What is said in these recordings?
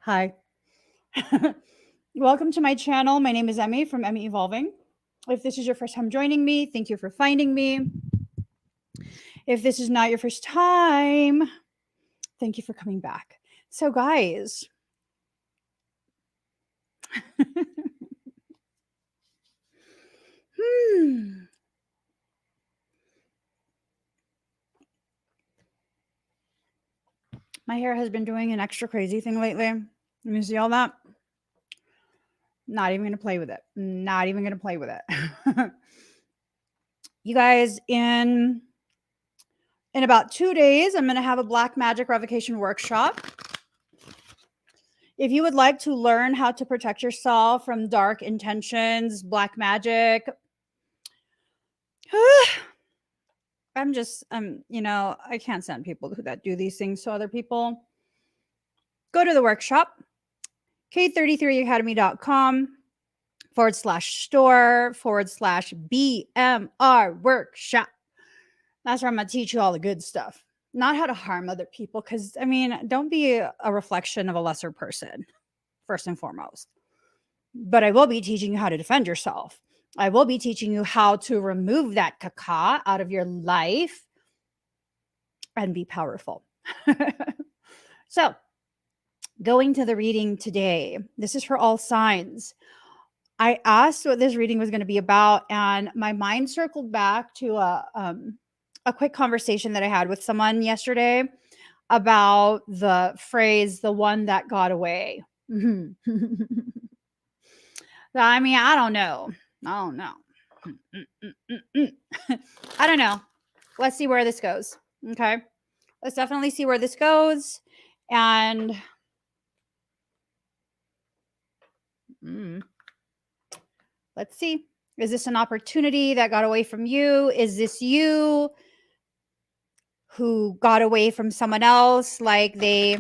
Hi. Welcome to my channel. My name is Emmy from Emmy Evolving. If this is your first time joining me, thank you for finding me. If this is not your first time, thank you for coming back. So, guys, my hair has been doing an extra crazy thing lately. You see all that? Not even going to play with it. Not even going to play with it. You guys, in about 2 days, I'm going to have a Black Magic Revocation workshop. If you would like to learn how to protect yourself from dark intentions, black magic, I can't stand people that do these things to other people. Go to the workshop, k33academy.com/store/BMR workshop. That's where I'm going to teach you all the good stuff, not how to harm other people. Because, don't be a reflection of a lesser person, first and foremost. But I will be teaching you how to defend yourself. I will be teaching you how to remove that caca out of your life and be powerful. So, going to the reading today, this is for all signs. I asked what this reading was going to be about, and my mind circled back to a quick conversation that I had with someone yesterday about the phrase, the one that got away. I don't know. I don't know. Let's see where this goes. Okay. Let's definitely see where this goes. And let's see. Is this an opportunity that got away from you? Is this you who got away from someone else? Like they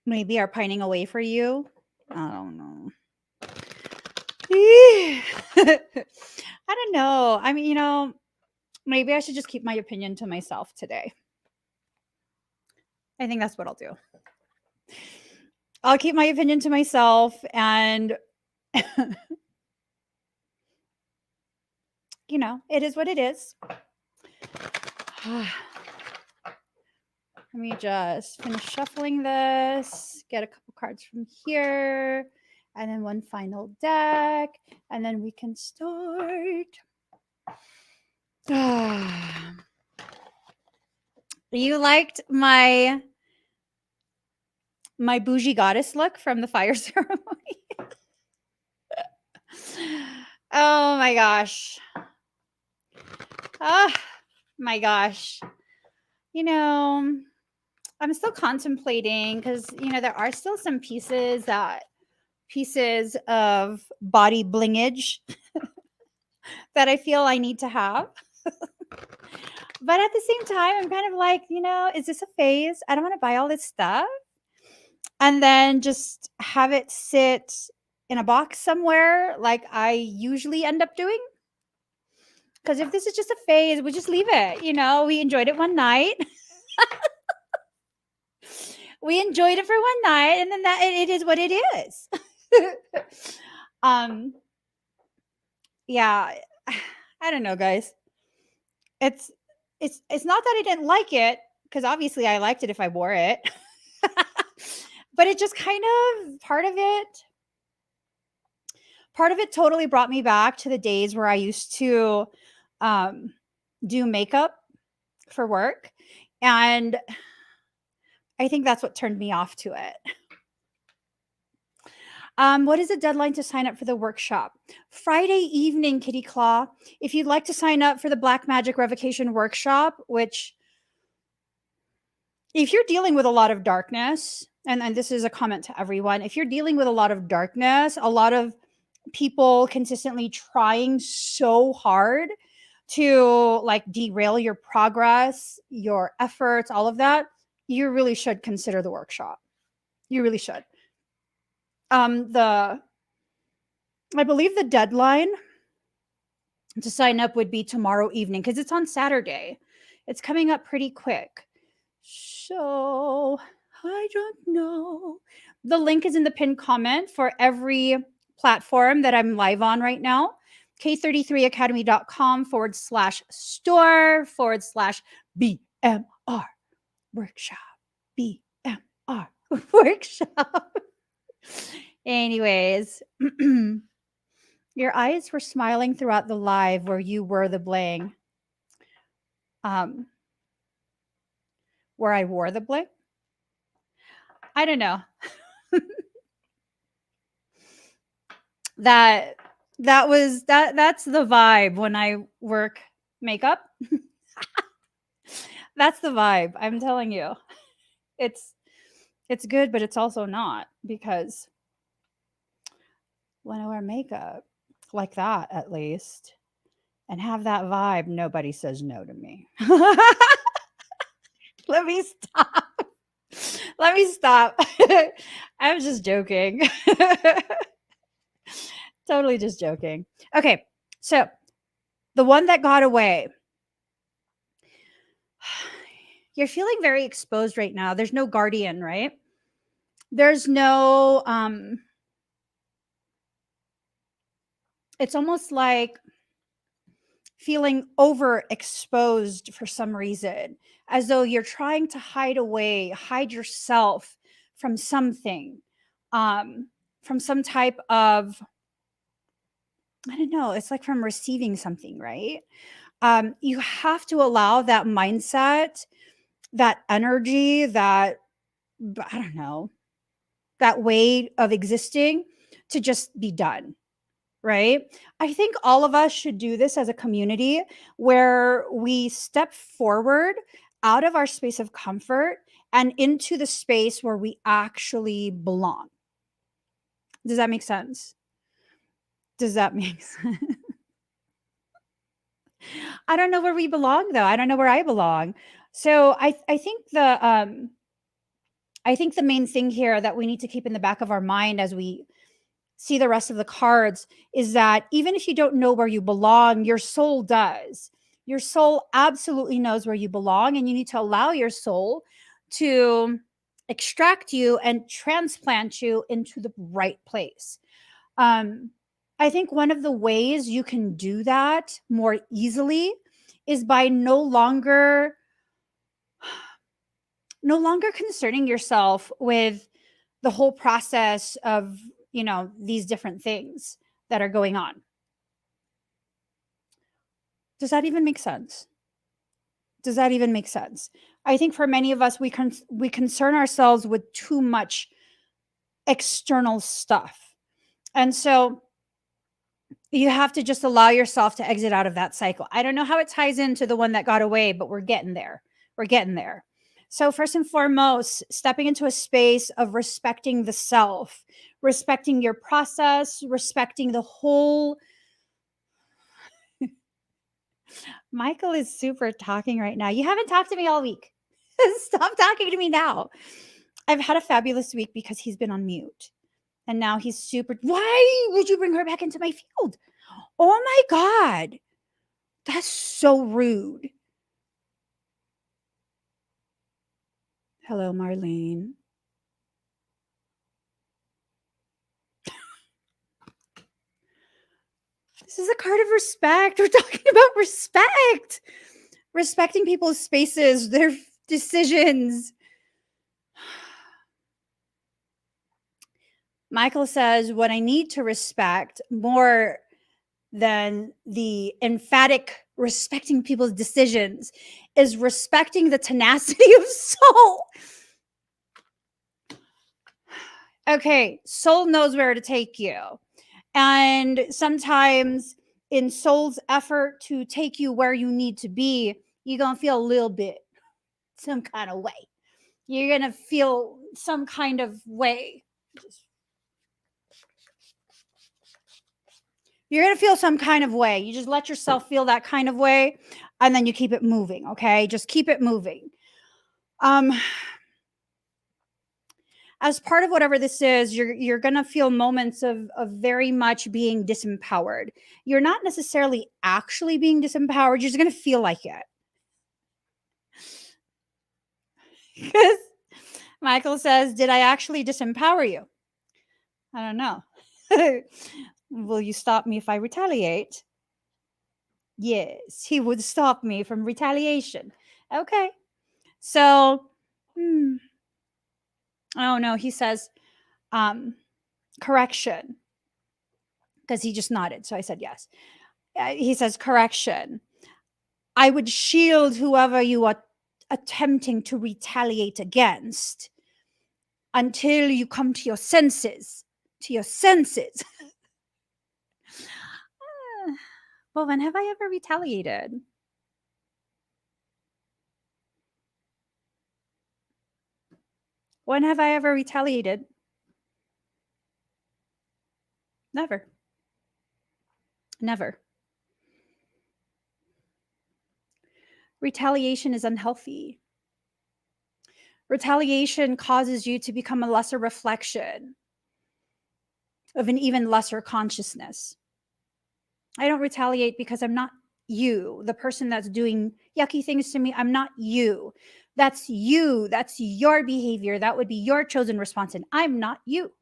maybe are pining away for you? I don't know. I don't know. Maybe I should just keep my opinion to myself today. I think that's what I'll do. I'll keep my opinion to myself, and it is what it is. Let me just finish shuffling this, get a couple cards from here, and then one final deck, and then we can start. You liked my bougie goddess look from the fire ceremony? Oh my gosh. Oh my gosh. I'm still contemplating because, there are still some pieces of body blingage that I feel I need to have. But at the same time, I'm kind of like, is this a phase? I don't want to buy all this stuff and then just have it sit in a box somewhere like I usually end up doing. Because if this is just a phase, we just leave it. We enjoyed it one night. We enjoyed it for one night, and then it is what it is. Yeah, I don't know, guys. It's not that I didn't like it, because obviously I liked it if I wore it. But it just kind of part of it totally brought me back to the days where I used to do makeup for work, and I think that's what turned me off to it. What is the deadline to sign up for the workshop? Friday evening, Kitty Claw. If you'd like to sign up for the Black Magic Revocation workshop, which if you're dealing with a lot of darkness, and this is a comment to everyone, if you're dealing with a lot of darkness, a lot of people consistently trying so hard to derail your progress, your efforts, all of that, you really should consider the workshop. You really should. I believe the deadline to sign up would be tomorrow evening because it's on Saturday. It's coming up pretty quick. So I don't know. The link is in the pinned comment for every platform that I'm live on right now. K33academy.com/store/BMR workshop. BMR workshop. Anyways, your eyes were smiling throughout the live where you were the bling. Where I wore the bling? I don't know. That's the vibe when I work makeup. That's the vibe. I'm telling you. It's good, but it's also not, because when I wear makeup like that, at least, and have that vibe, nobody says no to me. Let me stop. Let me stop. I'm just joking. Totally just joking. Okay, so the one that got away. You're feeling very exposed right now. There's no guardian, right? There's no it's almost like feeling overexposed for some reason, as though you're trying to hide yourself from something, from some type of, I don't know, it's like from receiving something, right? You have to allow that mindset, that energy, that, I don't know, that way of existing to just be done, right? I think all of us should do this as a community, where we step forward out of our space of comfort and into the space where we actually belong. Does that make sense? Does that make sense? I don't know where we belong, though. I don't know where I belong. So I think the main thing here that we need to keep in the back of our mind as we see the rest of the cards is that even if you don't know where you belong, your soul does. Your soul absolutely knows where you belong, and you need to allow your soul to extract you and transplant you into the right place. I think one of the ways you can do that more easily is by no longer concerning yourself with the whole process of, these different things that are going on. Does that even make sense? Does that even make sense? I think for many of us, we concern ourselves with too much external stuff. And so you have to just allow yourself to exit out of that cycle. I don't know how it ties into the one that got away, but we're getting there. We're getting there. So first and foremost, stepping into a space of respecting the self, respecting your process, respecting the whole. Michael is super talking right now. You haven't talked to me all week. Stop talking to me now. I've had a fabulous week because he's been on mute. And now he's super. Why would you bring her back into my field? Oh my God. That's so rude. Hello, Marlene. This is a card of respect. We're talking about respect. Respecting people's spaces, their decisions. Michael says, what I need to respect more than the emphatic respecting people's decisions is respecting the tenacity of soul. Okay, soul knows where to take you. And sometimes in soul's effort to take you where you need to be, you're going to feel a little bit some kind of way. You're going to feel some kind of way. You're going to feel some kind of way. You just let yourself feel that kind of way, and then you keep it moving, okay? Just keep it moving. As part of whatever this is, you're going to feel moments of very much being disempowered. You're not necessarily actually being disempowered. You're just going to feel like it. Michael says, did I actually disempower you? I don't know. Will you stop me if I retaliate? Yes, he would stop me from retaliation. Okay. So, oh no, he says, correction, because he just nodded. So I said yes. He says, correction. I would shield whoever you are attempting to retaliate against until you come to your senses. To your senses. Well, when have I ever retaliated? When have I ever retaliated? Never. Never. Retaliation is unhealthy. Retaliation causes you to become a lesser reflection of an even lesser consciousness. I don't retaliate because I'm not you, the person that's doing yucky things to me. I'm not you. That's you. That's your behavior. That would be your chosen response. And I'm not you.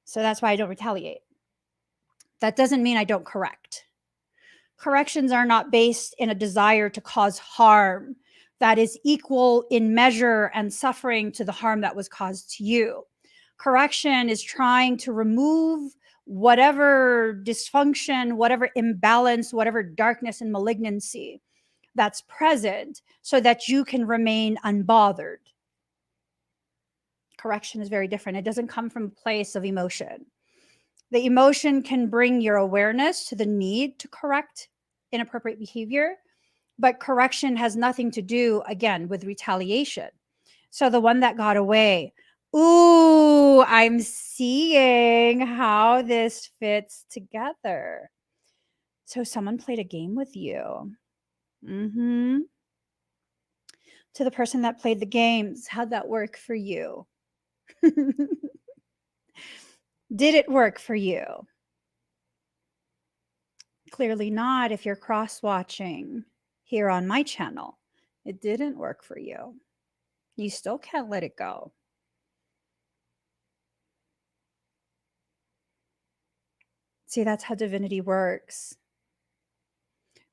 So that's why I don't retaliate. That doesn't mean I don't correct. Corrections are not based in a desire to cause harm that is equal in measure and suffering to the harm that was caused to you. Correction is trying to remove whatever dysfunction, whatever imbalance, whatever darkness and malignancy that's present so that you can remain unbothered. Correction is very different. It doesn't come from a place of emotion. The emotion can bring your awareness to the need to correct inappropriate behavior, but correction has nothing to do, again, with retaliation. So the one that got away, ooh, I'm seeing how this fits together. So someone played a game with you. To the person that played the games, how'd that work for you? Did it work for you? Clearly not if you're cross-watching here on my channel. It didn't work for you. You still can't let it go. See, that's how divinity works.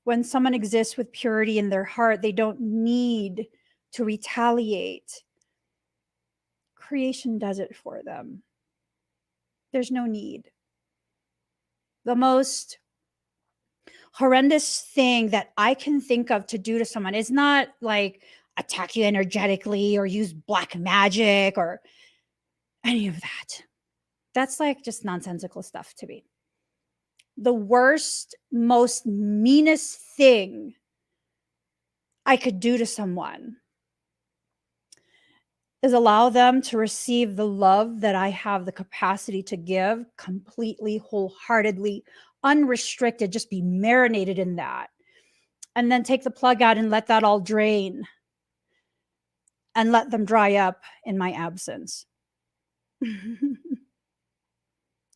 When someone exists with purity in their heart, they don't need to retaliate. Creation does it for them. There's no need. The most horrendous thing that I can think of to do to someone is not like attack you energetically or use black magic or any of that. That's like just nonsensical stuff to me. The worst, most meanest thing I could do to someone is allow them to receive the love that I have the capacity to give completely, wholeheartedly, unrestricted, just be marinated in that. And then take the plug out and let that all drain and let them dry up in my absence.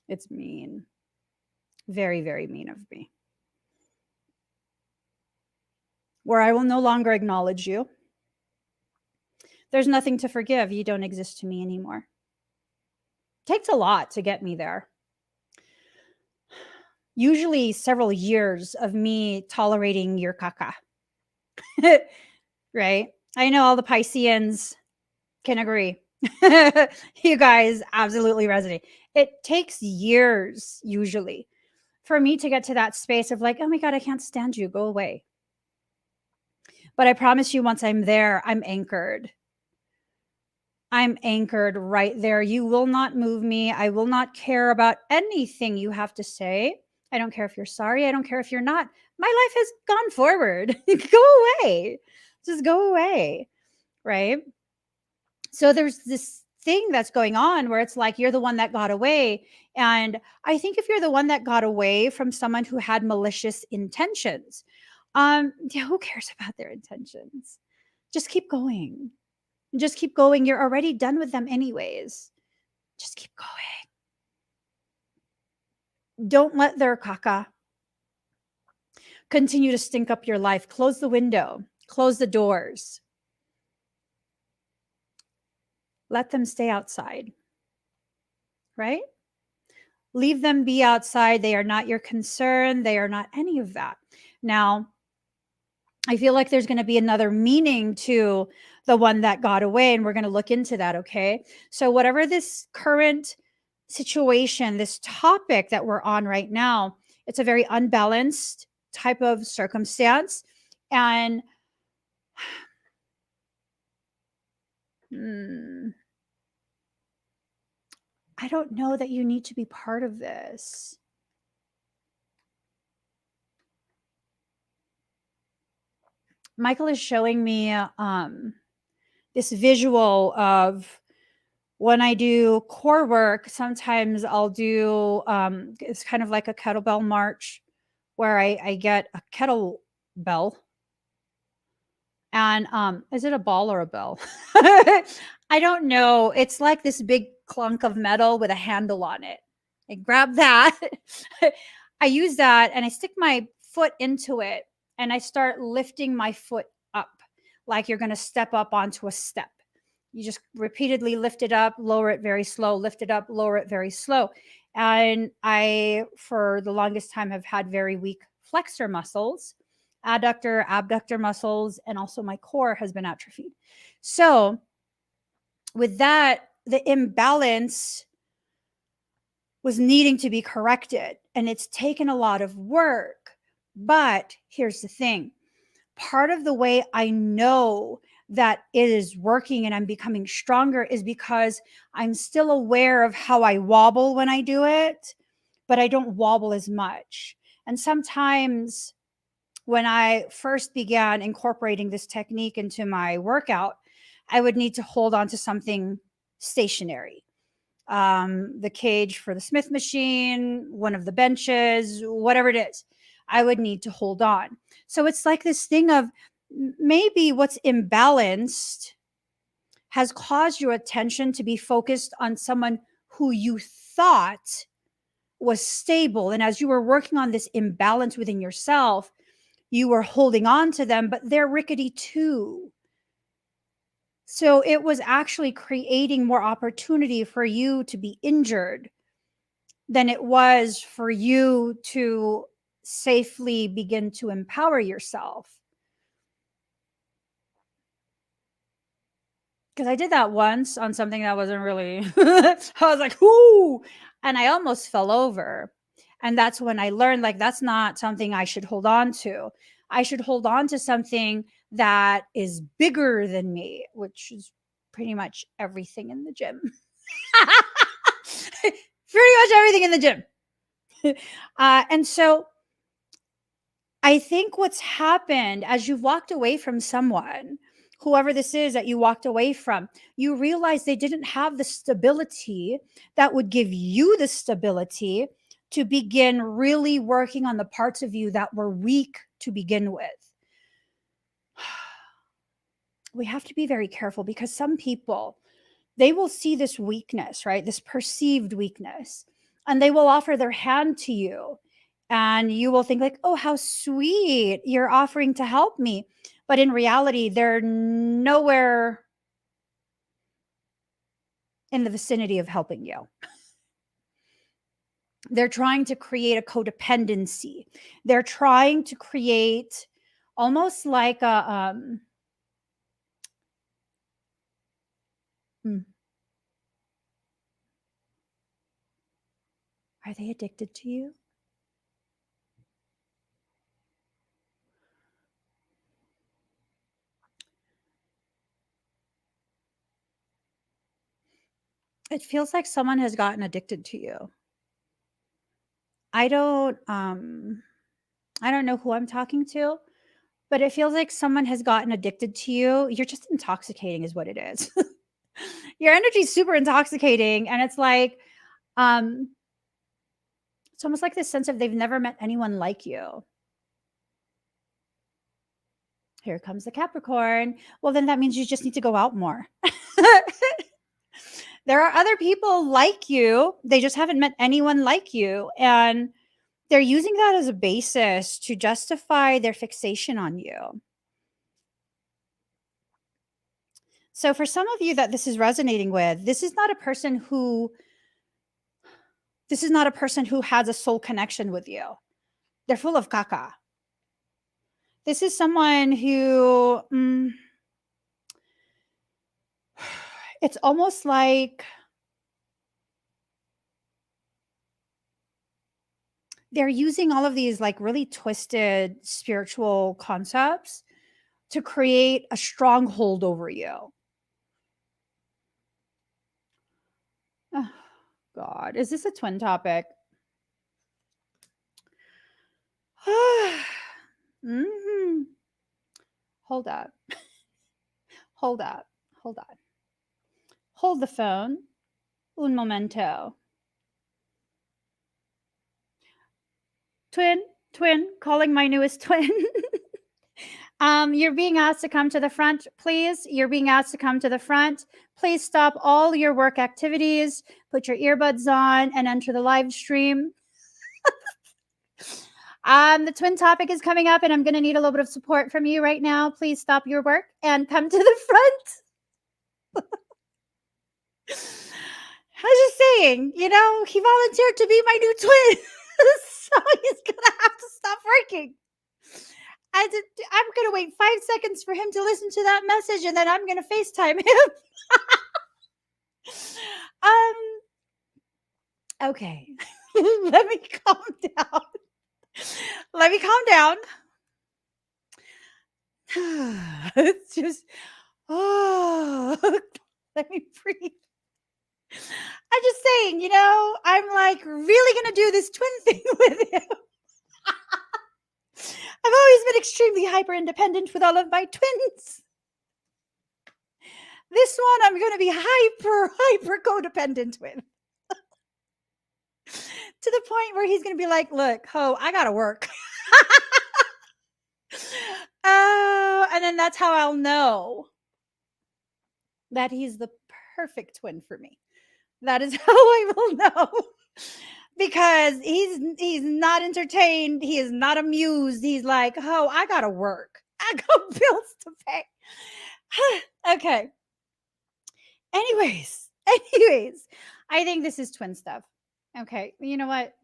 It's mean. Very, very mean of me. Where I will no longer acknowledge you. There's nothing to forgive. You don't exist to me anymore. Takes a lot to get me there. Usually several years of me tolerating your caca. Right? I know all the Pisceans can agree. You guys absolutely resonate. It takes years usually for me to get to that space of like, oh my God, I can't stand you. Go away. But I promise you, once I'm there, I'm anchored. I'm anchored right there. You will not move me. I will not care about anything you have to say. I don't care if you're sorry. I don't care if you're not. My life has gone forward. Go away. Just go away. Right? So there's this thing that's going on where it's like you're the one that got away. And I think if you're the one that got away from someone who had malicious intentions, yeah, who cares about their intentions? Just keep going. Just keep going. You're already done with them anyways. Just keep going. Don't let their caca continue to stink up your life. Close the window. Close the doors. let them stay outside, right? Leave them be outside. They are not your concern. They are not any of that. Now, I feel like there's going to be another meaning to the one that got away, and we're going to look into that, okay? So, whatever this current situation, this topic that we're on right now, it's a very unbalanced type of circumstance. And I don't know that you need to be part of this. Michael is showing me this visual of when I do core work. Sometimes I'll do it's kind of like a kettlebell march where I get a kettlebell. And is it a ball or a bell? I don't know. It's like this big clunk of metal with a handle on it. I grab that. I use that and I stick my foot into it and I start lifting my foot up like you're going to step up onto a step. You just repeatedly lift it up, lower it very slow, lift it up, lower it very slow. And I, for the longest time, have had very weak flexor muscles, adductor, abductor muscles, and also my core has been atrophied. So, with that, the imbalance was needing to be corrected, and it's taken a lot of work. But here's the thing, part of the way I know that it is working and I'm becoming stronger is because I'm still aware of how I wobble when I do it, but I don't wobble as much. And sometimes when I first began incorporating this technique into my workout, I would need to hold on to something stationary. The cage for the Smith machine, one of the benches, whatever it is, I would need to hold on. So it's like this thing of maybe what's imbalanced has caused your attention to be focused on someone who you thought was stable. And as you were working on this imbalance within yourself, you were holding on to them, but they're rickety too. So it was actually creating more opportunity for you to be injured than it was for you to safely begin to empower yourself. Because I did that once on something that wasn't really, I was like, whoo, and I almost fell over. And that's when I learned, like, that's not something I should hold on to. I should hold on to something that is bigger than me, which is pretty much everything in the gym. Pretty much everything in the gym. And so I think what's happened as you've walked away from someone, whoever this is that you walked away from, you realize they didn't have the stability that would give you the stability to begin really working on the parts of you that were weak to begin with. We have to be very careful because some people, they will see this weakness, right? This perceived weakness, and they will offer their hand to you. And you will think like, oh, how sweet, you're offering to help me. But in reality, they're nowhere in the vicinity of helping you. They're trying to create a codependency. They're trying to create almost like a, are they addicted to you? It feels like someone has gotten addicted to you. I don't know who I'm talking to, but it feels like someone has gotten addicted to you. You're just intoxicating is what it is. Your energy is super intoxicating, and it's like it's almost like this sense of they've never met anyone like you. Here comes the Capricorn. Well, then that means you just need to go out more. There are other people like you. They just haven't met anyone like you. And they're using that as a basis to justify their fixation on you. So for some of you that this is resonating with, this is not a person who has a soul connection with you. They're full of caca. This is someone who it's almost like they're using all of these like really twisted spiritual concepts to create a stronghold over you. Oh, God, is this a twin topic? Mm-hmm. Hold up. Hold up. Hold on. Hold the phone. Un momento. Twin, calling my newest twin. You're being asked to come to the front, please. You're being asked to come to the front. Please stop all your work activities, put your earbuds on, and enter the live stream. The twin topic is coming up, and I'm going to need a little bit of support from you right now. Please stop your work and come to the front. I was just saying, he volunteered to be my new twin, so he's going to have to stop working. I'm going to wait 5 seconds for him to listen to that message, and then I'm going to FaceTime him. Okay. Let me calm down. It's just, let me breathe. I'm just saying, I'm like really going to do this twin thing with him. I've always been extremely hyper independent with all of my twins. This one I'm going to be hyper codependent with. To the point where he's going to be like, look, ho, I got to work. And then that's how I'll know that he's the perfect twin for me. That is how I will know. Because he's not entertained. He is not amused. He's like, oh, I got to work. I got bills to pay. Okay. Anyways, I think this is twin stuff. Okay. You know what?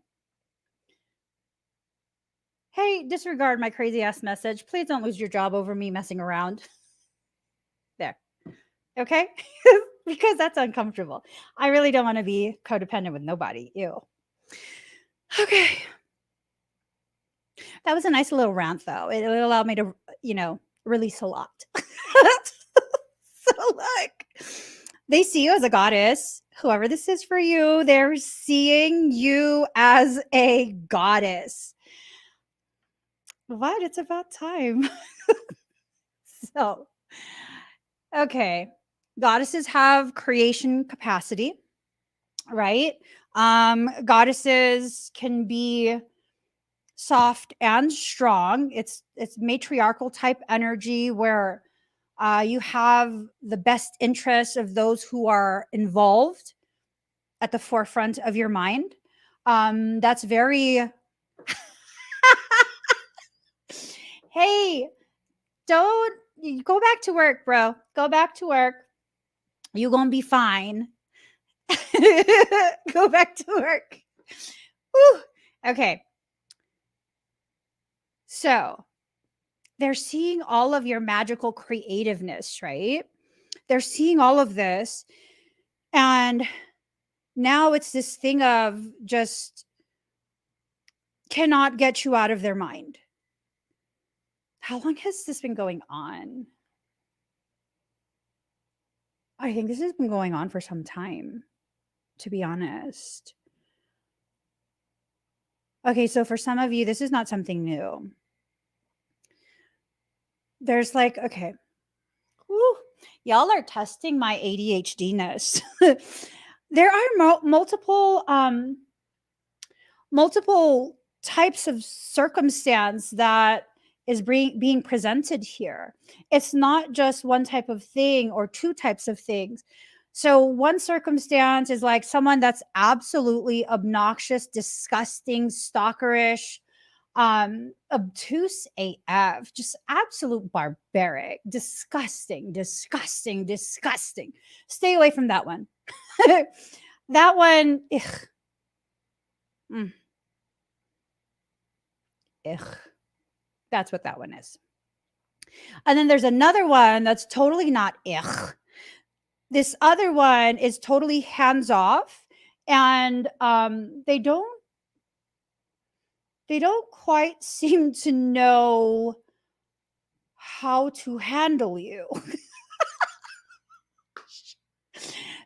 Hey, disregard my crazy ass message. Please don't lose your job over me messing around. There. Okay? Because that's uncomfortable. I really don't want to be codependent with nobody. Ew. Okay. That was a nice little rant, though. It allowed me to, release a lot. So, look, they see you as a goddess. Whoever this is for you, they're seeing you as a goddess. But it's about time. So, okay. Goddesses have creation capacity, right? Goddesses can be soft and strong. It's matriarchal type energy where you have the best interests of those who are involved at the forefront of your mind. That's very hey, don't go back to work, bro. Go back to work. You're gonna be fine. Go back to work. Whew. Okay. So they're seeing all of your magical creativeness, right? They're seeing all of this. And now it's this thing of just cannot get you out of their mind. How long has this been going on? I think this has been going on for some time, to be honest. Okay, so for some of you, this is not something new. There's like, okay, whew, y'all are testing my ADHD-ness. There are multiple types of circumstance that is being presented here. It's not just one type of thing or two types of things. So one circumstance is like someone that's absolutely obnoxious, disgusting, stalkerish, Obtuse AF, just absolute barbaric, disgusting, disgusting, disgusting. Stay away from that one. That one, ugh. Ugh. That's what that one is. And then there's another one that's totally not ugh. This other one is totally hands off, and they don't quite seem to know how to handle you.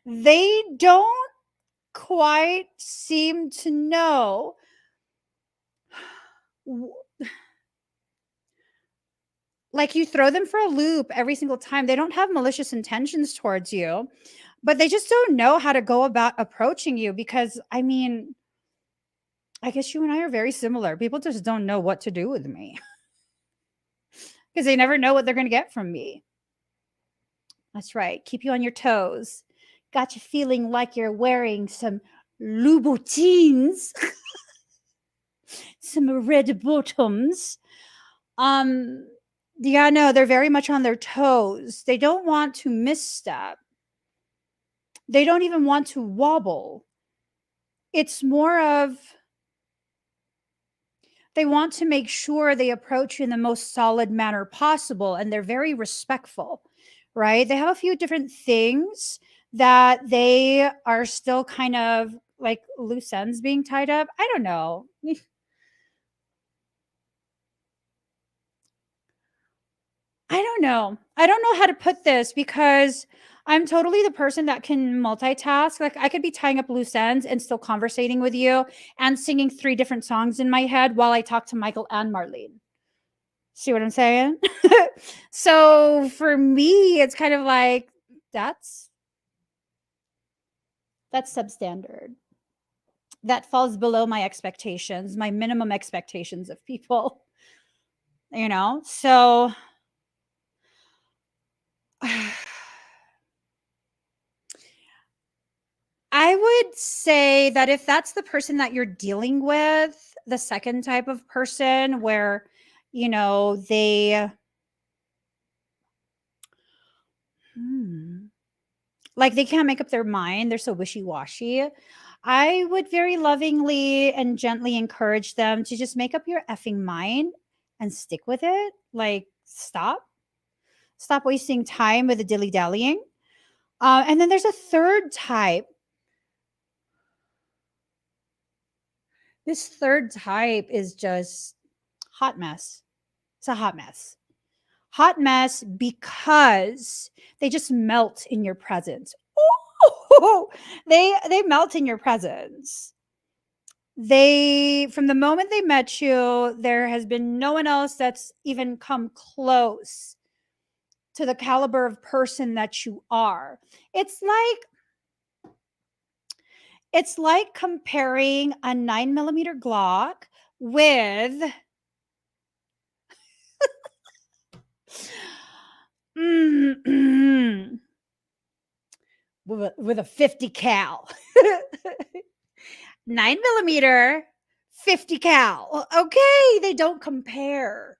They don't quite seem to know like you throw them for a loop every single time. They don't have malicious intentions towards you, but they just don't know how to go about approaching you because, I mean, I guess you and I are very similar. People just don't know what to do with me because they never know what they're going to get from me. That's right. Keep you on your toes. Got you feeling like you're wearing some Louboutins, some red bottoms. Yeah, no, they're very much on their toes. They don't want to misstep. They don't even want to wobble. It's more of they want to make sure they approach you in the most solid manner possible, and they're very respectful, right? They have a few different things that they are still kind of like loose ends being tied up. I don't know. I don't know how to put this because I'm totally the person that can multitask. Like I could be tying up loose ends and still conversating with you and singing 3 different songs in my head while I talk to Michael and Marlene. See what I'm saying? So for me, it's kind of like that's substandard. That falls below my expectations, my minimum expectations of people. You know? So I would say that if that's the person that you're dealing with, the second type of person where, you know, they like they can't make up their mind, they're so wishy-washy. I would very lovingly and gently encourage them to just make up your effing mind and stick with it. Like, stop. Stop wasting time with the dilly-dallying. And then there's a third type. This third type is just hot mess. It's a hot mess. Hot mess because they just melt in your presence. Ooh, they melt in your presence. They from the moment they met you, there has been no one else that's even come close to the caliber of person that you are. It's like comparing a 9mm Glock with with a 50 cal. 9mm, 50 cal. Okay, they don't compare.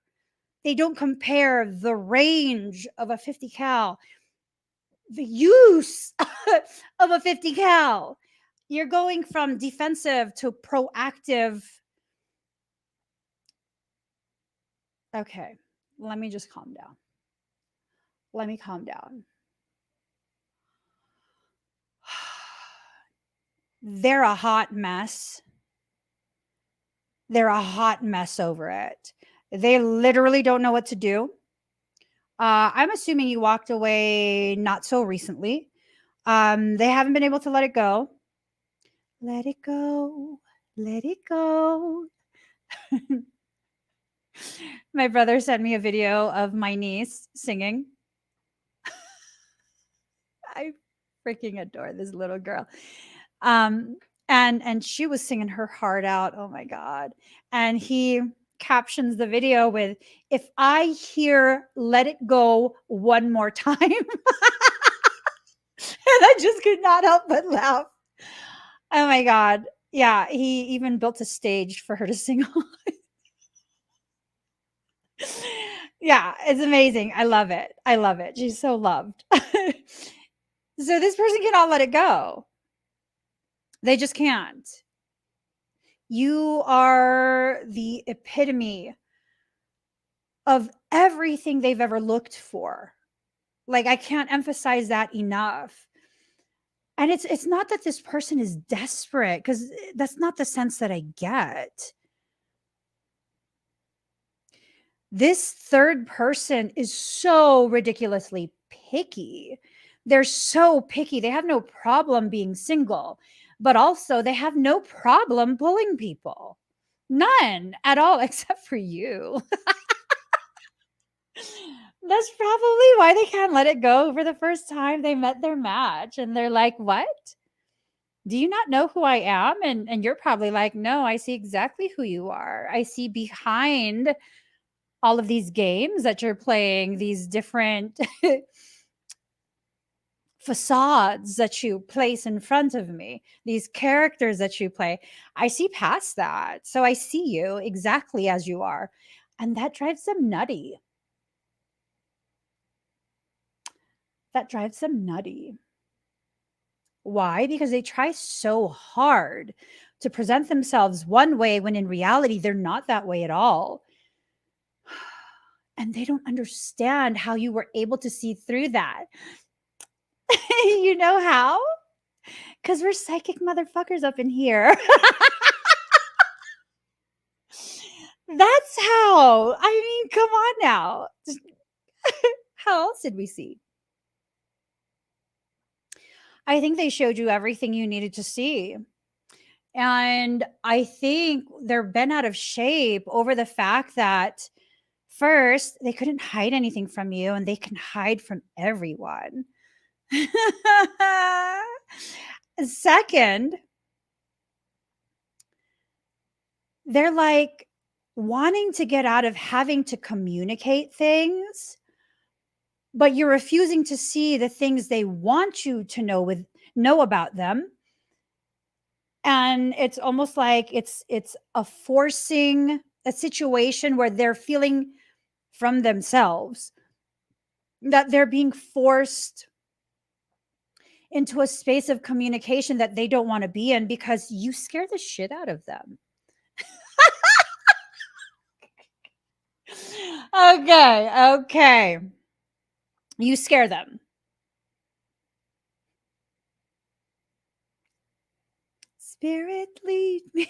They don't compare the range of a 50 cal, the use of a 50 cal. You're going from defensive to proactive. Okay, let me just calm down. Let me calm down. They're a hot mess. They're a hot mess over it. They literally don't know what to do. I'm assuming you walked away not so recently. They haven't been able to let it go. Let it go. Let it go. My brother sent me a video of my niece singing. I freaking adore this little girl. And she was singing her heart out. Oh my God. And he captions the video with, "If I hear let it go one more time." And I just could not help but laugh. Oh my God. Yeah. He even built a stage for her to sing on. Yeah, it's amazing. I love it. I love it. She's so loved. So this person cannot let it go. They just can't. You are the epitome of everything they've ever looked for. Like, I can't emphasize that enough. And it's not that this person is desperate, because that's not the sense that I get. This third person is so ridiculously picky. They're so picky. They have no problem being single, but also they have no problem pulling people. None at all, except for you. That's probably why they can't let it go for the first time they met their match. And they're like, what? Do you not know who I am? And you're probably like, no, I see exactly who you are. I see behind all of these games that you're playing, these different facades that you place in front of me, these characters that you play. I see past that. So I see you exactly as you are. And that drives them nutty. That drives them nutty. Why? Because they try so hard to present themselves one way when in reality they're not that way at all. And they don't understand how you were able to see through that. You know how? Because we're psychic motherfuckers up in here. That's how. I mean, come on now. How else did we see? I think they showed you everything you needed to see. And I think they're bent out of shape over the fact that first, they couldn't hide anything from you, and they can hide from everyone. Second, they're like wanting to get out of having to communicate things, but you're refusing to see the things they want you to know about them. And it's almost like it's a forcing a situation where they're feeling from themselves that they're being forced into a space of communication that they don't want to be in because you scare the shit out of them. Okay. You scare them. Spirit lead me.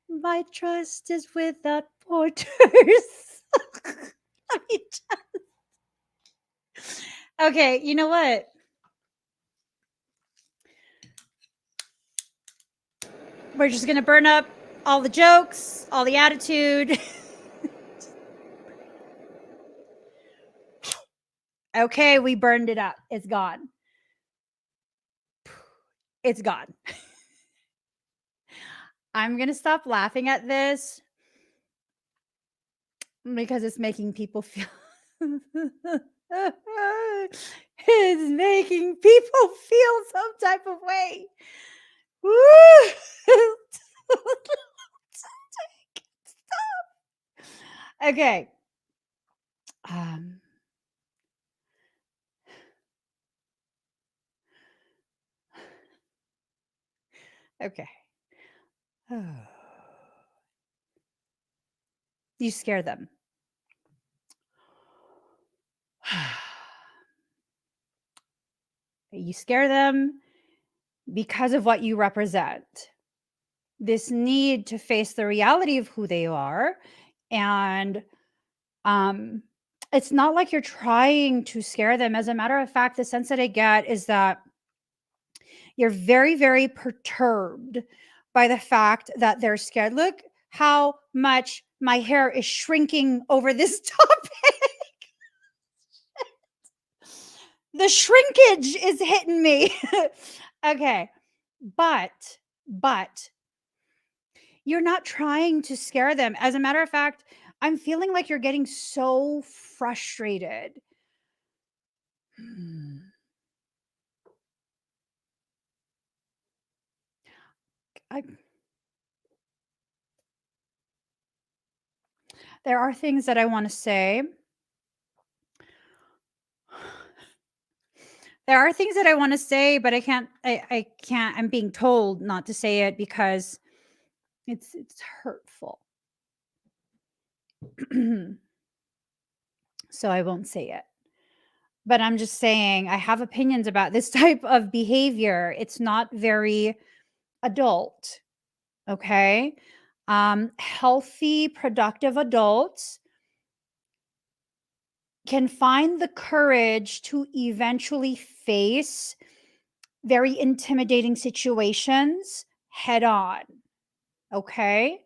My trust is without borders. Let me Okay, you know what? We're just gonna burn up all the jokes, all the attitude. Okay, we burned it up. It's gone. It's gone. I'm gonna stop laughing at this because it's making people feel it's making people feel some type of way. Woo! Okay. Um, okay. You scare them. You scare them because of what you represent. This need to face the reality of who they are. And it's not like you're trying to scare them. As a matter of fact, the sense that I get is that you're very, very perturbed by the fact that they're scared. Look how much my hair is shrinking over this topic. The shrinkage is hitting me. Okay. But you're not trying to scare them. As a matter of fact, I'm feeling like you're getting so frustrated. I There are things that I want to say. There are things that I want to say, but I can't. I can't. I'm being told not to say it because it's hurtful. So I won't say it. But I'm just saying I have opinions about this type of behavior. It's not very adult. Okay. Healthy, productive adults can find the courage to eventually face very intimidating situations head on. Okay.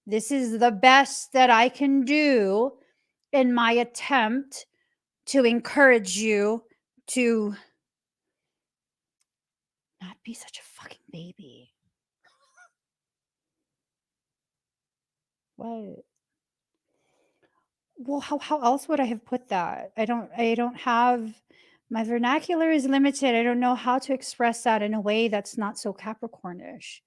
This is the best that I can do in my attempt to encourage you to not be such a fucking baby. What? Well, how else would I have put that? I don't have, my vernacular is limited. I don't know how to express that in a way that's not so Capricornish.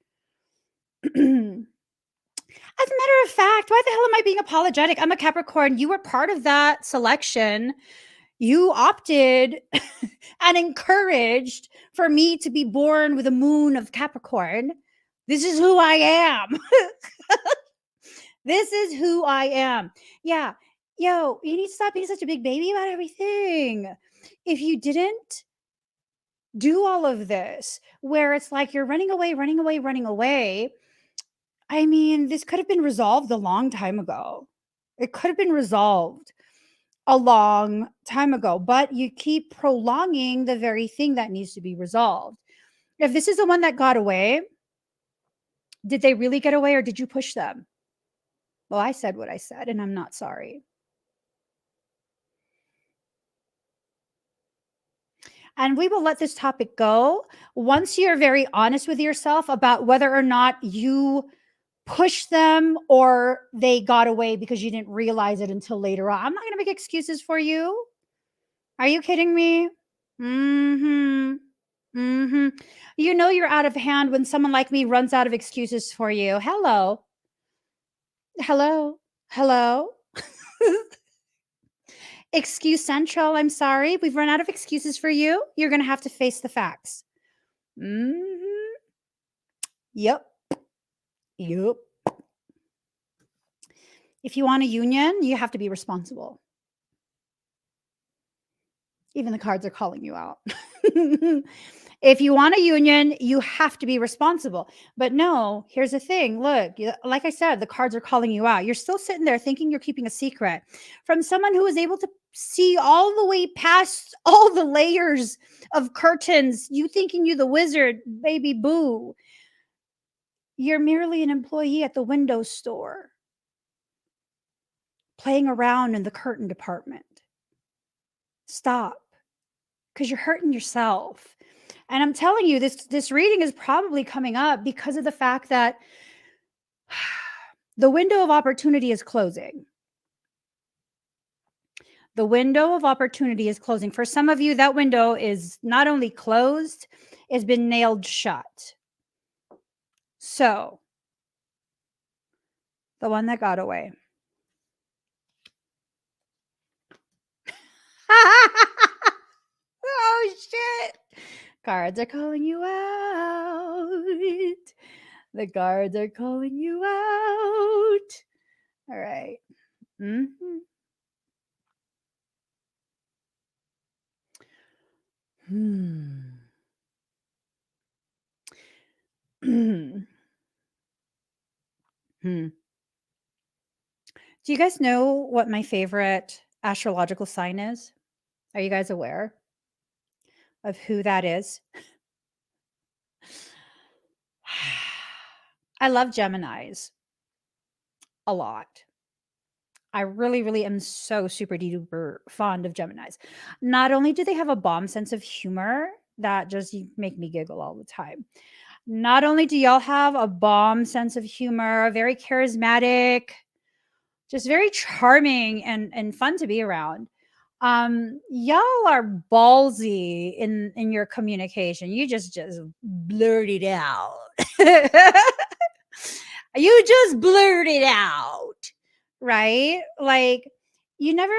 As a matter of fact, why the hell am I being apologetic? I'm a Capricorn. You were part of that selection. You opted and encouraged for me to be born with a moon of Capricorn. This is who I am. This is who I am. Yeah. Yo, you need to stop being such a big baby about everything. If you didn't do all of this, where it's like you're running away, I mean, this could have been resolved a long time ago. It could have been resolved a long time ago, but you keep prolonging the very thing that needs to be resolved. If this is the one that got away, did they really get away or did you push them? Well, I said what I said, and I'm not sorry. And we will let this topic go once you're very honest with yourself about whether or not you push them or they got away because you didn't realize it until later on. I'm not going to make excuses for you. Are you kidding me? Mhm. Mhm. You know you're out of hand when someone like me runs out of excuses for you. Hello. Hello. Hello. Excuse Central, I'm sorry. We've run out of excuses for you. You're going to have to face the facts. Mhm. Yep. Yep. If you want a union, you have to be responsible. Even the cards are calling you out. If you want a union, you have to be responsible. But no, here's the thing. Look, like I said, the cards are calling you out. You're still sitting there thinking you're keeping a secret from someone who is able to see all the way past all the layers of curtains. You thinking you the wizard, baby boo. You're merely an employee at the window store, playing around in the curtain department. Stop, because you're hurting yourself. And I'm telling you, this reading is probably coming up because of the fact that the window of opportunity is closing. The window of opportunity is closing. For some of you, that window is not only closed, it's been nailed shut. So, the one that got away. Oh, shit. Cards are calling you out. The cards are calling you out. All right. Mm-hmm. Hmm. Hmm. Do you guys know what my favorite astrological sign is? Are you guys aware of who that is? I love Geminis a lot. I really, really am so super duper fond of Geminis. Not only do they have a bomb sense of humor that just make me giggle all the time. Not only do y'all have a bomb sense of humor, very charismatic, just very charming and fun to be around. Y'all are ballsy in your communication. You just blurt it out. You just blurt it out. right? Like, you never,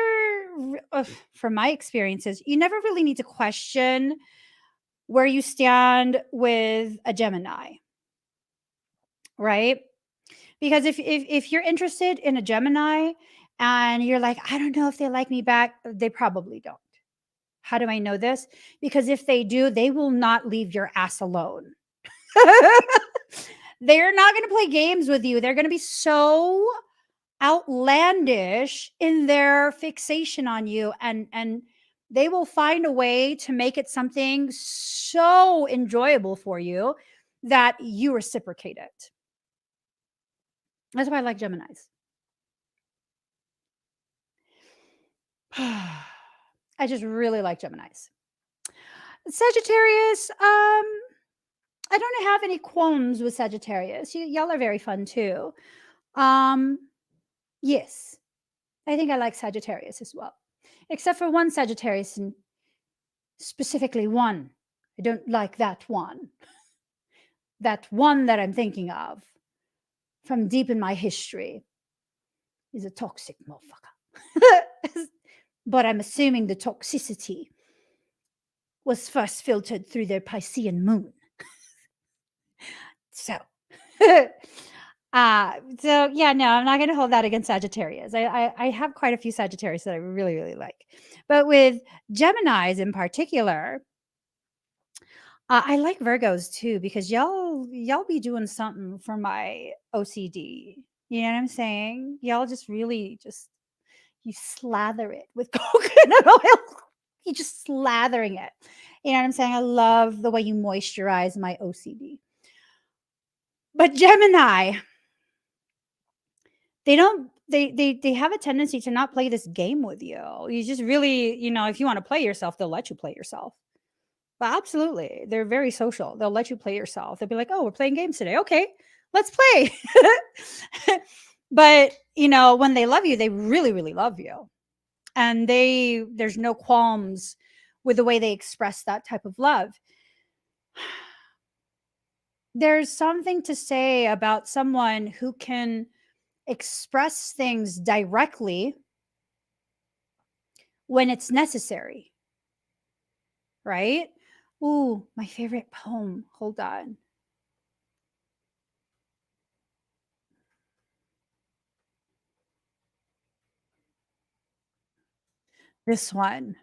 from my experiences, you never really need to question where you stand with a Gemini, right? Because if you're interested in a Gemini and you're like, I don't know if they like me back, they probably don't. How do I know this? Because if they do, they will not leave your ass alone. They're not going to play games with you. They're going to be so outlandish in their fixation on you, and they will find a way to make it something so enjoyable for you that you reciprocate it. That's why I like Geminis. I just really like Geminis. Sagittarius, I don't have any qualms with Sagittarius. Y'all are very fun too. Yes, I think I like Sagittarius as well, except for one Sagittarius, and specifically one. I don't like that one. That one that I'm thinking of from deep in my history is a toxic motherfucker. But I'm assuming the toxicity was first filtered through their Piscean moon. So, so yeah, no, I'm not going to hold that against Sagittarius. I have quite a few Sagittarius that I really, really like. But with Geminis in particular, I like Virgos too, because y'all be doing something for my OCD. You know what I'm saying? Y'all just really just you slather it with coconut oil. You just slathering it. You know what I'm saying? I love the way you moisturize my OCD. But Gemini, they have a tendency to not play this game with you. You just really, if you want to play yourself, they'll let you play yourself. But absolutely. They're very social. They'll let you play yourself. They'll be like, "Oh, we're playing games today. Okay, let's play." But, when they love you, they really, really love you. And there's no qualms with the way they express that type of love. There's something to say about someone who can express things directly when it's necessary, right? Ooh, my favorite poem. Hold on. This one.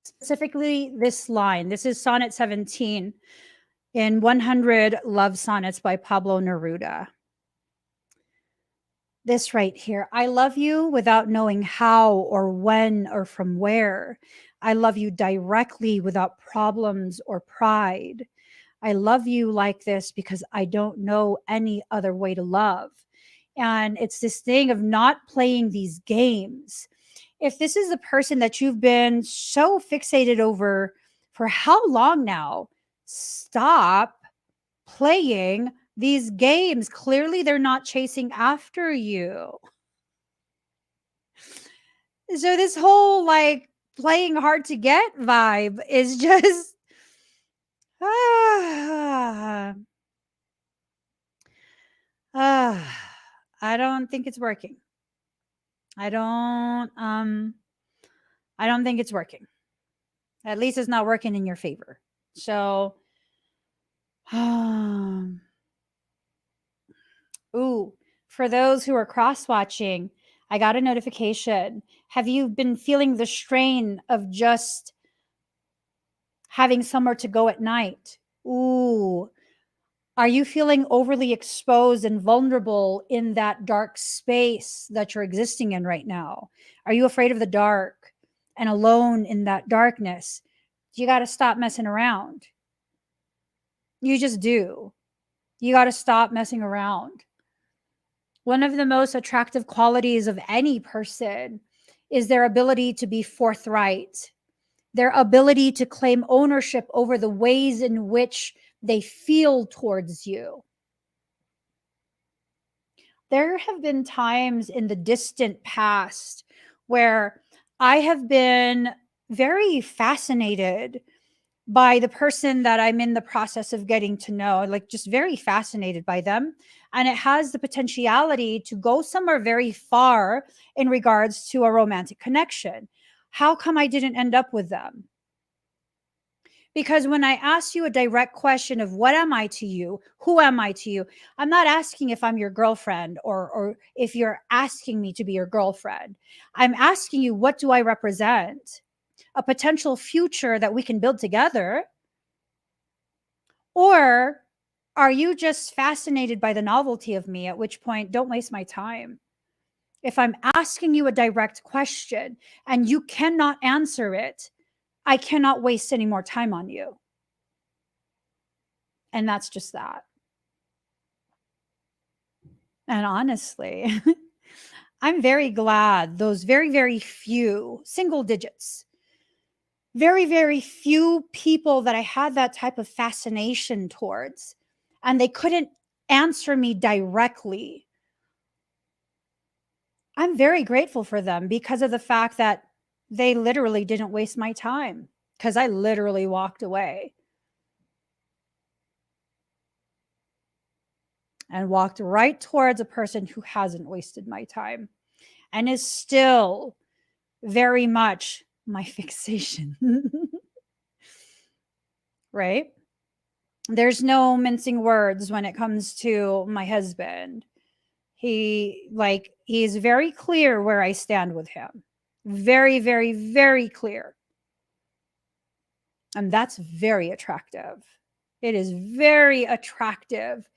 Specifically this line. This is Sonnet 17 in 100 Love Sonnets by Pablo Neruda. This right here. I love you without knowing how or when or from where. I love you directly without problems or pride. I love you like this because I don't know any other way to love. And it's this thing of not playing these games. If this is the person that you've been so fixated over for how long now, stop playing these games. Clearly, they're not chasing after you. So, this whole like playing hard to get vibe is just. I don't think it's working. I don't think it's working. At least it's not working in your favor. So, ooh, for those who are cross watching, I got a notification. Have you been feeling the strain of just having somewhere to go at night? Ooh, are you feeling overly exposed and vulnerable in that dark space that you're existing in right now? Are you afraid of the dark and alone in that darkness? You got to stop messing around. You just do. You got to stop messing around. One of the most attractive qualities of any person is their ability to be forthright, their ability to claim ownership over the ways in which they feel towards you. There have been times in the distant past where I have been very fascinated by the person that I'm in the process of getting to know, like just very fascinated by them. And it has the potentiality to go somewhere very far in regards to a romantic connection. How come I didn't end up with them? Because when I ask you a direct question of what am I to you, who am I to you, I'm not asking if I'm your girlfriend or if you're asking me to be your girlfriend. I'm asking you, what do I represent? A potential future that we can build together? Or are you just fascinated by the novelty of me, at which point, don't waste my time? If I'm asking you a direct question and you cannot answer it, I cannot waste any more time on you. And that's just that. And honestly, I'm very glad those very, very few single digits, very, very few people that I had that type of fascination towards, and they couldn't answer me directly. I'm very grateful for them because of the fact that they literally didn't waste my time, because I literally walked away and walked right towards a person who hasn't wasted my time and is still very much my fixation. Right? There's no mincing words when it comes to my husband. He's very clear where I stand with him. Very, very, very clear. And that's very attractive. It is very attractive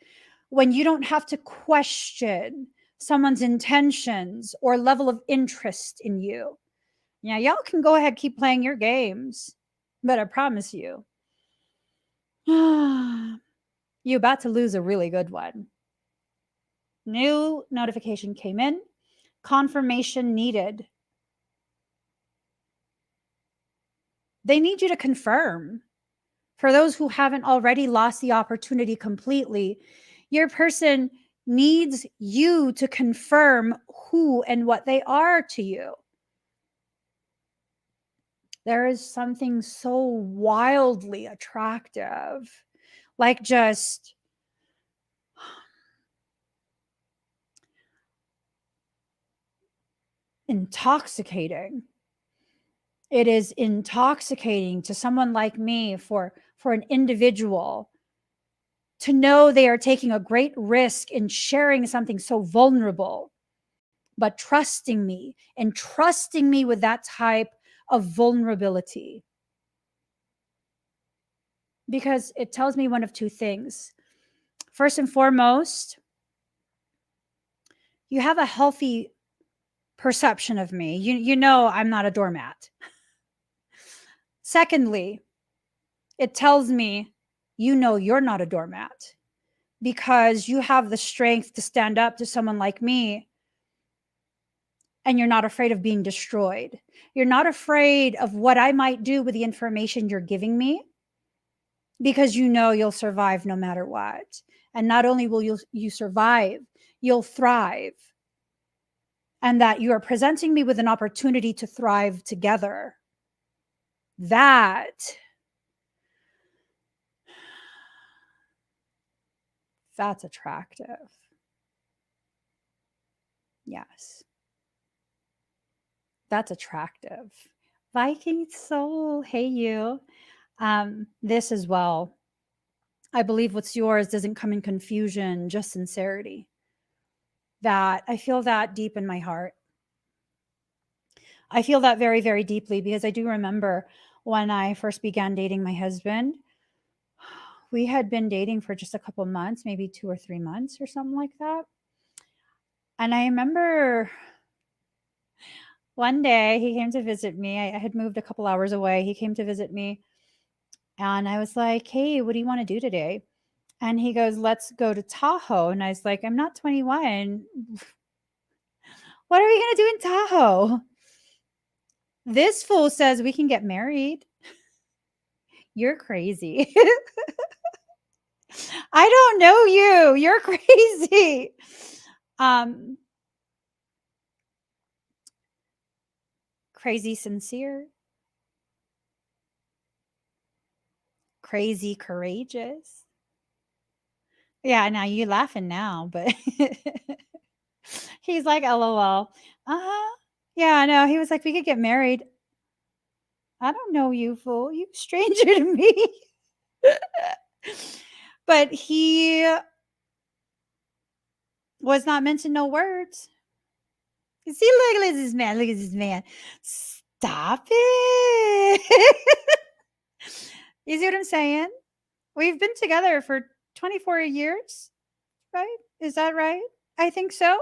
when you don't have to question someone's intentions or level of interest in you. Yeah, y'all can go ahead, keep playing your games, but I promise you, you're about to lose a really good one. New notification came in. Confirmation needed. They need you to confirm. For those who haven't already lost the opportunity completely, your person needs you to confirm who and what they are to you. There is something so wildly attractive, like just intoxicating. It is intoxicating to someone like me, for an individual, to know they are taking a great risk in sharing something so vulnerable, but trusting me and trusting me with that type of vulnerability. Because it tells me one of two things. First and foremost, you have a healthy perception of me. You know I'm not a doormat. Secondly, it tells me you know you're not a doormat, because you have the strength to stand up to someone like me, and you're not afraid of being destroyed. You're not afraid of what I might do with the information you're giving me, because you know you'll survive no matter what. And not only will you survive, you'll thrive. And that you are presenting me with an opportunity to thrive together. That's attractive. Yes. That's attractive. Viking soul, hey you. This as well. I believe what's yours doesn't come in confusion, just sincerity. That I feel that deep in my heart. I feel that very, very deeply, because I do remember when I first began dating my husband, we had been dating for just a couple months, maybe 2 or 3 months or something like that. And I remember one day he came to visit me. I had moved a couple hours away. He came to visit me. And I was like, hey, what do you want to do today? And he goes, let's go to Tahoe. And I was like, I'm not 21. What are we going to do in Tahoe? This fool says we can get married. You're crazy. I don't know you. You're crazy. Crazy sincere. Crazy courageous. Yeah, now you laughing now, but he's like, LOL. Uh-huh. Yeah, I know. He was like, we could get married. I don't know you, fool. You stranger to me. But he was not meant to know words. You see, look at this man. Look at this man. Stop it. You see what I'm saying? We've been together for 24 years, right? Is that right? I think so.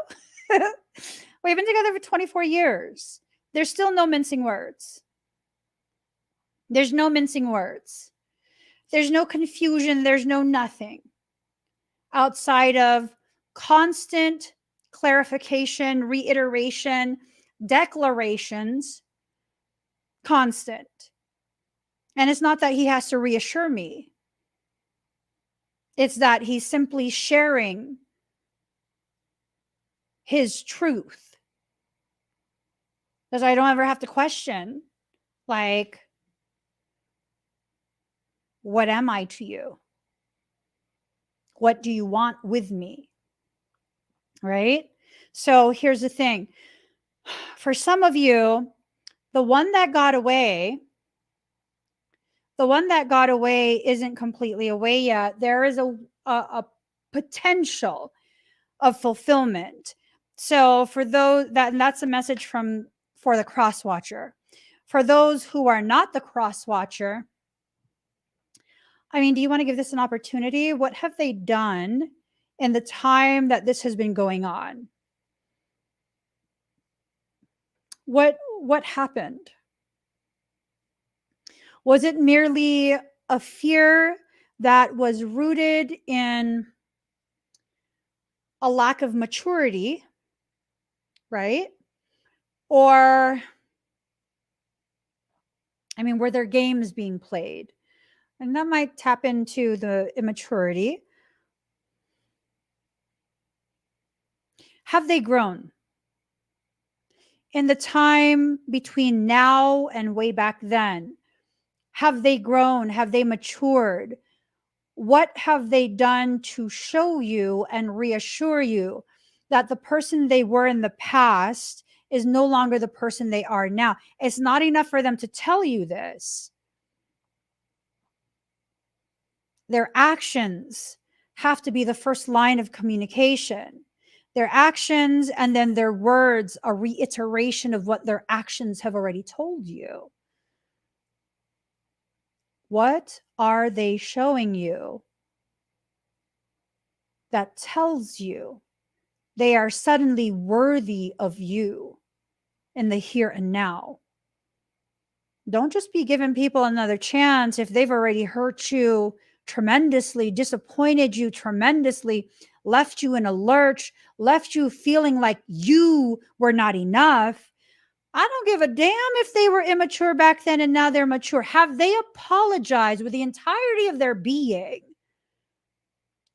We've been together for 24 years. There's still no mincing words. There's no mincing words. There's no confusion. There's no nothing outside of constant clarification, reiteration, declarations, constant. And it's not that he has to reassure me. It's that he's simply sharing his truth. Because I don't ever have to question, like, what am I to you? What do you want with me? Right? So here's the thing. For some of you, the one that got away isn't completely away yet. There is a potential of fulfillment. So for those that's a message for the cross watcher. For those who are not the cross watcher, I mean, do you want to give this an opportunity? What have they done in the time that this has been going on? What happened? Was it merely a fear that was rooted in a lack of maturity, right? Or, I mean, were there games being played? And that might tap into the immaturity. Have they grown? In the time between now and way back then, have they grown? Have they matured? What have they done to show you and reassure you that the person they were in the past is no longer the person they are now? It's not enough for them to tell you this. Their actions have to be the first line of communication. Their actions and then their words, a reiteration of what their actions have already told you. What are they showing you that tells you they are suddenly worthy of you in the here and now? Don't just be giving people another chance if they've already hurt you tremendously, disappointed you tremendously, left you in a lurch, left you feeling like you were not enough. I don't give a damn if they were immature back then and now they're mature. Have they apologized with the entirety of their being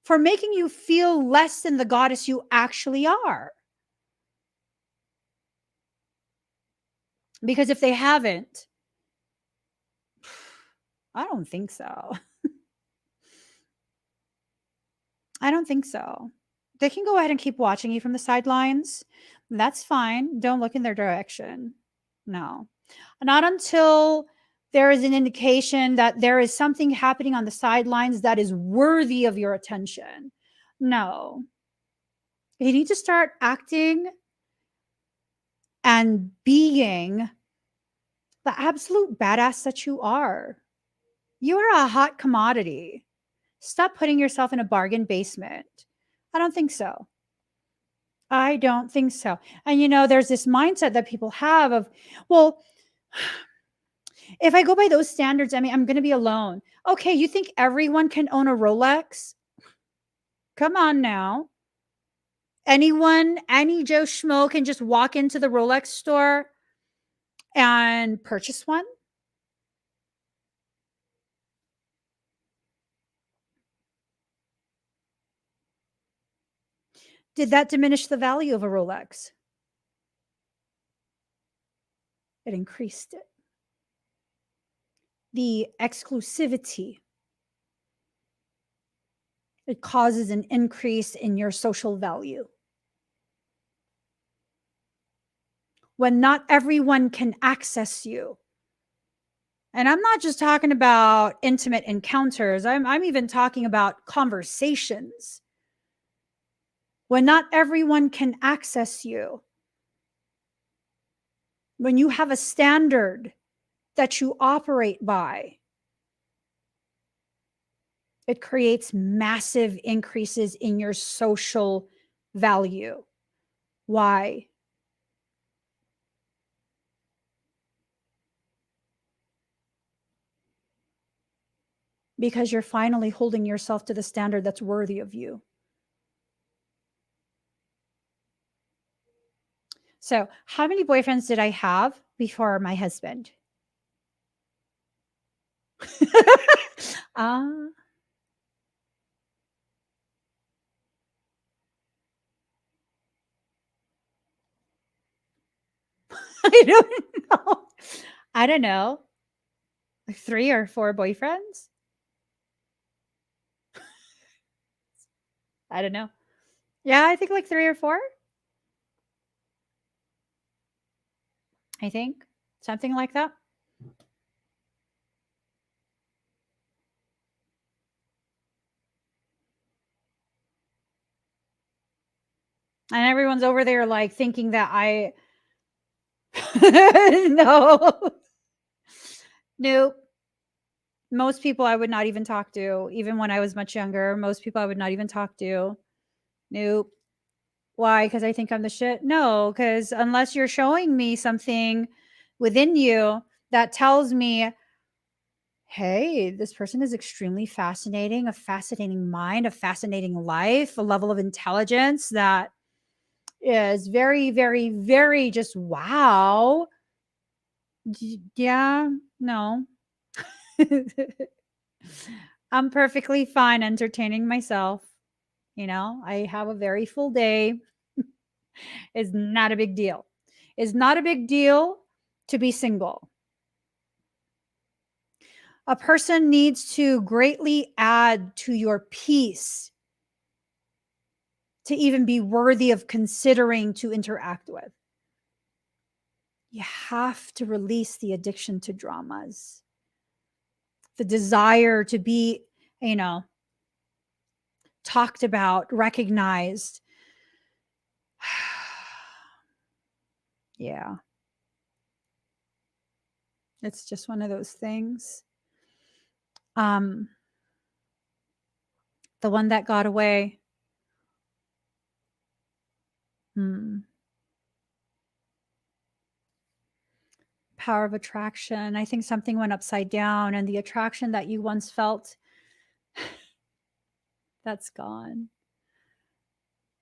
for making you feel less than the goddess you actually are? Because if they haven't, I don't think so. I don't think so. They can go ahead and keep watching you from the sidelines. That's fine. Don't look in their direction. No. Not until there is an indication that there is something happening on the sidelines that is worthy of your attention. No. You need to start acting and being the absolute badass that you are. You are a hot commodity. Stop putting yourself in a bargain basement. I don't think so. I don't think so. And there's this mindset that people have of, well, if I go by those standards, I mean, I'm going to be alone. Okay, you think everyone can own a Rolex? Come on now. Anyone, any Joe Schmo can just walk into the Rolex store and purchase one? Did that diminish the value of a Rolex? It increased it. The exclusivity It causes an increase in your social value. When not everyone can access you. And I'm not just talking about intimate encounters. I'm even talking about conversations. When not everyone can access you. When you have a standard that you operate by, it creates massive increases in your social value. Why? Because you're finally holding yourself to the standard that's worthy of you. So, how many boyfriends did I have before my husband? uh, I don't know. I don't know. 3 or 4 boyfriends? I don't know. Yeah, I think like 3 or 4. I think something like that. And everyone's over there like thinking that I no. Nope. Most people I would not even talk to, even when I was much younger. Most people I would not even talk to. Nope. Why? Because I think I'm the shit? No, because unless you're showing me something within you that tells me, hey, this person is extremely fascinating, a fascinating mind, a fascinating life, a level of intelligence that is very, very, very just wow. Yeah, no. I'm perfectly fine entertaining myself. You know, I have a very full day. It's not a big deal. It's not a big deal to be single. A person needs to greatly add to your peace to even be worthy of considering to interact with. You have to release the addiction to dramas, the desire to be, you know, talked about, recognized. Yeah. It's just one of those things. The one that got away. Power of attraction. I think something went upside down, and the attraction that you once felt, that's gone.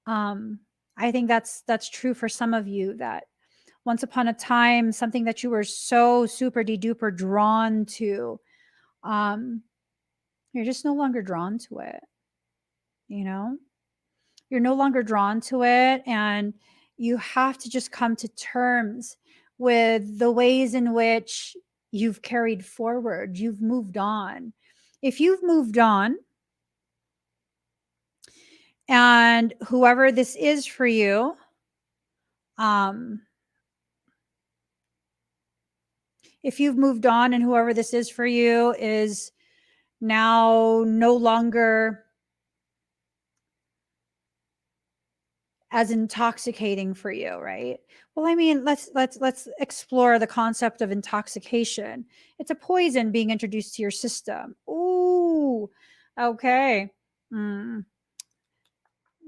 I think that's true for some of you, that once upon a time, something that you were so super duper drawn to, you're just no longer drawn to it. You know, you're no longer drawn to it, and you have to just come to terms with the ways in which you've carried forward, you've moved on. If you've moved on, and whoever this is for you, if you've moved on and whoever this is for you is now no longer as intoxicating for you, right? Well, I mean, let's explore the concept of intoxication. It's a poison being introduced to your system. Ooh, okay.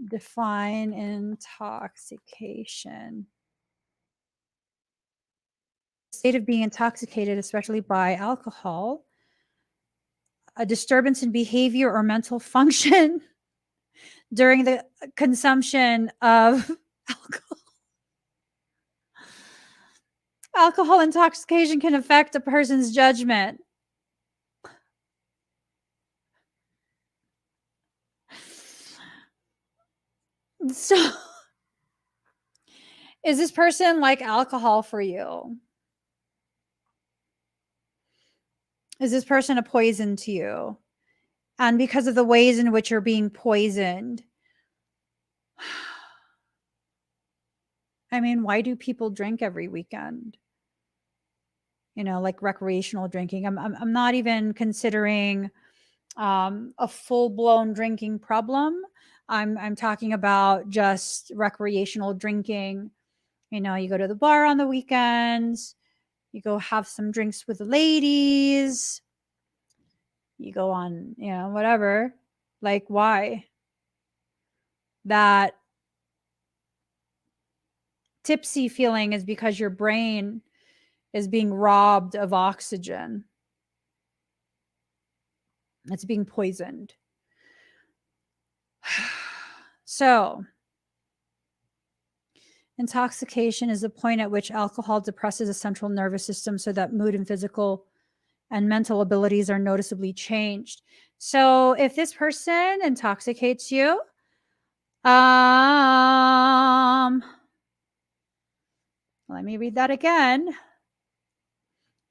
Define intoxication. State of being intoxicated, especially by alcohol, a disturbance in behavior or mental function during the consumption of alcohol. Alcohol intoxication can affect a person's judgment. So, is this person like alcohol for you? Is this person a poison to you? and because of the ways in which you're being poisoned. I mean, why do people drink every weekend? You know, like recreational drinking. I'm not even considering a full-blown drinking problem. I'm talking about just recreational drinking. You know, you go to the bar on the weekends, you go have some drinks with the ladies, you go on, you know, whatever. Like, why? That tipsy feeling is because your brain is being robbed of oxygen. It's being poisoned. So, intoxication is the point at which alcohol depresses the central nervous system so that mood and physical and mental abilities are noticeably changed. So, if this person intoxicates you, let me read that again.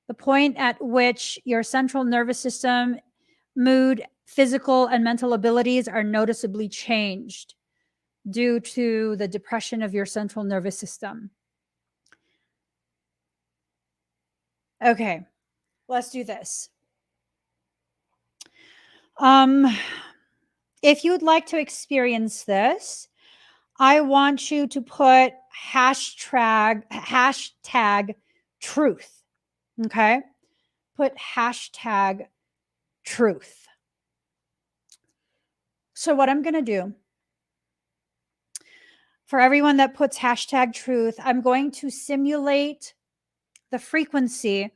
The point at which your central nervous system, mood, physical, and mental abilities are noticeably changed due to the depression of your central nervous system. Okay, let's do this. If you'd like to experience this, I want you to put hashtag truth. Okay, put hashtag truth. So what I'm going to do, for everyone that puts hashtag truth, I'm going to simulate the frequency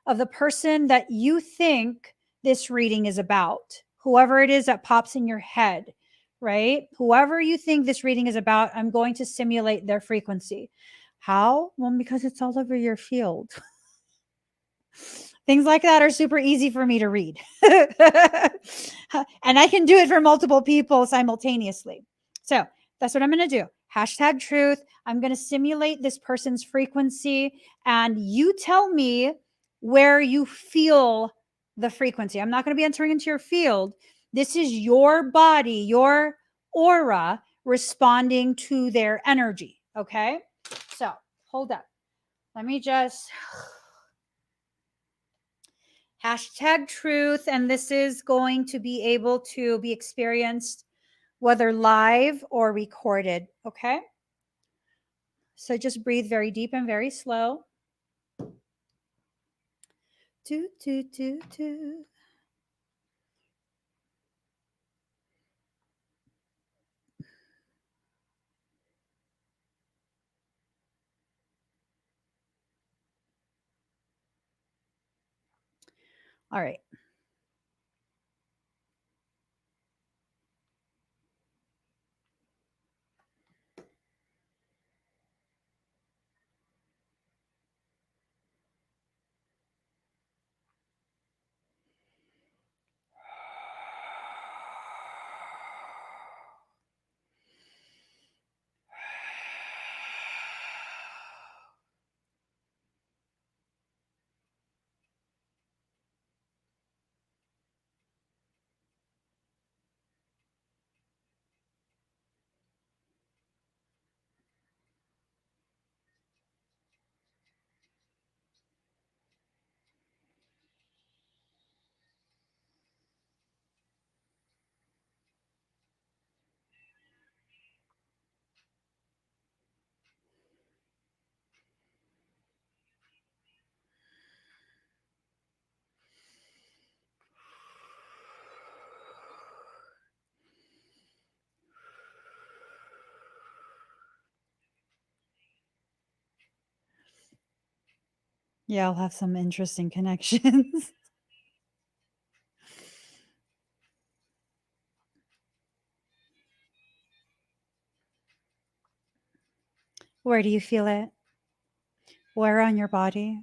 of the person that you think this reading is about. Whoever it is that pops in your head, right? Whoever you think this reading is about, I'm going to simulate their frequency. How? Well, because it's all over your field. Things like that are super easy for me to read. And I can do it for multiple people simultaneously. So that's what I'm going to do. Hashtag truth. I'm going to simulate this person's frequency, and you tell me where you feel the frequency. I'm not going to be entering into your field. This is your body, your aura responding to their energy. Okay. So hold up. Let me just hashtag truth. And this is going to be able to be experienced whether live or recorded. Okay. So just breathe very deep and very slow. Do, do, do, do. All right. Yeah, I'll have some interesting connections. Where do you feel it? Where on your body?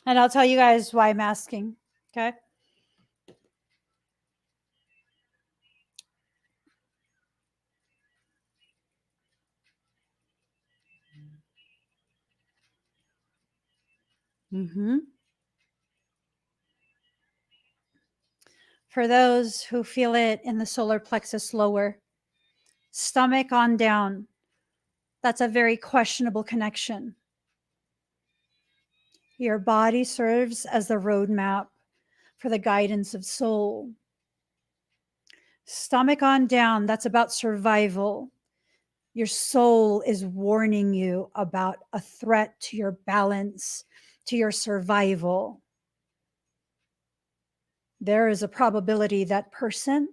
And I'll tell you guys why I'm asking. Okay. Mm-hmm. For those who feel it in the solar plexus lower, stomach on down, that's a very questionable connection. Your body serves as the roadmap for the guidance of soul. Stomach on down, that's about survival. Your soul is warning you about a threat to your balance, to your survival. There is a probability that person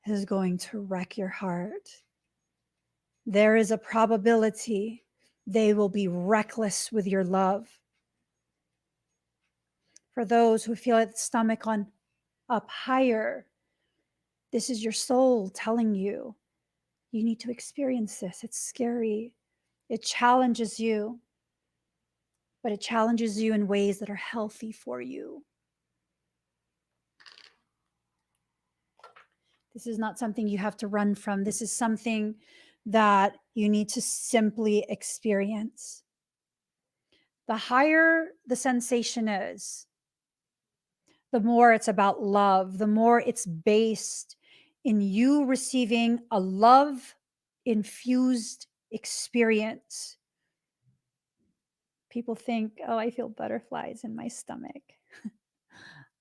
is going to wreck your heart. There is a probability they will be reckless with your love. For those who feel its stomach on up higher, this is your soul telling you, you need to experience this. It's scary. It challenges you, but it challenges you in ways that are healthy for you. This is not something you have to run from. This is something that you need to simply experience. The higher the sensation is, the more it's about love, the more it's based in you receiving a love infused experience. People think, oh, I feel butterflies in my stomach.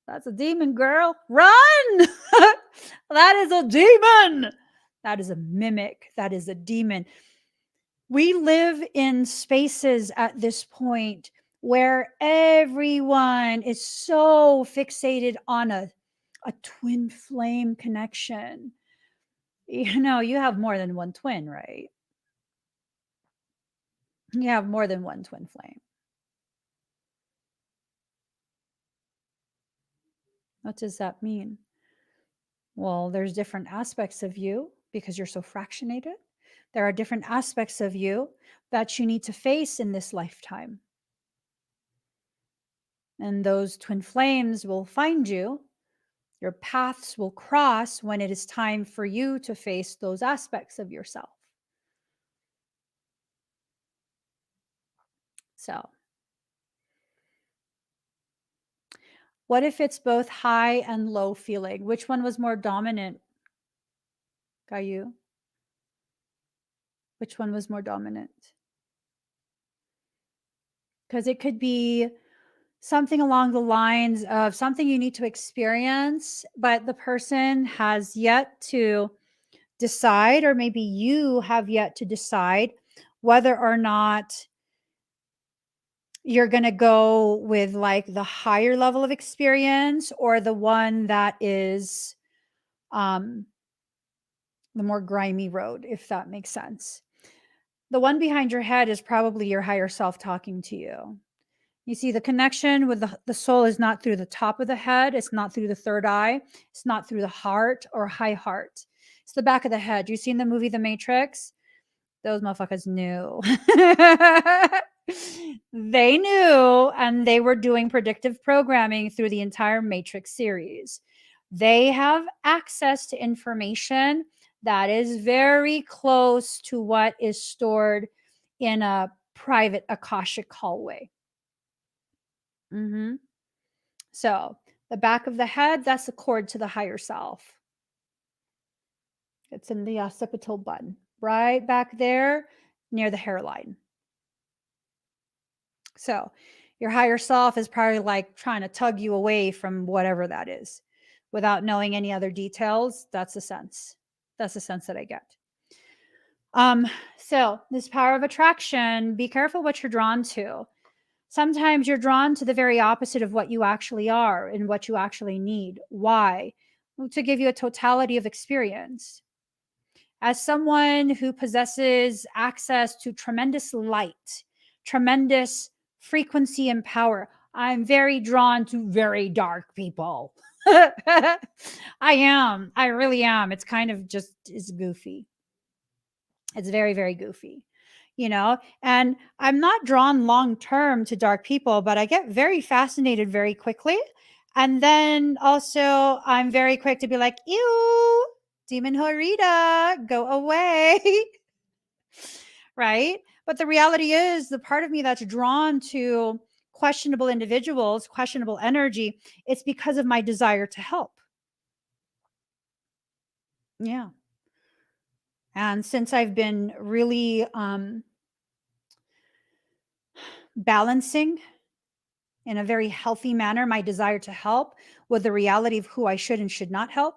That's a demon, girl. Run! That is a demon. That is a mimic. That is a demon. We live in spaces at this point where everyone is so fixated on a twin flame connection. You know, you have more than one twin, right? You have more than one twin flame. What does that mean? Well, there's different aspects of you because you're so fractionated. There are different aspects of you that you need to face in this lifetime. And those twin flames will find you. Your paths will cross when it is time for you to face those aspects of yourself. So, what if it's both high and low feeling? Which one was more dominant, Caillou? Which one was more dominant? Because it could be something along the lines of something you need to experience, but the person has yet to decide, or maybe you have yet to decide whether or not you're going to go with like the higher level of experience or the one that is the more grimy road, if that makes sense. The one behind your head is probably your higher self talking to you. You see, the connection with the soul is not through the top of the head. It's not through the third eye. It's not through the heart or high heart. It's the back of the head. You seen the movie The Matrix? Those motherfuckers knew. They knew, and they were doing predictive programming through the entire Matrix series. They have access to information that is very close to what is stored in a private Akashic hallway. Mm-hmm. So the back of the head, that's the cord to the higher self. It's in the occipital button, right back there near the hairline. So your higher self is probably like trying to tug you away from whatever that is without knowing any other details. That's the sense. That's the sense that I get. So this power of attraction, be careful what you're drawn to. Sometimes you're drawn to the very opposite of what you actually are and what you actually need. Why? Well, to give you a totality of experience. As someone who possesses access to tremendous light, tremendous frequency and power, I'm very drawn to very dark people. I am. I really am. It's kind of just is goofy. It's very, very goofy. and I'm not drawn long term to dark people, but I get very fascinated very quickly. And then also, I'm very quick to be like, ew, demon Horita, go away. Right? But the reality is, the part of me that's drawn to questionable individuals, questionable energy, it's because of my desire to help. Yeah. And since I've been really balancing in a very healthy manner my desire to help with the reality of who I should and should not help,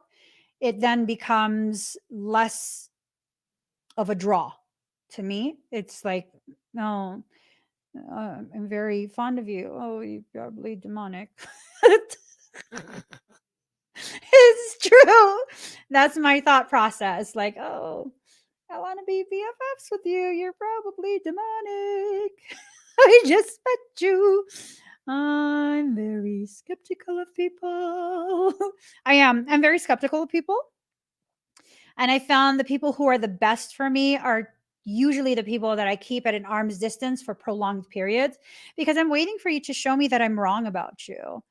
it then becomes less of a draw to me. It's like, no, I'm very fond of you. Oh, you're probably demonic. It's true. That's my thought process. Like, oh, I want to be BFFs with you. You're probably demonic. I just met you. I'm very skeptical of people. I am. I'm very skeptical of people. And I found the people who are the best for me are usually the people that I keep at an arm's distance for prolonged periods, because I'm waiting for you to show me that I'm wrong about you.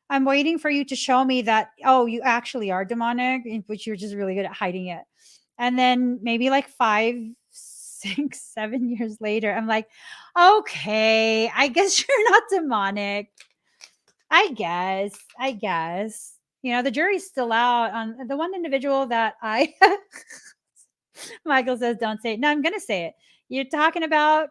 I'm waiting for you to show me that, oh, you actually are demonic, but you're just really good at hiding it. And then maybe like 5, 6, 7 years later, I'm like, okay, I guess you're not demonic. I guess. The jury's still out on the one individual that I Michael says, don't say it. No, I'm going to say it. You're talking about,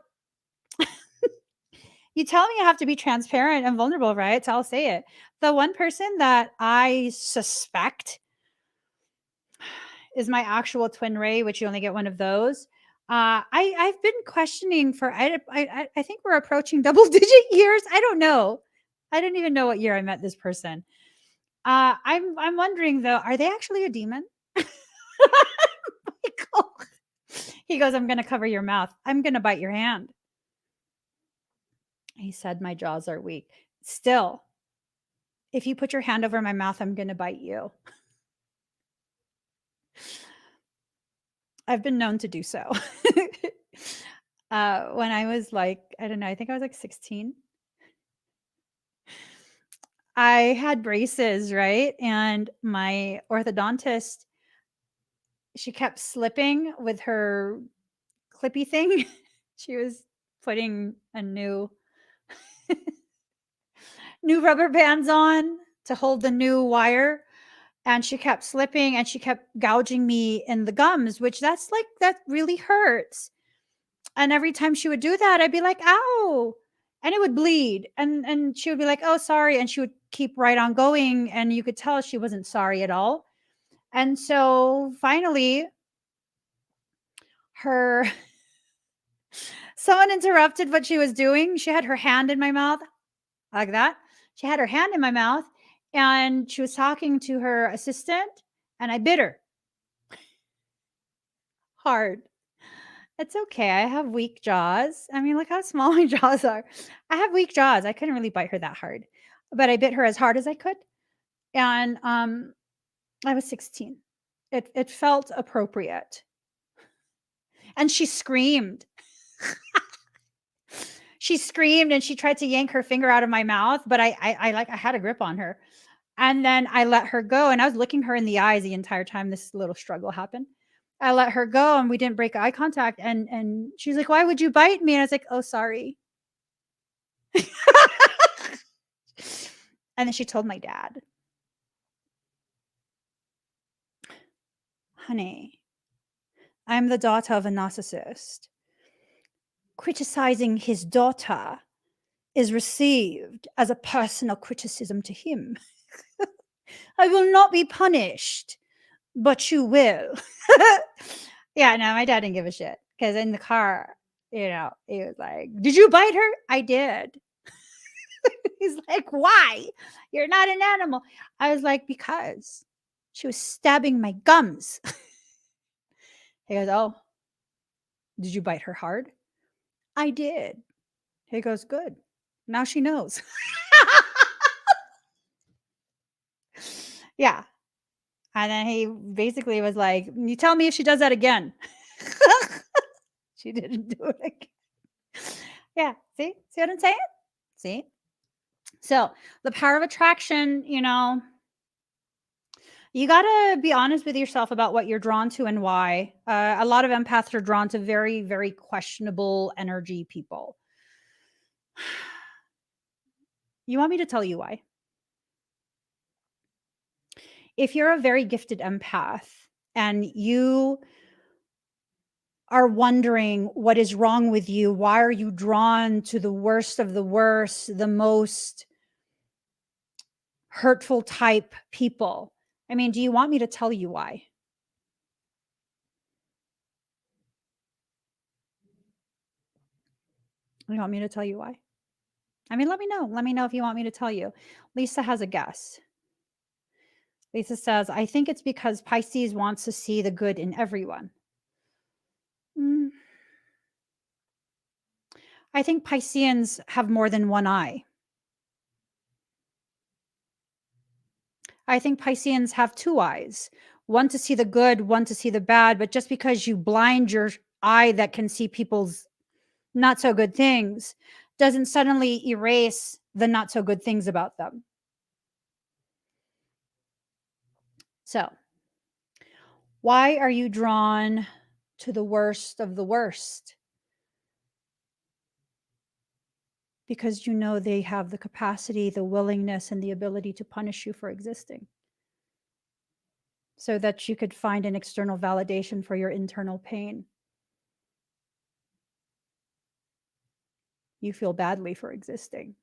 you tell me I have to be transparent and vulnerable, right? So I'll say it. The one person that I suspect is my actual twin ray, which you only get one of those. I've been questioning for, I think we're approaching double digit years. I don't know. I don't even know what year I met this person. I'm wondering though, are they actually a demon? Michael. He goes, I'm going to cover your mouth. I'm going to bite your hand. He said, my jaws are weak. Still, if you put your hand over my mouth, I'm going to bite you. I've been known to do so. When I was like, I don't know, I think I was like 16. I had braces, right? And my orthodontist, she kept slipping with her clippy thing. She was putting a new rubber bands on to hold the new wire, and she kept slipping and she kept gouging me in the gums, which that really hurts. And every time she would do that, I'd be like, ow, and it would bleed, and she would be like, oh, sorry, and she would keep right on going, and you could tell she wasn't sorry at all. And so finally, her someone interrupted what she was doing. She had her hand in my mouth like that. She had her hand in my mouth, and she was talking to her assistant, and I bit her hard. It's okay. I have weak jaws. I mean, look how small my jaws are. I have weak jaws. I couldn't really bite her that hard, but I bit her as hard as I could. And I was 16. It felt appropriate. And she screamed. She screamed and she tried to yank her finger out of my mouth, but I had a grip on her. And then I let her go, and I was looking her in the eyes the entire time this little struggle happened. I let her go, and we didn't break eye contact, and she's like, "Why would you bite me?" And I was like, "Oh, sorry." And then she told my dad. Honey, I'm the daughter of a narcissist. Criticizing his daughter is received as a personal criticism to him. I will not be punished, but you will. Yeah, no, my dad didn't give a shit, because in the car, he was like, did you bite her? I did. He's like, why? You're not an animal. I was like, because she was stabbing my gums. He goes, oh, did you bite her hard? I did. He goes, good. Now she knows. Yeah. And then he basically was like, you tell me if she does that again. She didn't do it again. Yeah. See what I'm saying? See? So the power of attraction, you got to be honest with yourself about what you're drawn to and why. A lot of empaths are drawn to very, very questionable energy people. You want me to tell you why? If you're a very gifted empath and you are wondering what is wrong with you, why are you drawn to the worst of the worst, the most hurtful type people? I mean, do you want me to tell you why? You want me to tell you why? I mean, let me know. Let me know if you want me to tell you. Lisa has a guess. Lisa says, I think it's because Pisces wants to see the good in everyone. Mm, I think Pisceans have more than one eye. I think Pisceans have two eyes, one to see the good, one to see the bad. But just because you blind your eye that can see people's not so good things doesn't suddenly erase the not so good things about them. So, why are you drawn to the worst of the worst? Because you know they have the capacity, the willingness, and the ability to punish you for existing so that you could find an external validation for your internal pain. You feel badly for existing.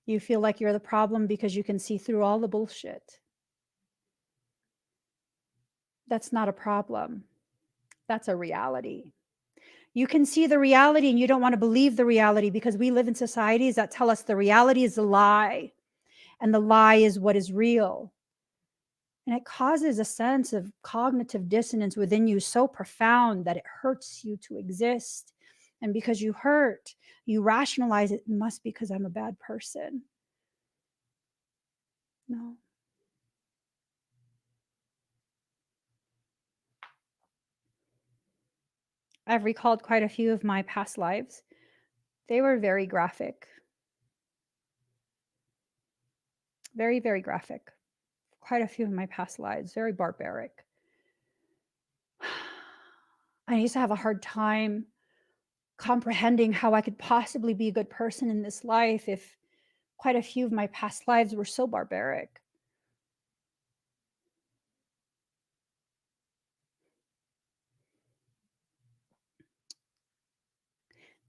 You feel like you're the problem because you can see through all the bullshit. That's not a problem. That's a reality. You can see the reality and you don't want to believe the reality because we live in societies that tell us the reality is a lie and the lie is what is real. And it causes a sense of cognitive dissonance within you so profound that it hurts you to exist. And because you hurt, you rationalize it must be because I'm a bad person. No. I've recalled quite a few of my past lives. They were very graphic. Very, very graphic. Quite a few of my past lives, very barbaric. I used to have a hard time comprehending how I could possibly be a good person in this life if quite a few of my past lives were so barbaric.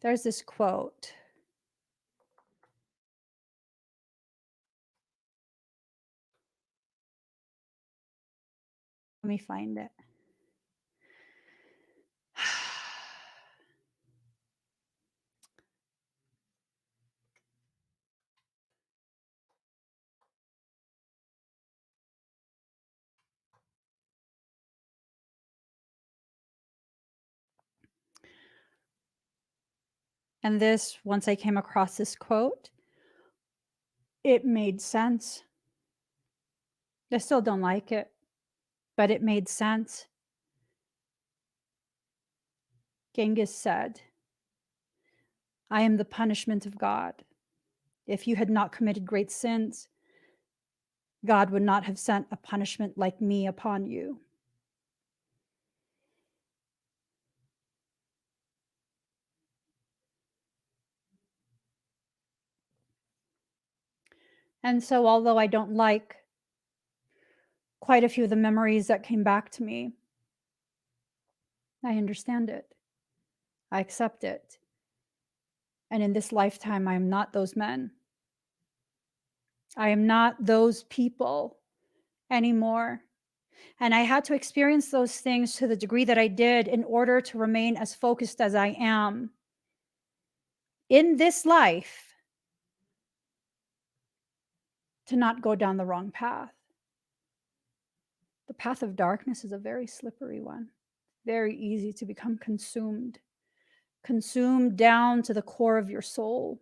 There's this quote. Let me find it. And this, once I came across this quote, it made sense. I still don't like it, but it made sense. Genghis said, I am the punishment of God. If you had not committed great sins, God would not have sent a punishment like me upon you. And so, although I don't like quite a few of the memories that came back to me, I understand it. I accept it. And in this lifetime, I am not those men. I am not those people anymore. And I had to experience those things to the degree that I did in order to remain as focused as I am in this life to not go down the wrong path. The path of darkness is a very slippery one, very easy to become consumed down to the core of your soul.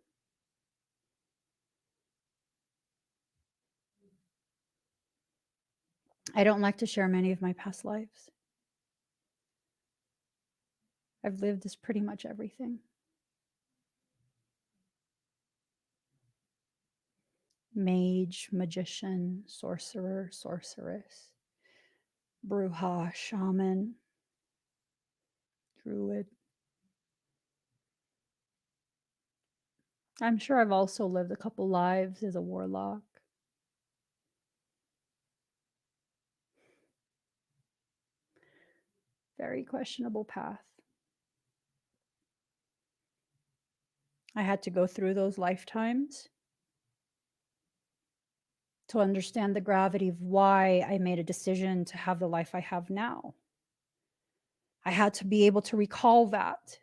I don't like to share many of my past lives. I've lived as pretty much everything. Mage, magician, sorcerer, sorceress, bruja, shaman, druid. I'm sure I've also lived a couple lives as a warlock. Very questionable path. I had to go through those lifetimes to understand the gravity of why I made a decision to have the life I have now. I had to be able to recall that.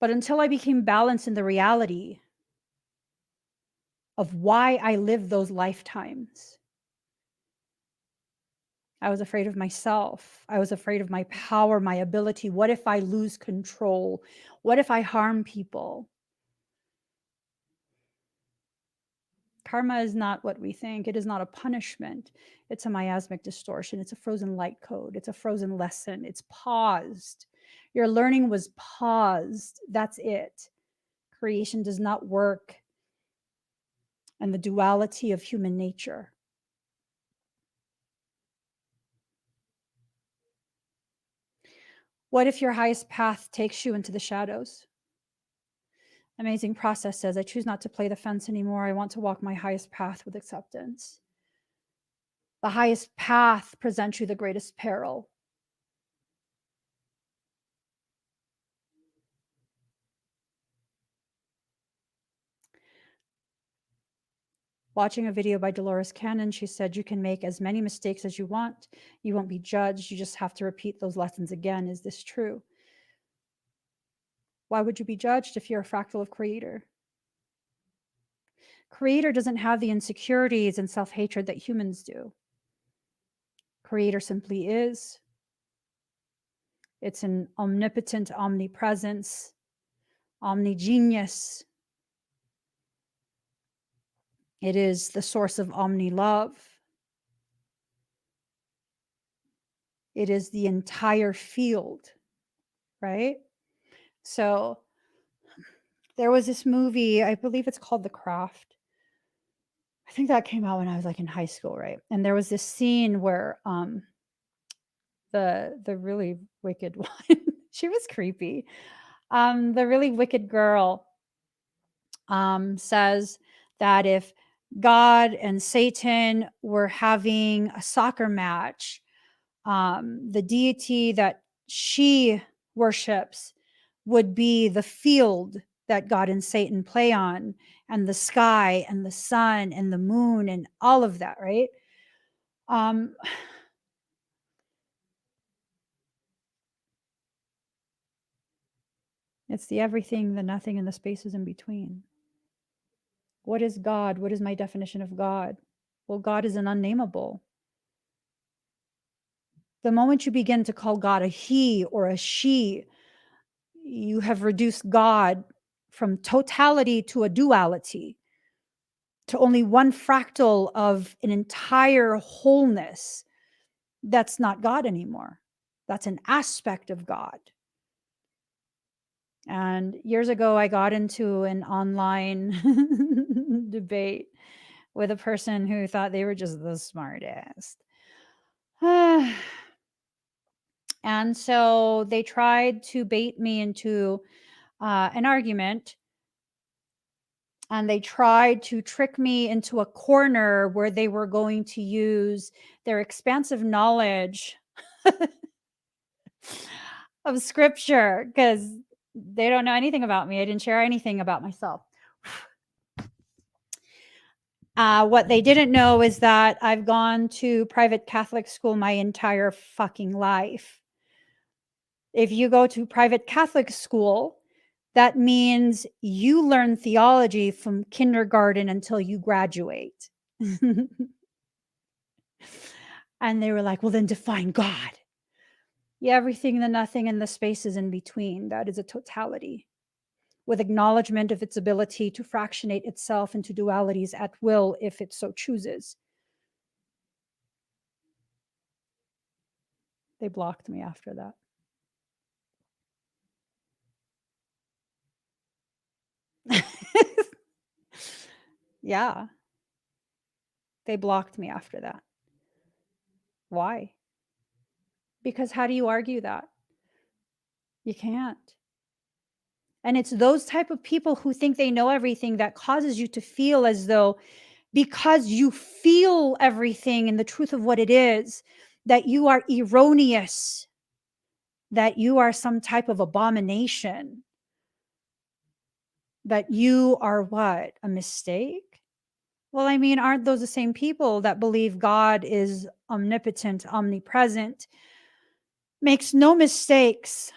But until I became balanced in the reality of why I lived those lifetimes, I was afraid of myself. I was afraid of my power, my ability. What if I lose control? What if I harm people? Karma is not what we think. It is not a punishment. It's a miasmic distortion. It's a frozen light code. It's a frozen lesson. It's paused. Your learning was paused. That's it. Creation does not work in the duality of human nature. What if your highest path takes you into the shadows? Amazing Process says, I choose not to play the fence anymore. I want to walk my highest path with acceptance. The highest path presents you the greatest peril. Watching a video by Dolores Cannon, she said, you can make as many mistakes as you want. You won't be judged. You just have to repeat those lessons again. Is this true? Why would you be judged if you're a fractal of Creator? Creator doesn't have the insecurities and self-hatred that humans do. Creator simply is. It's an omnipotent omnipresence, omnigenius. It is the source of omni-love. It is the entire field, right? So there was this movie, I believe it's called The Craft. I think that came out when I was like in high school, right? And there was this scene where the really wicked one, she was creepy. The really wicked girl says that if God and Satan were having a soccer match, the deity that she worships would be the field that God and Satan play on, and the sky and the sun and the moon and all of that, right? It's the everything, the nothing, and the spaces in between. What is God? What is my definition of God? Well, God is an unnameable. The moment you begin to call God a he or a she, you have reduced God from totality to a duality, to only one fractal of an entire wholeness. That's not God anymore. That's an aspect of God. And years ago, I got into an online debate with a person who thought they were just the smartest. And so they tried to bait me into an argument, and they tried to trick me into a corner where they were going to use their expansive knowledge of scripture, because they don't know anything about me. I didn't share anything about myself. What they didn't know is that I've gone to private Catholic school my entire fucking life. If you go to private Catholic school, that means you learn theology from kindergarten until you graduate. And they were like, well, then define God. Yeah, everything, the nothing, and the spaces in between. That is a totality, with acknowledgement of its ability to fractionate itself into dualities at will if it so chooses. They blocked me after that. Yeah. They blocked me after that. Why? Because how do you argue that? You can't. And it's those type of people who think they know everything that causes you to feel as though, because you feel everything and the truth of what it is, that you are erroneous, that you are some type of abomination, that you are what? A mistake? Well, I mean, aren't those the same people that believe God is omnipotent, omnipresent, makes no mistakes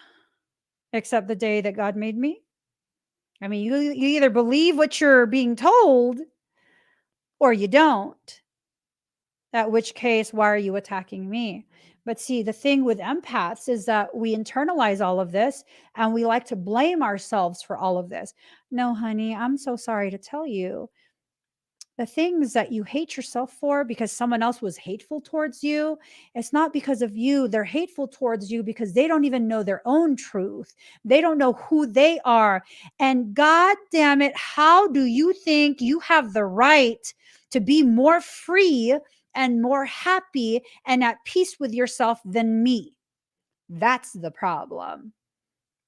except the day that God made me? I mean, you either believe what you're being told or you don't. At which case, why are you attacking me? But see, the thing with empaths is that we internalize all of this and we like to blame ourselves for all of this. No, honey, I'm so sorry to tell you, the things that you hate yourself for because someone else was hateful towards you, it's not because of you. They're hateful towards you because they don't even know their own truth. They don't know who they are. And God damn it, how do you think you have the right to be more free and more happy and at peace with yourself than me? That's the problem.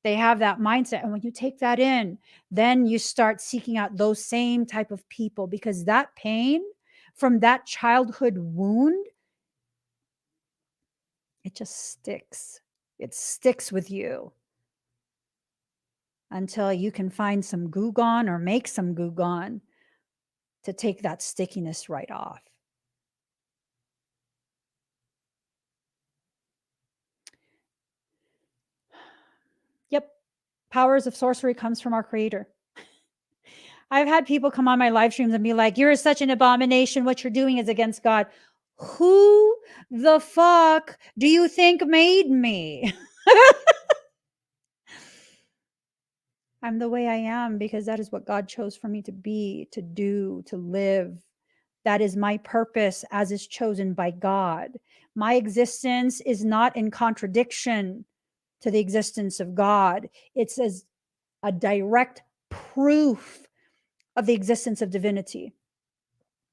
They have that mindset. And when you take that in, then you start seeking out those same type of people, because that pain from that childhood wound, it just sticks. It sticks with you until you can find some goo gone or make some goo gone to take that stickiness right off. Yep. Powers of sorcery comes from our creator. I've had people come on my live streams and be like, you're such an abomination. What you're doing is against God. Who the fuck do you think made me? I'm the way I am because that is what God chose for me to be, to do, to live. That is my purpose as is chosen by God. My existence is not in contradiction to the existence of God. It's as a direct proof of the existence of divinity.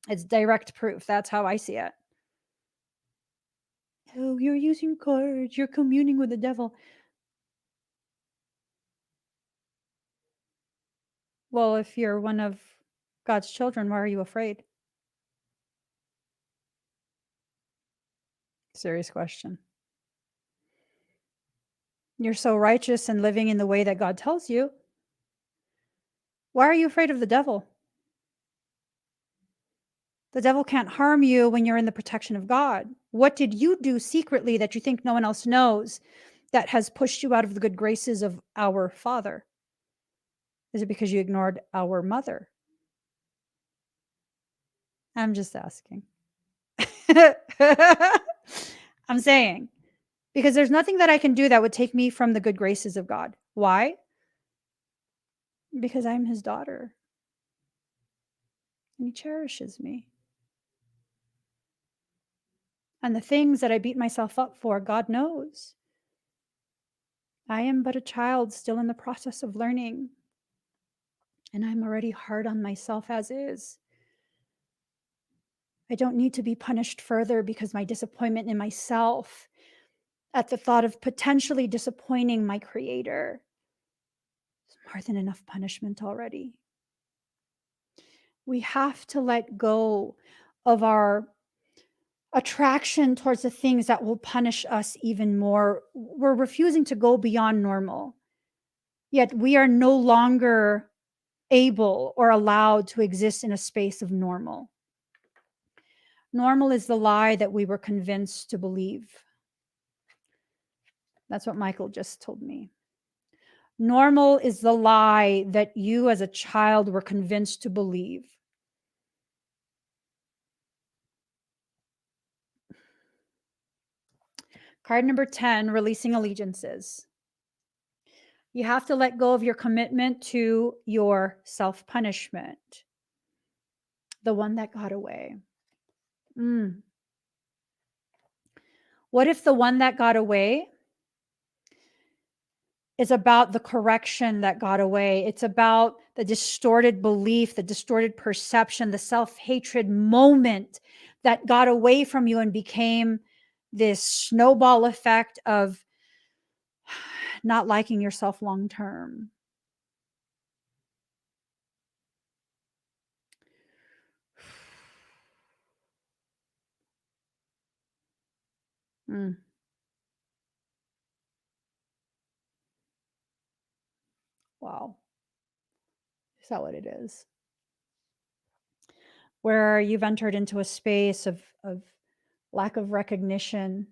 It's direct proof. That's how I see it. Oh, you're using cards. You're communing with the devil. Well, if you're one of God's children, why are you afraid? Serious question. You're so righteous and living in the way that God tells you. Why are you afraid of the devil? The devil can't harm you when you're in the protection of God. What did you do secretly that you think no one else knows that has pushed you out of the good graces of our Father? Is it because you ignored our mother? I'm just asking. I'm saying, because there's nothing that I can do that would take me from the good graces of God. Why? Because I'm his daughter. And he cherishes me. And the things that I beat myself up for, God knows. I am but a child still in the process of learning. And I'm already hard on myself as is. I don't need to be punished further because my disappointment in myself at the thought of potentially disappointing my creator is more than enough punishment already. We have to let go of our attraction towards the things that will punish us even more. We're refusing to go beyond normal, yet we are no longer able or allowed to exist in a space of normal. Normal is the lie that we were convinced to believe. That's what Michael just told me. Normal is the lie that you as a child were convinced to believe. Card number 10, releasing allegiances. You have to let go of your commitment to your self-punishment, the one that got away. What if the one that got away is about the correction that got away. It's about the distorted belief, the distorted perception, the self-hatred moment that got away from you and became this snowball effect of not liking yourself long term. Mm. Wow. Is that what it is? Where you've entered into a space of lack of recognition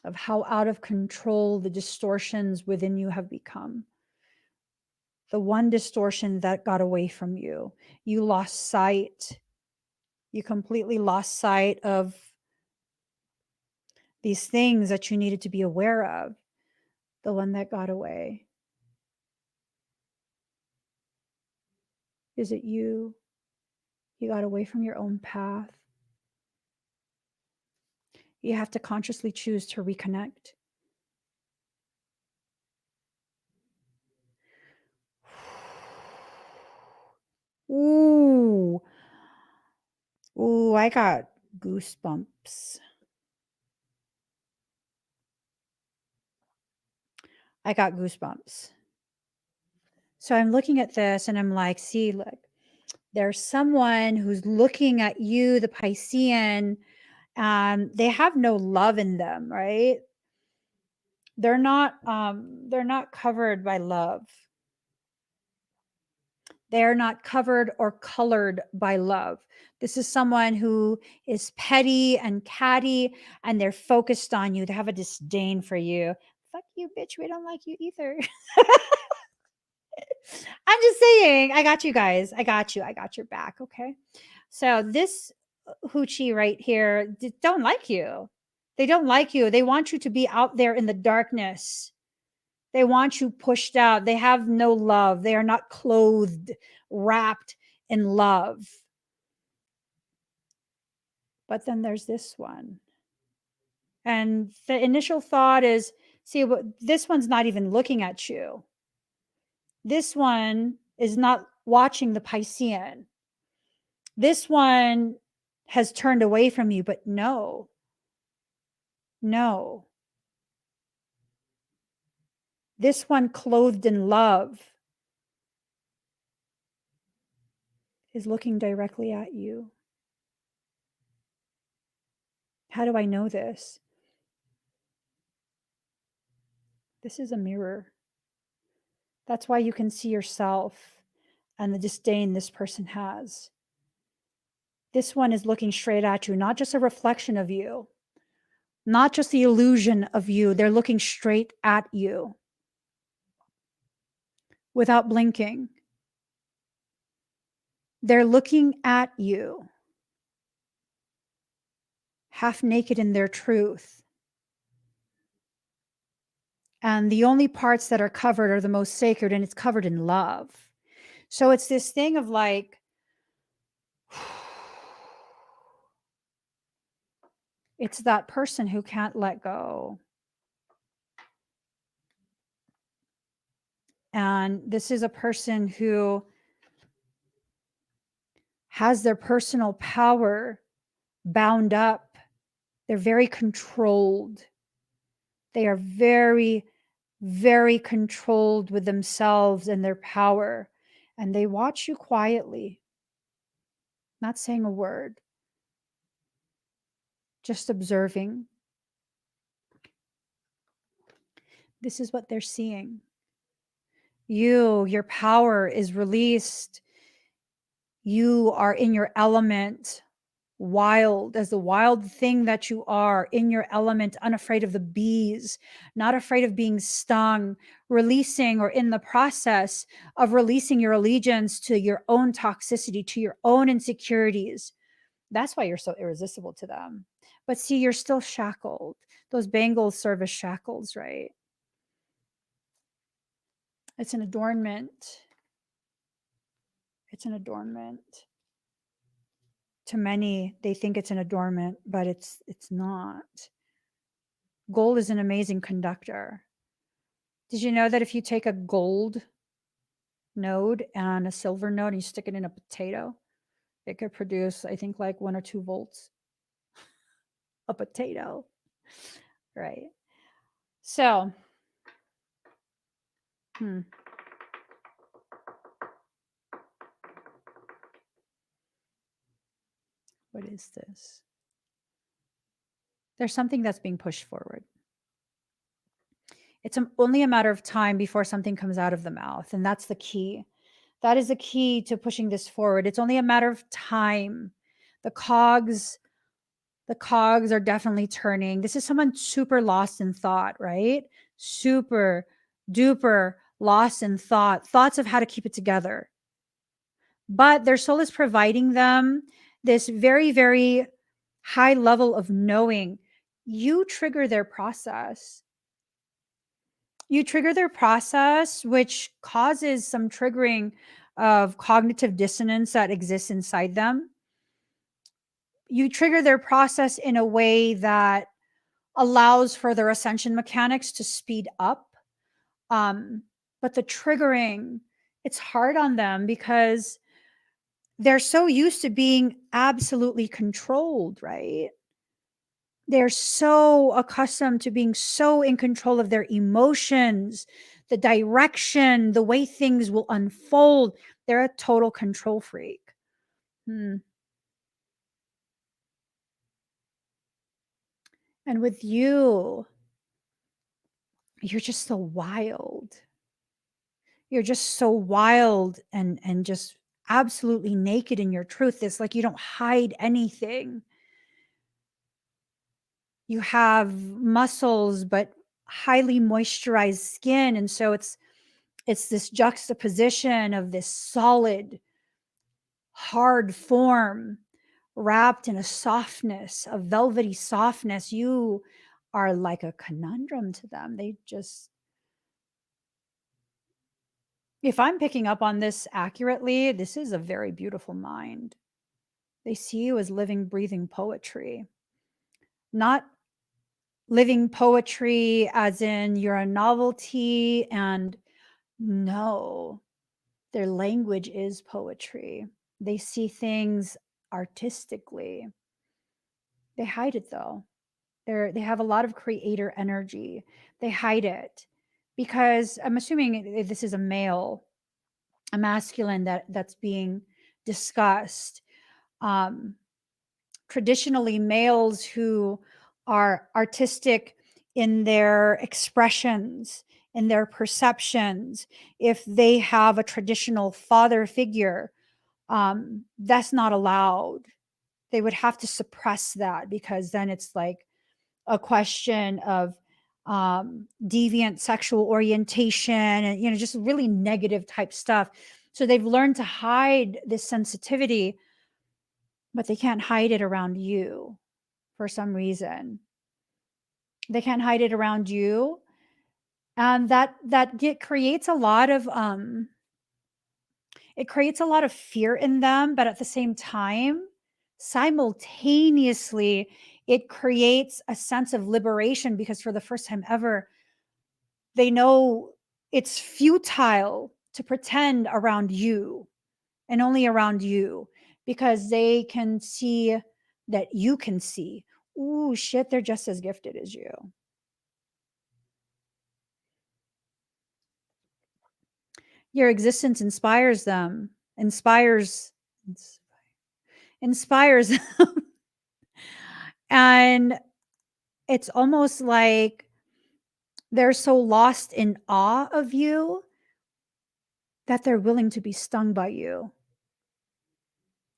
of how out of control the distortions within you have become. The one distortion that got away from you, you lost sight. You completely lost sight of these things that you needed to be aware of. The one that got away. Is it you? You got away from your own path. You have to consciously choose to reconnect. Ooh. Ooh, I got goosebumps. I got goosebumps. So I'm looking at this and I'm like, see, look, there's someone who's looking at you, the Piscean, they have no love in them, right? They're not covered by love. They're not covered or colored by love. This is someone who is petty and catty, and they're focused on you. They have a disdain for you. Fuck you, bitch. We don't like you either. I'm just saying, I got you guys. I got you. I got your back. Okay. So this hoochie right here don't like you. They don't like you. They want you to be out there in the darkness. They want you pushed out. They have no love. They are not clothed, wrapped in love. But then there's this one. And the initial thought is, see, this one's not even looking at you. This one is not watching the Piscean. This one has turned away from you, but no. This one, clothed in love, is looking directly at you. How do I know this? This is a mirror. That's why you can see yourself and the disdain this person has. This one is looking straight at you, not just a reflection of you, not just the illusion of you. They're looking straight at you without blinking. They're looking at you, half naked in their truth. And the only parts that are covered are the most sacred, and it's covered in love. So it's this thing of like, it's that person who can't let go. And this is a person who has their personal power bound up. They're very controlled. They are very, very controlled with themselves and their power. And they watch you quietly, not saying a word, just observing. This is what they're seeing. Your power is released. You are in your element, wild as the wild thing that you are, in your element, unafraid of the bees, not afraid of being stung, releasing or in the process of releasing your allegiance to your own toxicity, to your own insecurities. That's why you're so irresistible to them. But see, you're still shackled. Those bangles serve as shackles, right? It's an adornment. It's an adornment. To many, they think it's an adornment, but it's not. Gold is an amazing conductor. Did you know that if you take a gold node and a silver node and you stick it in a potato, it could produce, I think, like 1 or 2 volts? A potato, right? So, what is this? There's something that's being pushed forward. It's only a matter of time before something comes out of the mouth, and that's the key. That is the key to pushing this forward. It's only a matter of time. The cogs are definitely turning. This is someone super lost in thought, right? Super duper lost in thoughts of how to keep it together. But their soul is providing them this very, very high level of knowing. You trigger their process. You trigger their process, which causes some triggering of cognitive dissonance that exists inside them. You trigger their process in a way that allows for their ascension mechanics to speed up. But the triggering, it's hard on them because they're so used to being absolutely controlled, right? They're so accustomed to being so in control of their emotions, the direction, the way things will unfold. They're a total control freak. And with you, you're just so wild. You're just so wild and just absolutely naked in your truth. It's like you don't hide anything. You have muscles, but highly moisturized skin. And so it's this juxtaposition of this solid, hard form wrapped in a softness, a velvety softness. You are like a conundrum to them. They just, if I'm picking up on this accurately, this is a very beautiful mind. They see you as living, breathing poetry, not living poetry as in you're a novelty. And no, their language is poetry. They see things artistically. They hide it though. They have a lot of creator energy. They hide it because I'm assuming this is a male, a masculine that's being discussed. Traditionally, males who are artistic in their expressions, in their perceptions, if they have a traditional father figure, that's not allowed. They would have to suppress that because then it's like a question of deviant sexual orientation and just really negative type stuff. So they've learned to hide this sensitivity, but they can't hide it around you for some reason. They can't hide it around you, and that creates a lot of it creates a lot of fear in them. But at the same time, simultaneously, it creates a sense of liberation because for the first time ever, they know it's futile to pretend around you and only around you because they can see that you can see. Ooh, shit, they're just as gifted as you. Your existence inspires them, inspires them. And it's almost like they're so lost in awe of you that they're willing to be stung by you.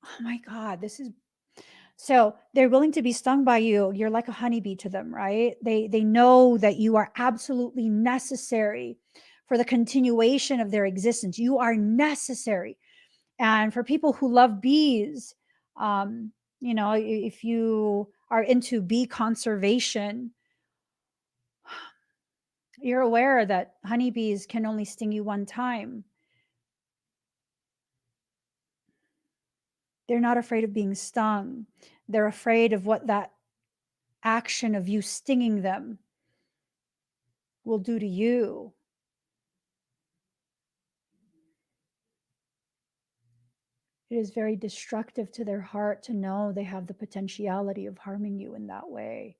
Oh my God, this is so they're willing to be stung by you. You're like a honeybee to them, right? They know that you are absolutely necessary for the continuation of their existence. You are necessary. And for people who love bees, if you are into bee conservation, you're aware that honeybees can only sting you one time. They're not afraid of being stung. They're afraid of what that action of you stinging them will do to you. It is very destructive to their heart to know they have the potentiality of harming you in that way.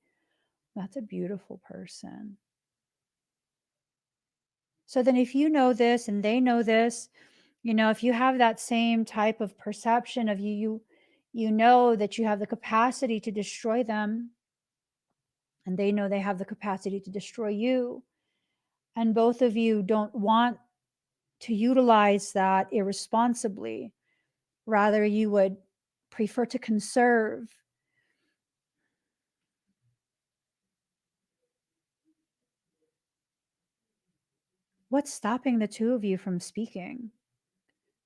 That's a beautiful person. So then if you know this and they know this, if you have that same type of perception of you know that you have the capacity to destroy them, and they know they have the capacity to destroy you, and both of you don't want to utilize that irresponsibly. Rather, you would prefer to conserve. What's stopping the two of you from speaking?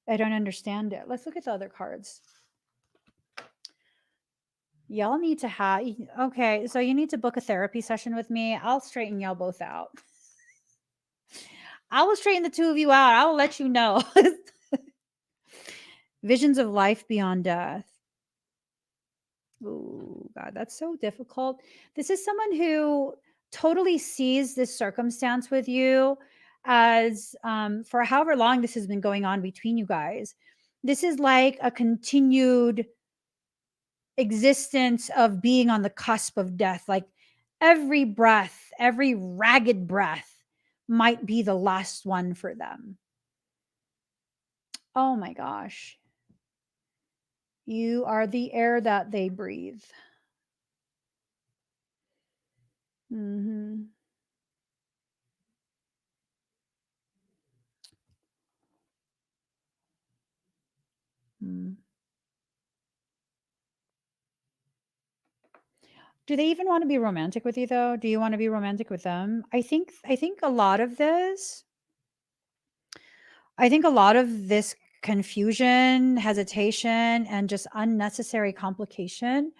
I don't understand it. Let's look at the other cards. Y'all need to have, okay, so you need to book a therapy session with me. I'll straighten y'all both out. I will straighten the two of you out. I will let you know. Visions of life beyond death. Oh, God, that's so difficult. This is someone who totally sees this circumstance with you as, for however long this has been going on between you guys, this is like a continued existence of being on the cusp of death. Like every breath, every ragged breath might be the last one for them. Oh my gosh. You are the air that they breathe. Mm-hmm. Mm. Do they even want to be romantic with you though? Do you want to be romantic with them? I think a lot of this I think a lot of this confusion, hesitation, and just unnecessary complication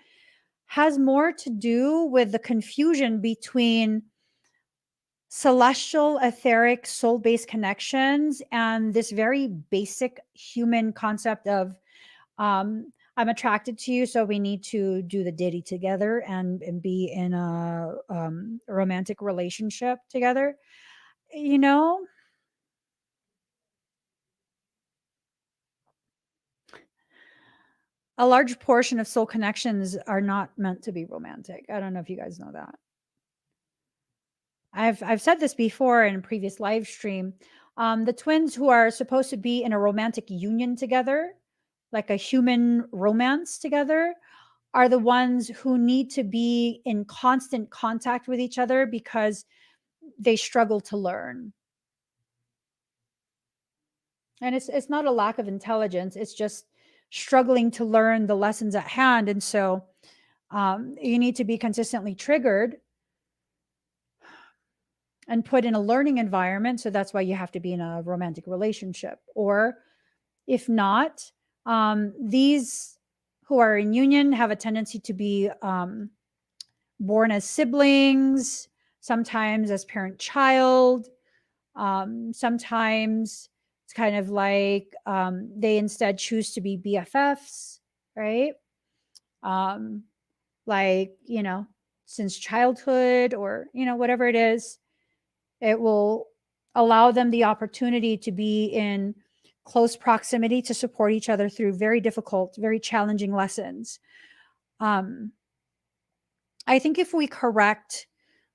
has more to do with the confusion between celestial, etheric, soul based connections and this very basic human concept of I'm attracted to you, so we need to do the ditty together and be in a romantic relationship together. You know, a large portion of soul connections are not meant to be romantic. I don't know if you guys know that. I've said this before in a previous live stream. The twins who are supposed to be in a romantic union together, like a human romance together, are the ones who need to be in constant contact with each other because they struggle to learn. And it's not a lack of intelligence, it's just struggling to learn the lessons at hand. And so you need to be consistently triggered and put in a learning environment. So that's why you have to be in a romantic relationship. Or if not, these who are in union have a tendency to be born as siblings, sometimes as parent child. Sometimes it's kind of like they instead choose to be BFFs, right? Um, like, since childhood or, whatever it is, it will allow them the opportunity to be in close proximity to support each other through very difficult, very challenging lessons. I think if we correct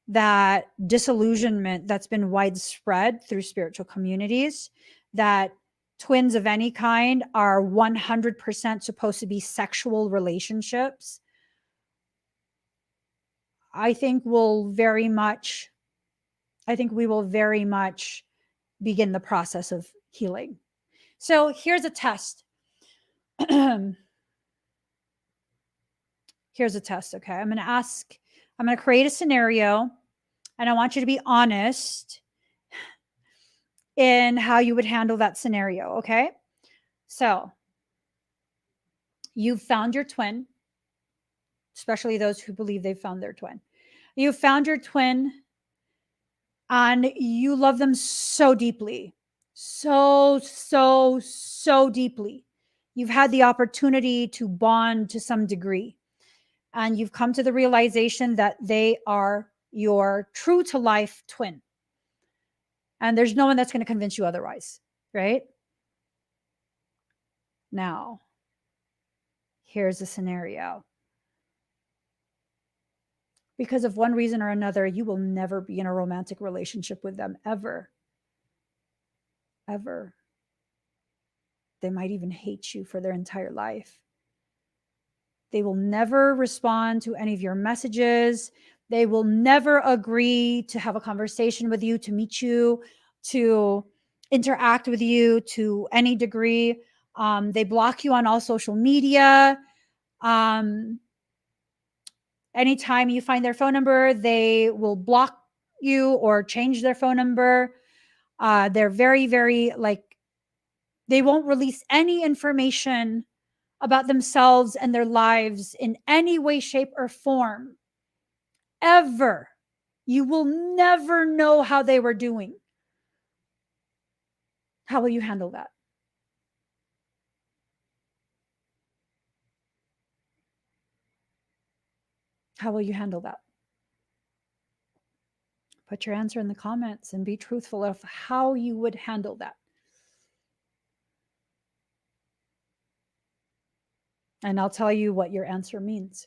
that disillusionment that's been widespread through spiritual communities, that twins of any kind are 100% supposed to be sexual relationships, I think we will very much begin the process of healing. So here's a test. Here's a test. Okay. I'm going to create a scenario and I want you to be honest in how you would handle that scenario. Okay. So you've found your twin, especially those who believe they've found their twin. You've found your twin and you love them so deeply, so deeply. You've had the opportunity to bond to some degree, and you've come to the realization that they are your true to life twin. And there's no one that's going to convince you otherwise, right? Now, here's a scenario. Because of one reason or another, you will never be in a romantic relationship with them ever. Ever. They might even hate you for their entire life. They will never respond to any of your messages. They will never agree to have a conversation with you, to meet you, to interact with you to any degree. They block you on all social media. Anytime you find their phone number, they will block you or change their phone number. They're very, very they won't release any information about themselves and their lives in any way, shape, or form. Ever. You will never know how they were doing. How will you handle that? How will you handle that? Put your answer in the comments and be truthful of how you would handle that. And I'll tell you what your answer means.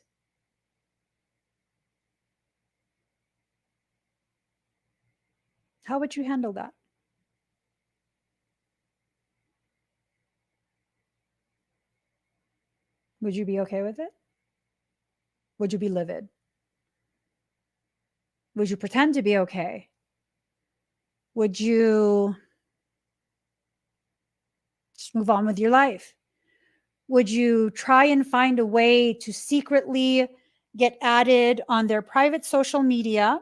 How would you handle that? Would you be okay with it? Would you be livid? Would you pretend to be okay? Would you just move on with your life? Would you try and find a way to secretly get added on their private social media,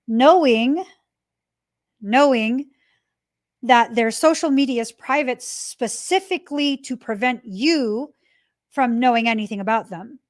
knowing that their social media is private specifically to prevent you from knowing anything about them?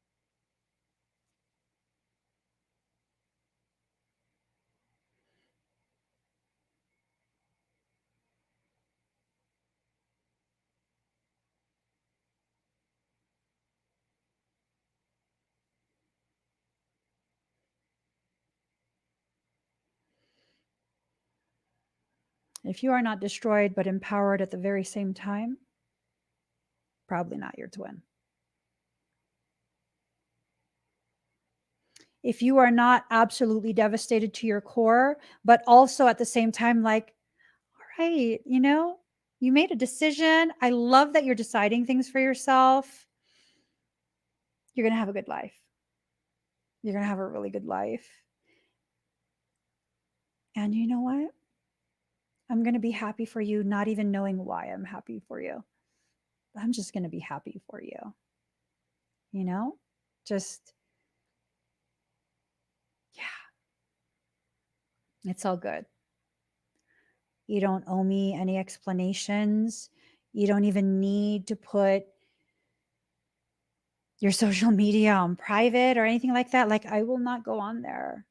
If you are not destroyed but empowered at the very same time, probably not your twin. If you are not absolutely devastated to your core, but also at the same time, like, all right, you made a decision. I love that you're deciding things for yourself. You're going to have a good life. You're going to have a really good life. And you know what? I'm going to be happy for you, not even knowing why I'm happy for you. I'm just going to be happy for you. Just, yeah, it's all good. You don't owe me any explanations. You don't even need to put your social media on private or anything like that. Like, I will not go on there.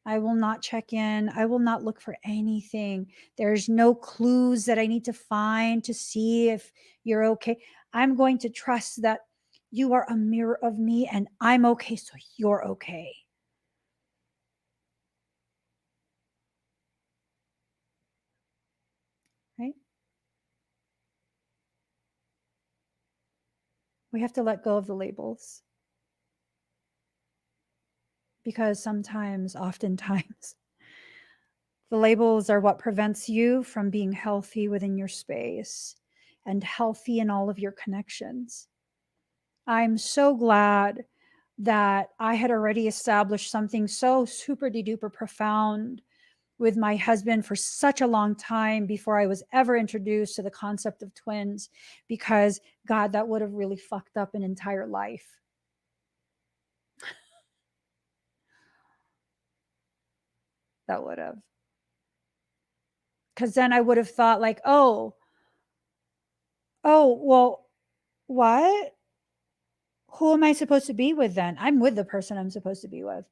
I will not check in. I will not look for anything. There's no clues that I need to find to see if you're okay. I'm going to trust that you are a mirror of me and I'm okay, so you're okay. Right? We have to let go of the labels. Because oftentimes, the labels are what prevents you from being healthy within your space and healthy in all of your connections. I'm so glad that I had already established something so super duper profound with my husband for such a long time before I was ever introduced to the concept of twins, because God, that would have really fucked up an entire life. That would have. Because then I would have thought like, oh, well, what? Who am I supposed to be with then? I'm with the person I'm supposed to be with.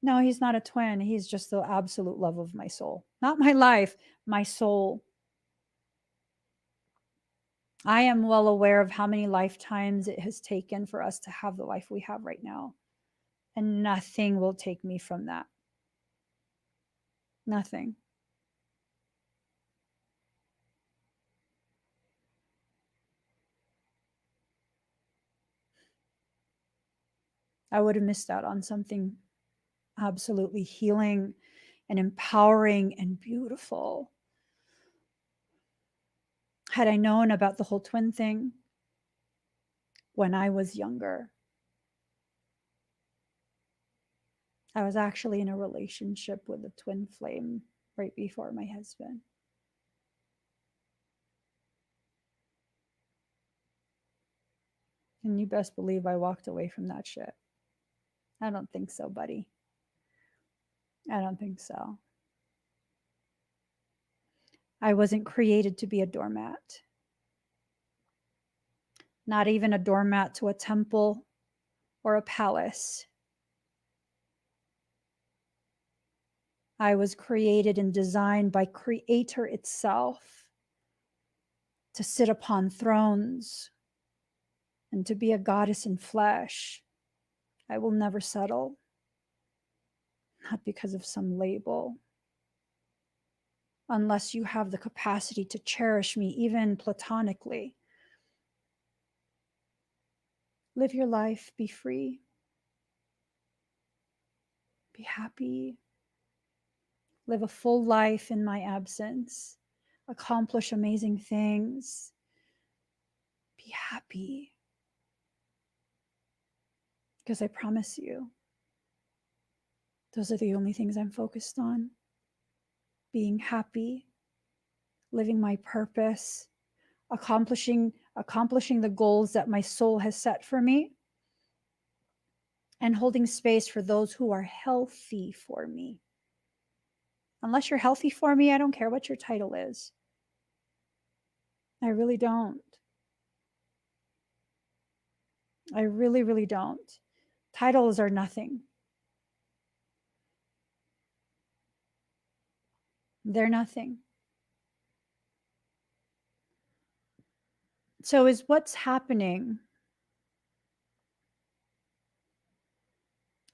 No, he's not a twin. He's just the absolute love of my soul. Not my life, my soul. I am well aware of how many lifetimes it has taken for us to have the life we have right now. And nothing will take me from that. Nothing. I would have missed out on something absolutely healing and empowering and beautiful. Had I known about the whole twin thing when I was younger, I was actually in a relationship with a twin flame right before my husband. And you best believe I walked away from that shit. I don't think so, buddy. I don't think so. I wasn't created to be a doormat. Not even a doormat to a temple or a palace. I was created and designed by Creator itself to sit upon thrones and to be a goddess in flesh. I will never settle, not because of some label. Unless you have the capacity to cherish me, even platonically. Live your life, be free, be happy, live a full life in my absence, accomplish amazing things, be happy. Because I promise you, those are the only things I'm focused on. Being happy, living my purpose, accomplishing the goals that my soul has set for me, and holding space for those who are healthy for me. Unless you're healthy for me, I don't care what your title is. I really don't. I really, really don't. Titles are nothing. They're nothing. So is what's happening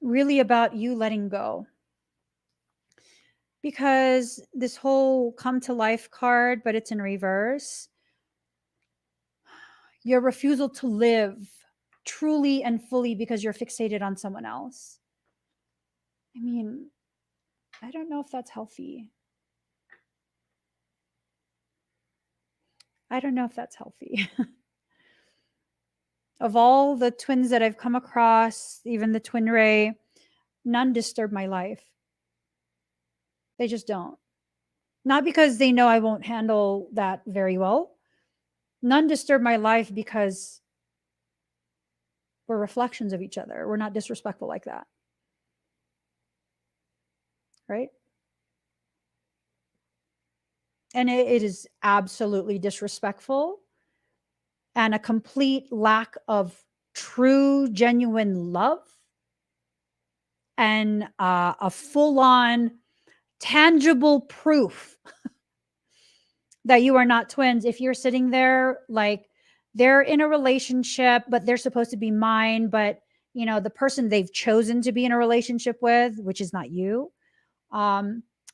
really about you letting go? Because this whole come to life card, but it's in reverse, your refusal to live truly and fully because you're fixated on someone else. I mean, I don't know if that's healthy. I don't know if that's healthy. Of all the twins that I've come across, even the twin ray, none disturb my life. They just don't. Not because they know I won't handle that very well. None disturb my life because we're reflections of each other. We're not disrespectful like that. Right? And it is absolutely disrespectful and a complete lack of true, genuine love and a full-on tangible proof that you are not twins. If you're sitting there like they're in a relationship, but they're supposed to be mine, but you know, the person they've chosen to be in a relationship with, which is not you,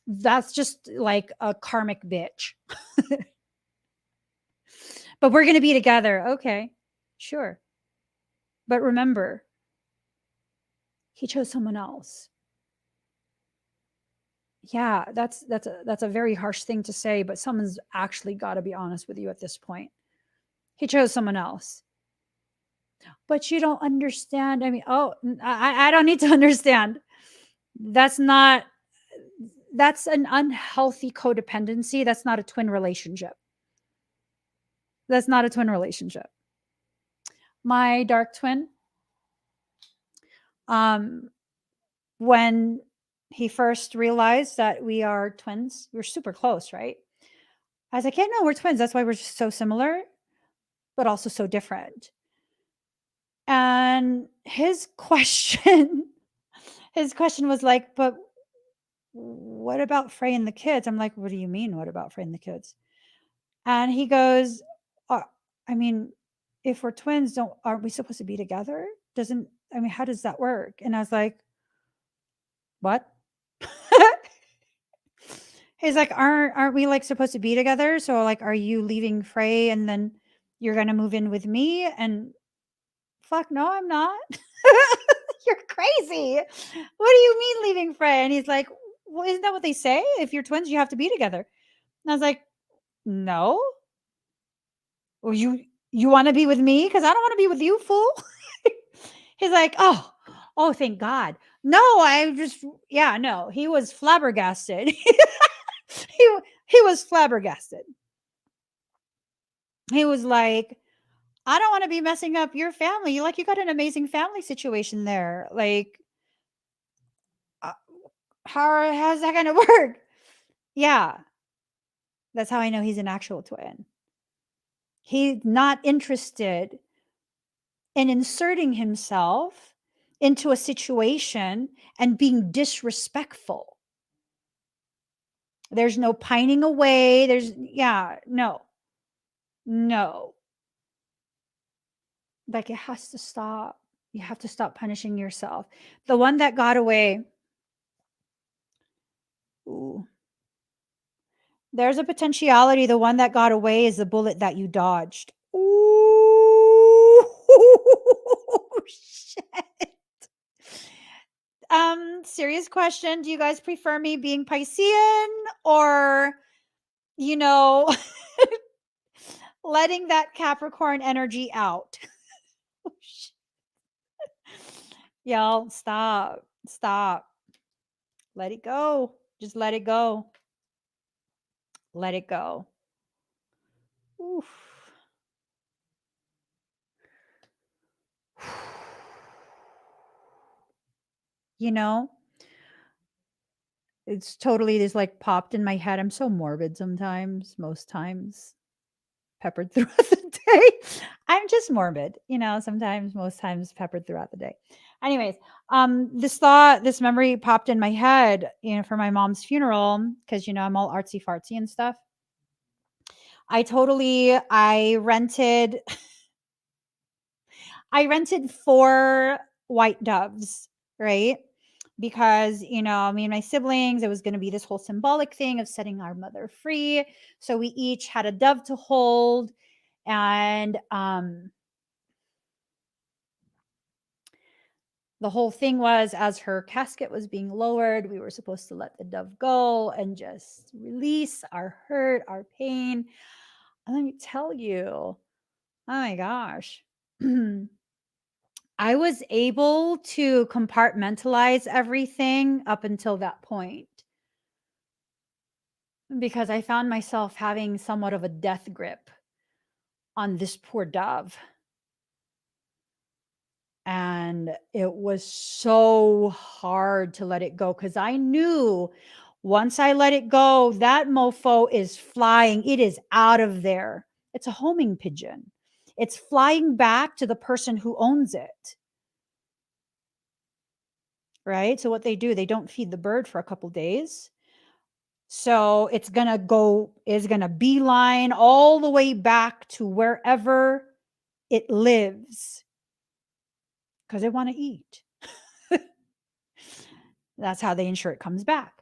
that's just like a karmic bitch. But we're going to be together. Okay, sure. But remember, he chose someone else. Yeah, that's a very harsh thing to say, but someone's actually got to be honest with you at this point. He chose someone else. But you don't understand. I mean, I don't need to understand. That's an unhealthy codependency. That's not a twin relationship. That's not a twin relationship. My dark twin, when he first realized that we are twins, we're super close, right? I was like, yeah, no, we're twins. That's why we're just so similar, but also so different. And his question was like, but what about Frey and the kids? I'm like, what do you mean? What about Frey and the kids? And he goes, I mean, if we're twins, aren't we supposed to be together? How does that work? And I was like, what? He's like, aren't we like supposed to be together? So like, are you leaving Frey and then you're going to move in with me? And fuck, no, I'm not. You're crazy. What do you mean leaving Frey? And he's like, well, isn't that what they say? If you're twins, you have to be together. And I was like, no. Well, you want to be with me? Because I don't want to be with you, fool. He's like, oh, thank God. No, I just, yeah, no. He was flabbergasted. he was flabbergasted. He was like, I don't want to be messing up your family. You got an amazing family situation there. Like, uh, how's that gonna work? Yeah, that's how I know he's an actual twin. He's not interested in inserting himself into a situation and being disrespectful. There's no pining away. No. Like, it has to stop. You have to stop punishing yourself. The one that got away. Ooh. There's a potentiality. The one that got away is the bullet that you dodged. Ooh, shit. Serious question. Do you guys prefer me being Piscean or, letting that Capricorn energy out? Y'all, stop. Let it go. Just let it go. Let it go. Oof. It's totally just like popped in my head. I'm so morbid sometimes, most times, peppered throughout the day. I'm just morbid, sometimes, most times peppered throughout the day. Anyways, this memory popped in my head, for my mom's funeral, because, I'm all artsy fartsy and stuff. I rented, I rented 4 white doves, right? Because, me and my siblings, it was going to be this whole symbolic thing of setting our mother free. So we each had a dove to hold. And the whole thing was, as her casket was being lowered, we were supposed to let the dove go and just release our hurt, our pain. And let me tell you, oh my gosh. I was able to compartmentalize everything up until that point, because I found myself having somewhat of a death grip on this poor dove. And it was so hard to let it go, because I knew once I let it go, that mofo is flying. It is out of there. It's a homing pigeon. It's flying back to the person who owns it. Right? So what they do, they don't feed the bird for a couple days. So it's going to beeline all the way back to wherever it lives, because they want to eat. That's how they ensure it comes back.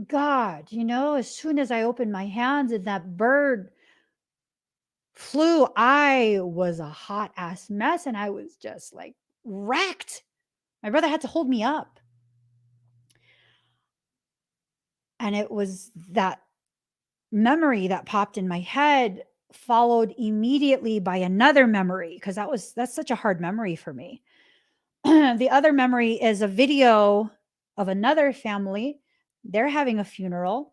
God, as soon as I opened my hands and that bird flew, I was a hot ass mess, and I was just like wrecked. My brother had to hold me up. And it was that memory that popped in my head, followed immediately by another memory, because that's such a hard memory for me. The other memory is a video of another family. They're having a funeral.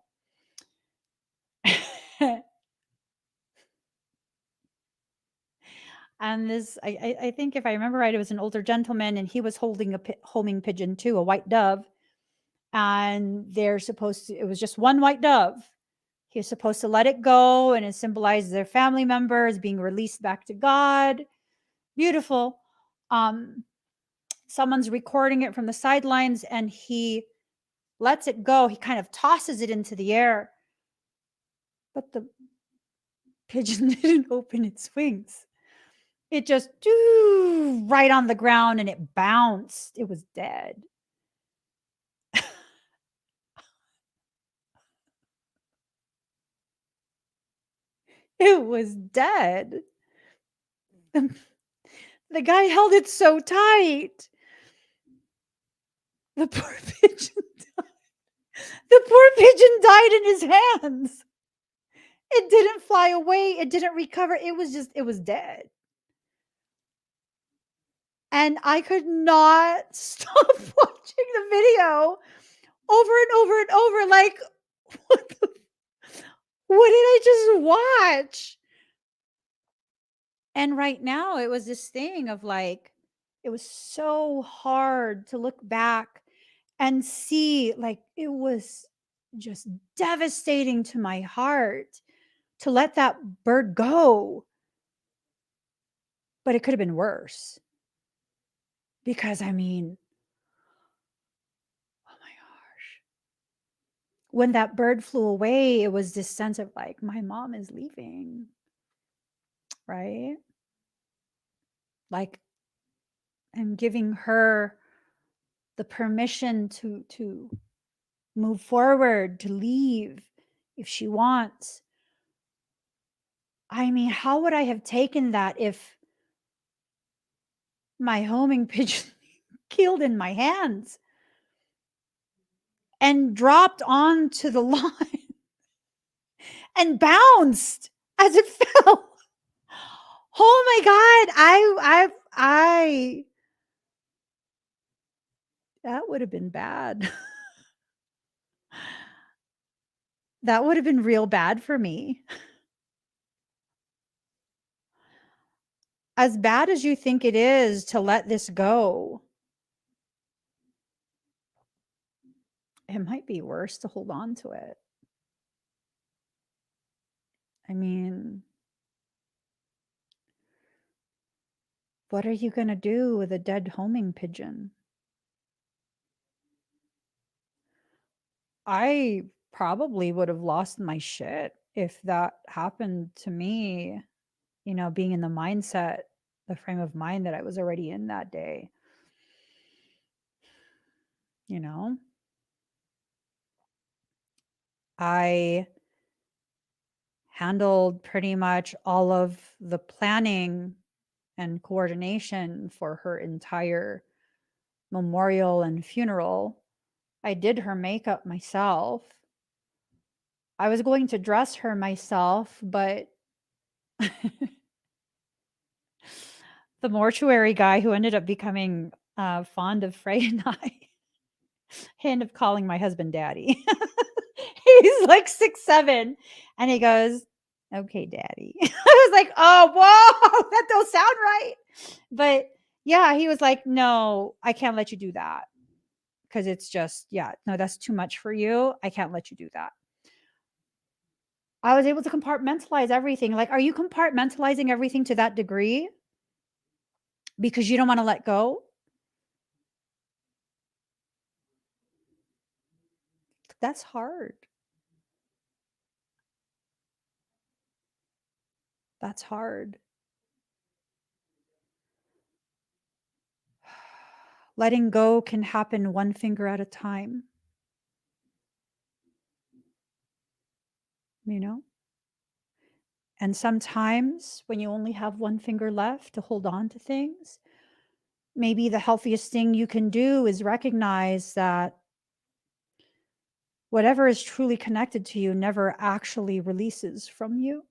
And this, I think, if I remember right, it was an older gentleman, and he was holding a homing pigeon too, a white dove. And it was just one white dove. He was supposed to let it go, and it symbolizes their family members being released back to God. Beautiful. Someone's recording it from the sidelines, and he lets it go. He kind of tosses it into the air, but the pigeon didn't open its wings. It just right on the ground, and it bounced. It was dead. It was dead. The guy held it so tight. The poor pigeon died. The poor pigeon died in his hands. It didn't fly away. It didn't recover. It was dead. And I could not stop watching the video over and over and over. Like, what did I just watch? And right now it was this thing of like, it was so hard to look back and see, like, it was just devastating to my heart to let that bird go. But it could have been worse. Because I mean, oh my gosh. When that bird flew away, it was this sense of like, my mom is leaving. Right? Like, I'm giving her the permission to move forward, to leave if she wants. I mean, how would I have taken that if my homing pigeon killed in my hands and dropped onto the line and bounced as it fell? Oh my God. I that would have been bad. That would have been real bad for me. As bad as you think it is to let this go, it might be worse to hold on to it. I mean, what are you going to do with a dead homing pigeon? I probably would have lost my shit if that happened to me, you know, being in the mindset, the frame of mind that I was already in that day. You know, I handled pretty much all of the planning and coordination for her entire memorial and funeral. I did her makeup myself. I was going to dress her myself, but the mortuary guy who ended up becoming fond of Frey and I, he ended up calling my husband daddy. He's like 6'7", and he goes, "Okay, daddy." I was like, "Oh, whoa, that don't sound right." But yeah, he was like, "No, I can't let you do that because it's just, yeah, no, that's too much for you. I can't let you do that." I was able to compartmentalize everything. Like, are you compartmentalizing everything to that degree because you don't want to let go? That's hard. That's hard. Letting go can happen one finger at a time, you know? And sometimes when you only have one finger left to hold on to things, maybe the healthiest thing you can do is recognize that whatever is truly connected to you never actually releases from you.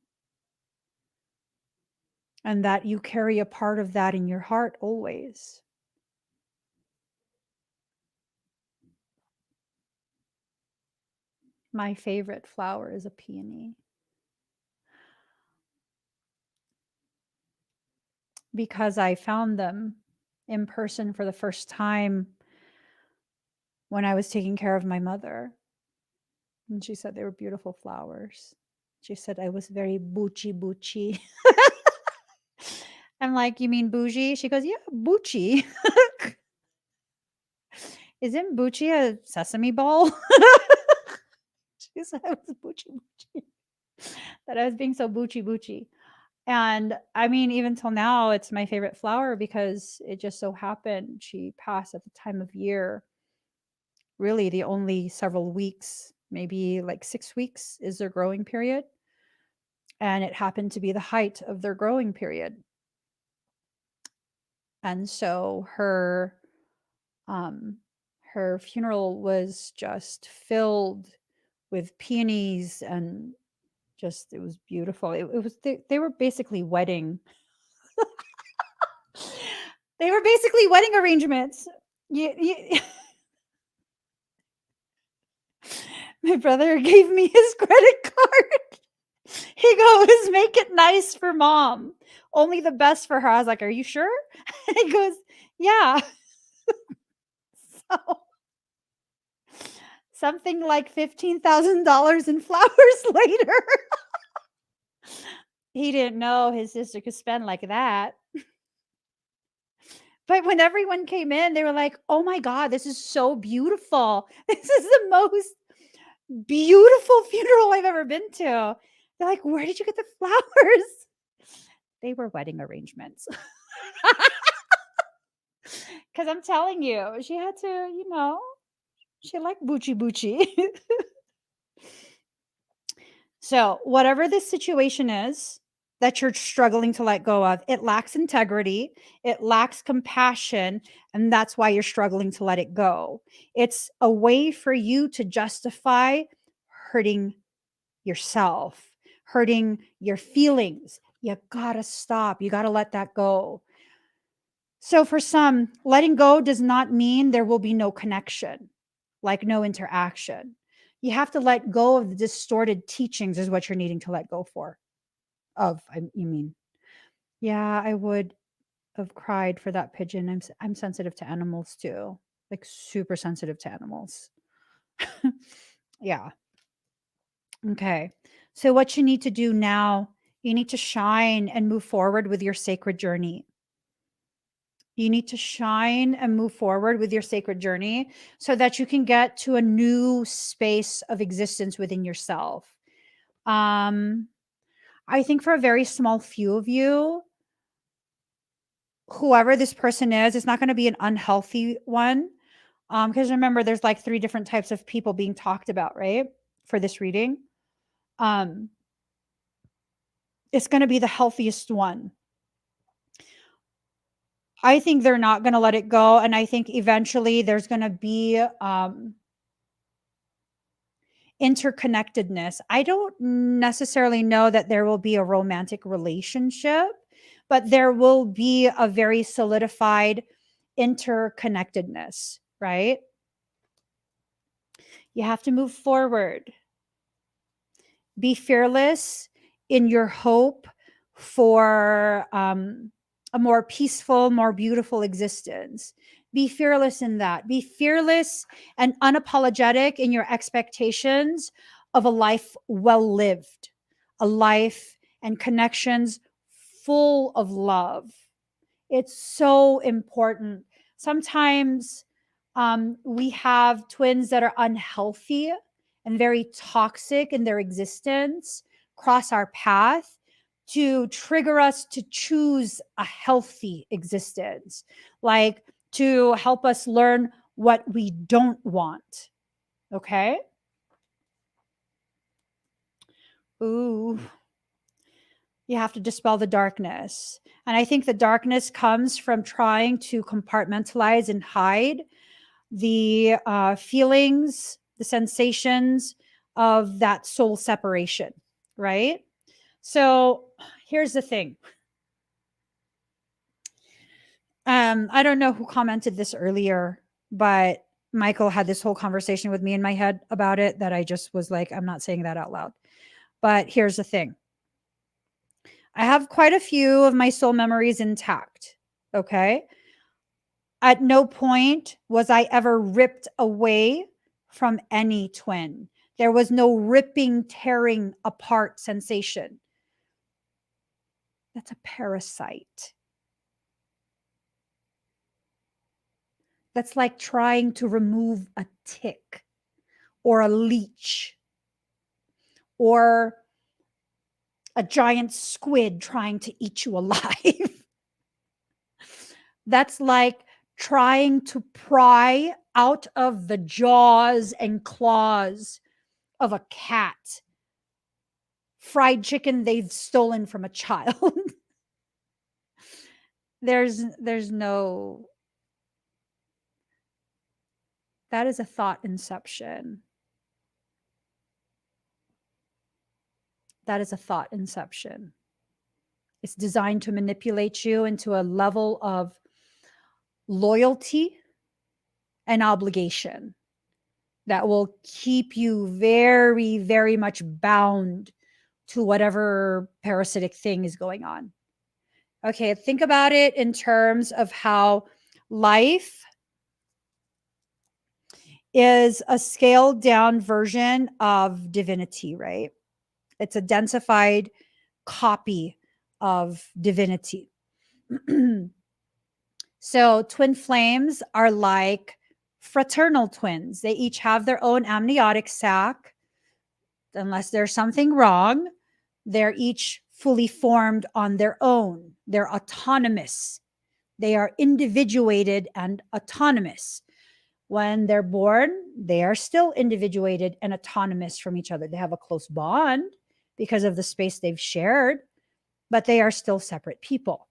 And that you carry a part of that in your heart always. My favorite flower is a peony. Because I found them in person for the first time when I was taking care of my mother. And she said they were beautiful flowers. She said I was very bougie. I'm like, "You mean bougie?" She goes, "Yeah, bougie." Isn't bougie a sesame ball? She said I was bougie. That I was being so bougie. And I mean, even till now, it's my favorite flower because it just so happened she passed at the time of year. Really, the only several weeks, maybe like 6 weeks, is their growing period. And it happened to be the height of their growing period. And so um her funeral was just filled with peonies and just, it was beautiful. It was, they were basically wedding. They were basically wedding arrangements. You, my brother gave me his credit card. He goes, make it nice for mom. Only the best for her. I was like, are you sure? He goes, yeah. So something like $15,000 in flowers later. He didn't know his sister could spend like that. But when everyone came in, they were like, oh my God, this is so beautiful. This is the most beautiful funeral I've ever been to. They're like, where did you get the flowers? They were wedding arrangements. Because I'm telling you, she had to, she liked Bucci Bucci. So, whatever this situation is that you're struggling to let go of, it lacks integrity, it lacks compassion, and that's why you're struggling to let it go. It's a way for you to justify hurting yourself, hurting your feelings. You gotta stop. You gotta let that go. So, for some, letting go does not mean there will be no connection, like no interaction. You have to let go of the distorted teachings, is what you're needing to let go you mean. Yeah, I would have cried for that pigeon. I'm sensitive to animals too, like super sensitive to animals. Yeah. Okay. So, what you need to do now, you need to shine and move forward with your sacred journey. You need to shine and move forward with your sacred journey so that you can get to a new space of existence within yourself. I think for a very small few of you, whoever this person is, it's not going to be an unhealthy one. Because remember, there's like 3 different types of people being talked about, right? For this reading. It's going to be the healthiest one. I think they're not going to let it go. And I think eventually there's going to be interconnectedness. I don't necessarily know that there will be a romantic relationship, but there will be a very solidified interconnectedness, right? You have to move forward. Be fearless in your hope for a more peaceful, more beautiful existence. Be fearless in that. Be fearless and unapologetic in your expectations of a life well lived, a life and connections full of love. It's so important. Sometimes we have twins that are unhealthy and very toxic in their existence cross our path to trigger us to choose a healthy existence, like to help us learn what we don't want. Okay. Ooh, you have to dispel the darkness. And I think the darkness comes from trying to compartmentalize and hide the feelings, the sensations of that soul separation, right? So here's the thing. I don't know who commented this earlier, but Michael had this whole conversation with me in my head about it that I just was like, I'm not saying that out loud. But here's the thing. I have quite a few of my soul memories intact. Okay. At no point was I ever ripped away from any twin. There was no ripping, tearing apart sensation. That's a parasite. That's like trying to remove a tick or a leech or a giant squid trying to eat you alive. That's like trying to pry out of the jaws and claws of a cat fried chicken they've stolen from a child. there's no That is a thought inception. That is a thought inception. It's designed to manipulate you into a level of loyalty and obligation that will keep you very, very much bound to whatever parasitic thing is going on. Okay, think about it in terms of how life is a scaled down version of divinity, right? It's a densified copy of divinity. So twin flames are like fraternal twins. They each have their own amniotic sac. Unless there's something wrong, they're each fully formed on their own. They're autonomous. They are individuated and autonomous. When they're born, they are still individuated and autonomous from each other. They have a close bond because of the space they've shared, but they are still separate people.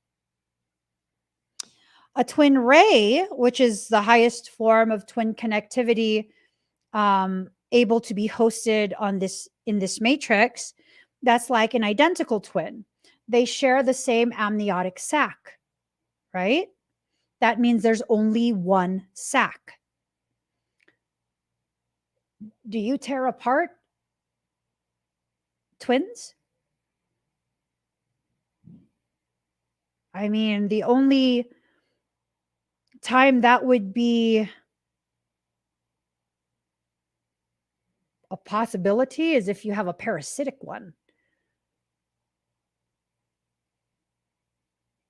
A twin ray, which is the highest form of twin connectivity, able to be hosted on this in this matrix, that's like an identical twin. They share the same amniotic sac, right? That means there's only one sac. Do you tear apart twins? I mean, the only time that would be a possibility is if you have a parasitic one.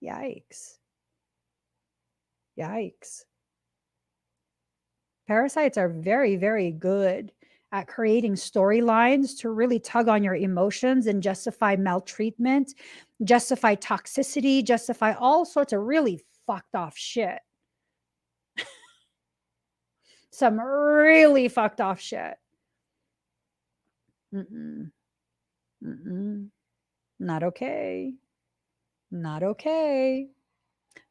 Yikes. Yikes. Parasites are very, very good at creating storylines to really tug on your emotions and justify maltreatment, justify toxicity, justify all sorts of really fucked off shit. Some really fucked off shit. Mm-mm. Mm-mm. Not okay. Not okay.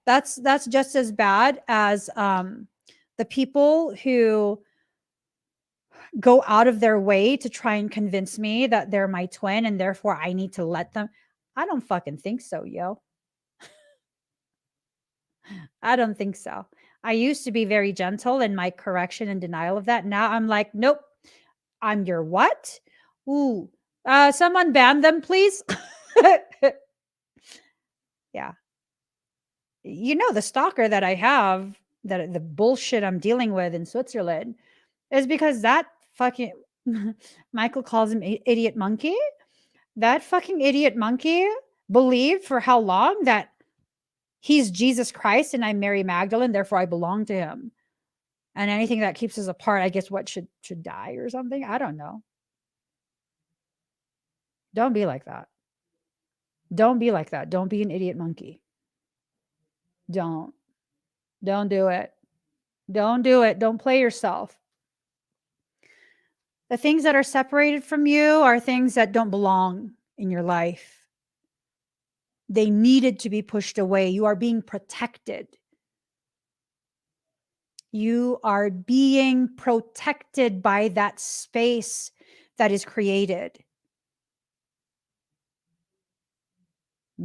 That's just as bad as the people who go out of their way to try and convince me that they're my twin and therefore I need to let them. I don't fucking think so, yo. I don't think so. I used to be very gentle in my correction and denial of that. Now I'm like, nope. I'm your what? Ooh, someone ban them, please. Yeah. You know, the stalker that I have, that the bullshit I'm dealing with in Switzerland is because that fucking Michael calls him idiot monkey. That fucking idiot monkey believed for how long that he's Jesus Christ and I'm Mary Magdalene, therefore I belong to him. And anything that keeps us apart, I guess what should die or something. I don't know. Don't be like that. Don't be like that. Don't be an idiot monkey. Don't. Don't do it. Don't do it. Don't play yourself. The things that are separated from you are things that don't belong in your life. They needed to be pushed away. You are being protected. You are being protected by that space that is created.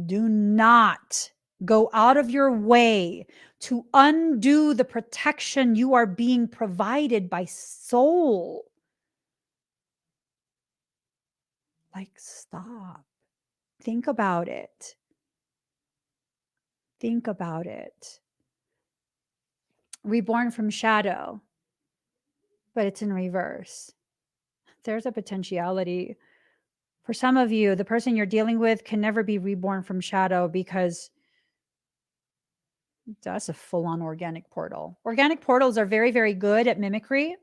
Do not go out of your way to undo the protection you are being provided by soul. Like, stop. Think about it. Think about it. Reborn from shadow, but it's in reverse. There's a potentiality. For some of you, the person you're dealing with can never be reborn from shadow because that's a full-on organic portal. Organic portals are very, very good at mimicry.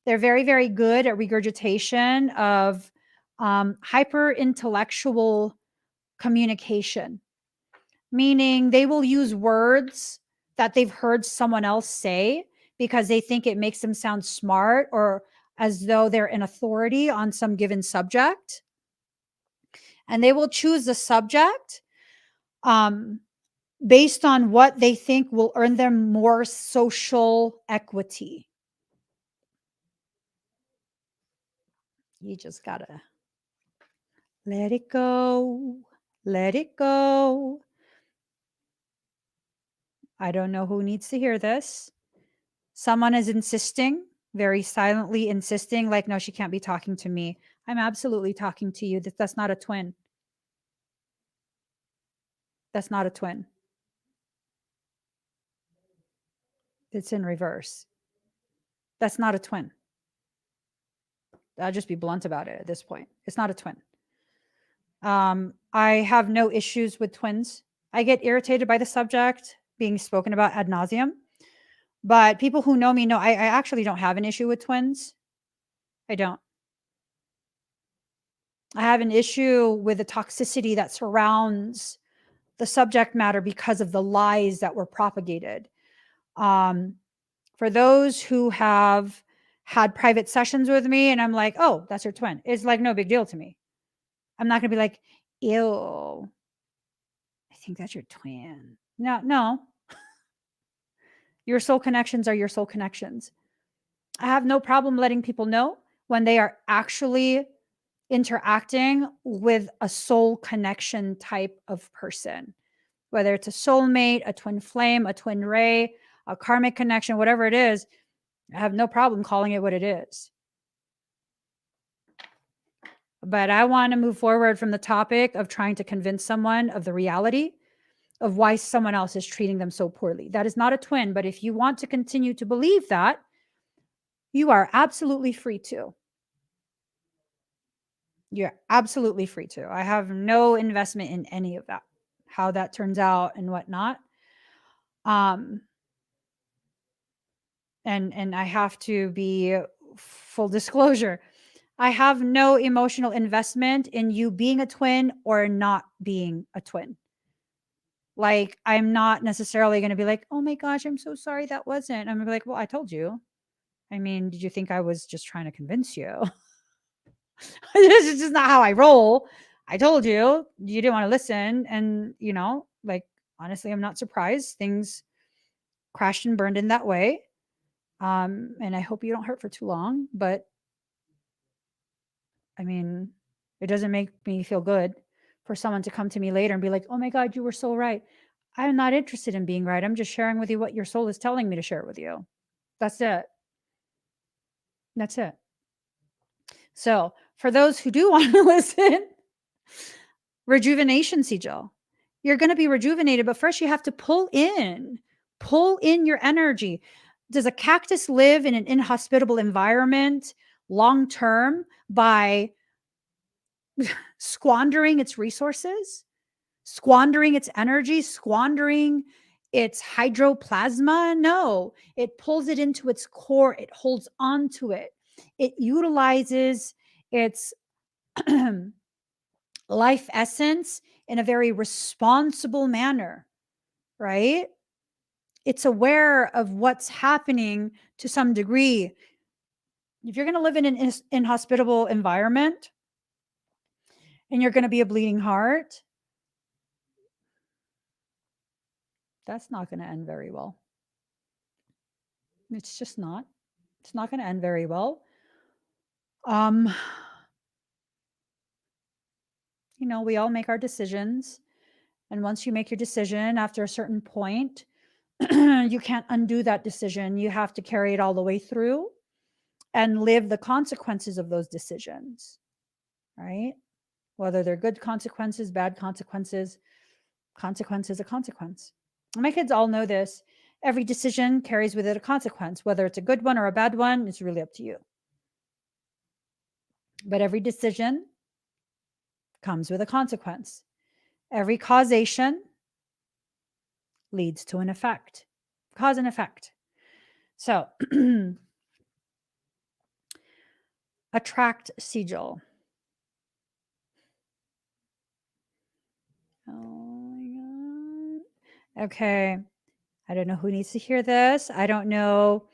They're very, very good at regurgitation of hyper intellectual communication, meaning they will use words that they've heard someone else say because they think it makes them sound smart or as though they're an authority on some given subject. And they will choose the subject based on what they think will earn them more social equity. You just gotta let it go. Let it go. I don't know who needs to hear this. Someone is insisting, very silently insisting, like, no, she can't be talking to me. I'm absolutely talking to you. That's not a twin. That's not a twin. It's in reverse. That's not a twin. I'll just be blunt about it at this point. It's not a twin. I have no issues with twins. I get irritated by the subject being spoken about ad nauseum, but people who know me know I actually don't have an issue with twins. I don't. I have an issue with the toxicity that surrounds the subject matter because of the lies that were propagated. For those who have had private sessions with me and I'm like, oh, that's your twin. It's like no big deal to me. I'm not going to be like, ew, I think that's your twin. No. Your soul connections are your soul connections. I have no problem letting people know when they are actually interacting with a soul connection type of person, whether it's a soulmate, a twin flame, a twin ray, a karmic connection, whatever it is. I have no problem calling it what it is. But I want to move forward from the topic of trying to convince someone of the reality of why someone else is treating them so poorly. That is not a twin, but if you want to continue to believe that, you are absolutely free to. You're absolutely free to. I have no investment in any of that, how that turns out and whatnot. And I have to be full disclosure. I have no emotional investment in you being a twin or not being a twin. Like, I'm not necessarily going to be like, oh my gosh, I'm so sorry that wasn't. I'm going to be like, well, I told you. I mean, did you think I was just trying to convince you? This is just not how I roll. I told you, you didn't want to listen. And, like, honestly, I'm not surprised. Things crashed and burned in that way. And I hope you don't hurt for too long. But I mean, it doesn't make me feel good for someone to come to me later and be like, oh my God, you were so right. I'm not interested in being right. I'm just sharing with you what your soul is telling me to share with you. That's it. That's it. So for those who do want to listen, rejuvenation sigil. You're going to be rejuvenated, but first you have to pull in your energy. Does a cactus live in an inhospitable environment long term by squandering its resources, squandering its energy, squandering its hydroplasma? No, it pulls it into its core. It holds on to it. It utilizes its life essence in a very responsible manner, right? It's aware of what's happening to some degree. If you're going to live in an inhospitable environment and you're going to be a bleeding heart, that's not going to end very well. It's just not. It's not going to end very well. We all make our decisions. And once you make your decision after a certain point, you can't undo that decision. You have to carry it all the way through and live the consequences of those decisions, right? Whether they're good consequences, bad consequences, consequence is a consequence. My kids all know this. Every decision carries with it a consequence. Whether it's a good one or a bad one, it's really up to you. But every decision comes with a consequence. Every causation leads to an effect. Cause and effect. So, attract sigil. Oh my God. Okay. I don't know who needs to hear this. I don't know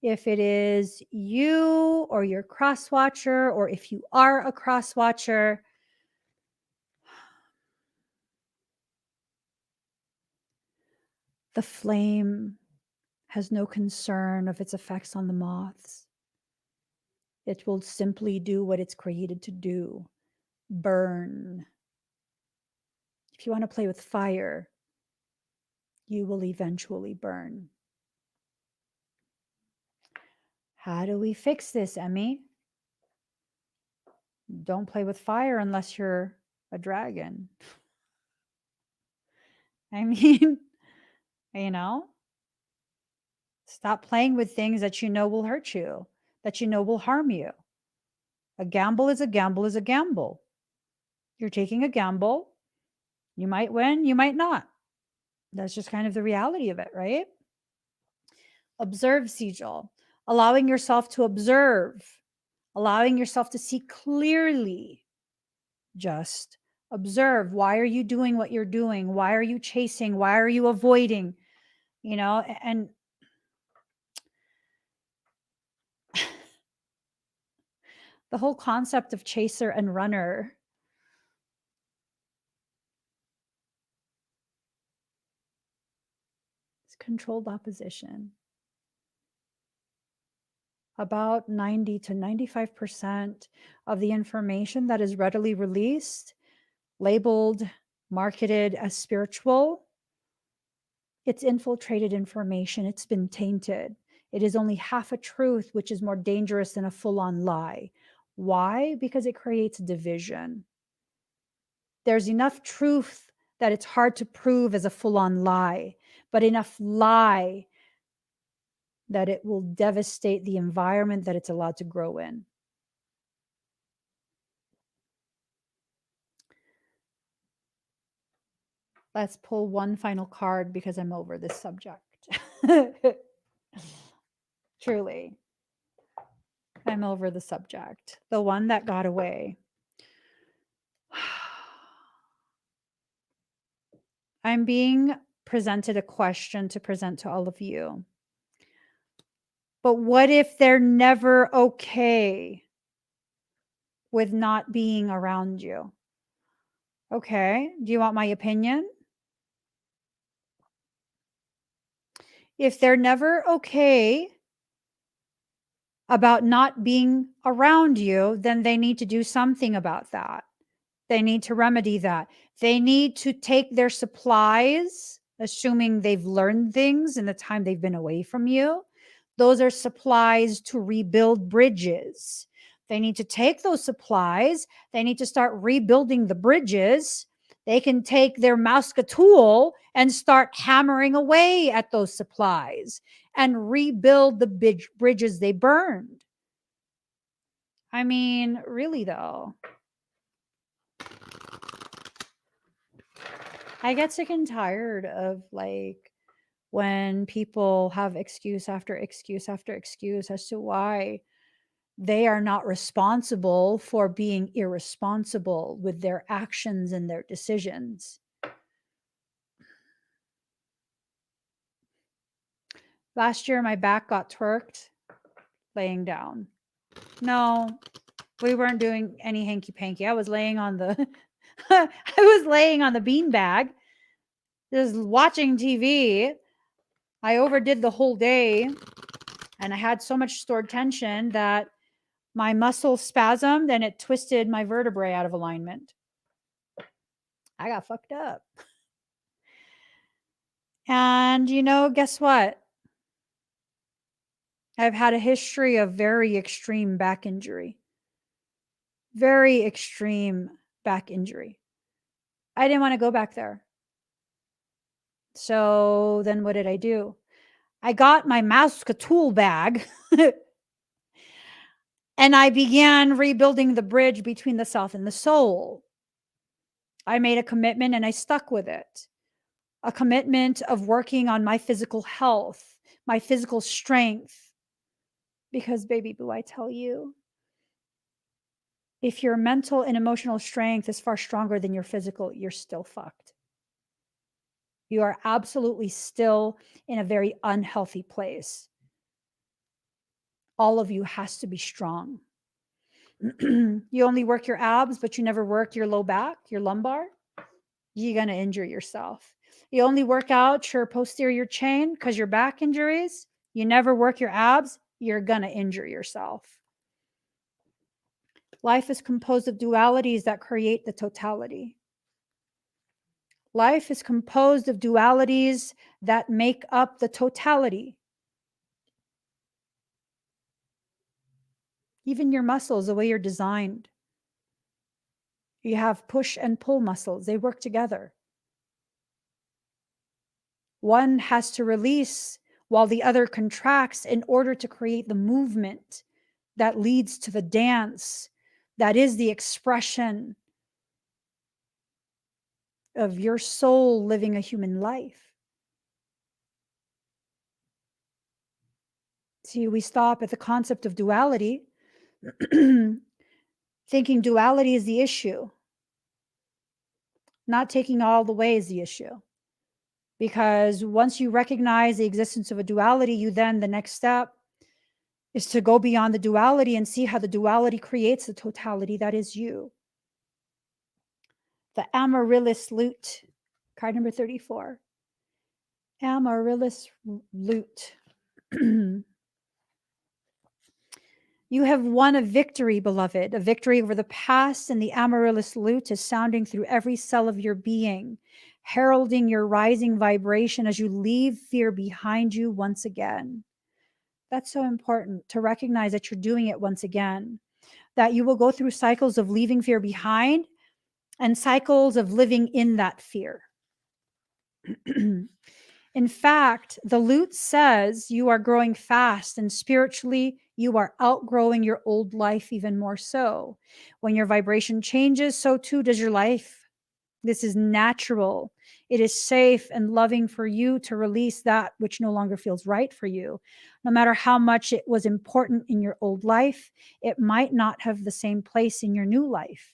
if it is you or your cross watcher, or if you are a cross watcher. The flame has no concern of its effects on the moths. It will simply do what it's created to do. Burn. If you want to play with fire, you will eventually burn. How do we fix this, Emmy? Don't play with fire unless you're a dragon. I mean, you know, stop playing with things that you know will hurt you, that you know will harm you. A gamble is a gamble is a gamble. You're taking a gamble. You might win, you might not. That's just kind of the reality of it, right? Observe, Sigil. Allowing yourself to observe, allowing yourself to see clearly. Just observe. Why are you doing what you're doing? Why are you chasing? Why are you avoiding? You know, and the whole concept of chaser and runner is controlled opposition. About 90 to 95% of the information that is readily released, labeled, marketed as spiritual, it's infiltrated information. It's been tainted. It is only half a truth, which is more dangerous than a full-on lie. Why? Because it creates division. There's enough truth that it's hard to prove as a full-on lie, but enough lie that it will devastate the environment that it's allowed to grow in. Let's pull one final card because I'm over this subject. Truly, I'm over the subject. The one that got away. I'm being presented a question to present to all of you. But what if they're never okay with not being around you? Okay, do you want my opinion? If they're never okay about not being around you, then they need to do something about that. They need to remedy that. They need to take their supplies, assuming they've learned things in the time they've been away from you. Those are supplies to rebuild bridges. They need to take those supplies. They need to start rebuilding the bridges. They can take their tool and start hammering away at those supplies and rebuild the bridges they burned. I mean, really though, I get sick and tired of like when people have excuse after excuse after excuse as to why they are not responsible for being irresponsible with their actions and their decisions. Last year, my back got twerked laying down. No, we weren't doing any hanky panky. I was laying on the I was laying on the beanbag, just watching TV. I overdid the whole day, and I had so much stored tension that my muscle spasmed and it twisted my vertebrae out of alignment. I got fucked up. And you know, guess what? I've had a history of very extreme back injury. Very extreme back injury. I didn't want to go back there. So then what did I do? I got my tool bag and I began rebuilding the bridge between the self and the soul. I made a commitment and I stuck with it. A commitment of working on my physical health, my physical strength. Because baby boo, I tell you, if your mental and emotional strength is far stronger than your physical, you're still fucked. You are absolutely still in a very unhealthy place. All of you has to be strong. You only work your abs, but you never work your low back, your lumbar. You're going to injure yourself. You only work out your posterior chain because your back injuries. You never work your abs. You're going to injure yourself. Life is composed of dualities that create the totality. Life is composed of dualities that make up the totality. Even your muscles, the way you're designed. You have push and pull muscles, they work together. One has to release while the other contracts in order to create the movement that leads to the dance that is the expression of your soul living a human life. See, we stop at the concept of duality, thinking duality is the issue. Not taking all the way is the issue. Because once you recognize the existence of a duality, you then, the next step is to go beyond the duality and see how the duality creates the totality that is you. The Amaryllis Lute, card number 34. Amaryllis Lute. You have won a victory, beloved, a victory over the past, and the Amaryllis Lute is sounding through every cell of your being, heralding your rising vibration as you leave fear behind you once again. That's so important to recognize that you're doing it once again, that you will go through cycles of leaving fear behind and cycles of living in that fear. In fact, the lute says you are growing fast, and spiritually, you are outgrowing your old life even more so. When your vibration changes, so too does your life. This is natural. It is safe and loving for you to release that which no longer feels right for you. No matter how much it was important in your old life, it might not have the same place in your new life.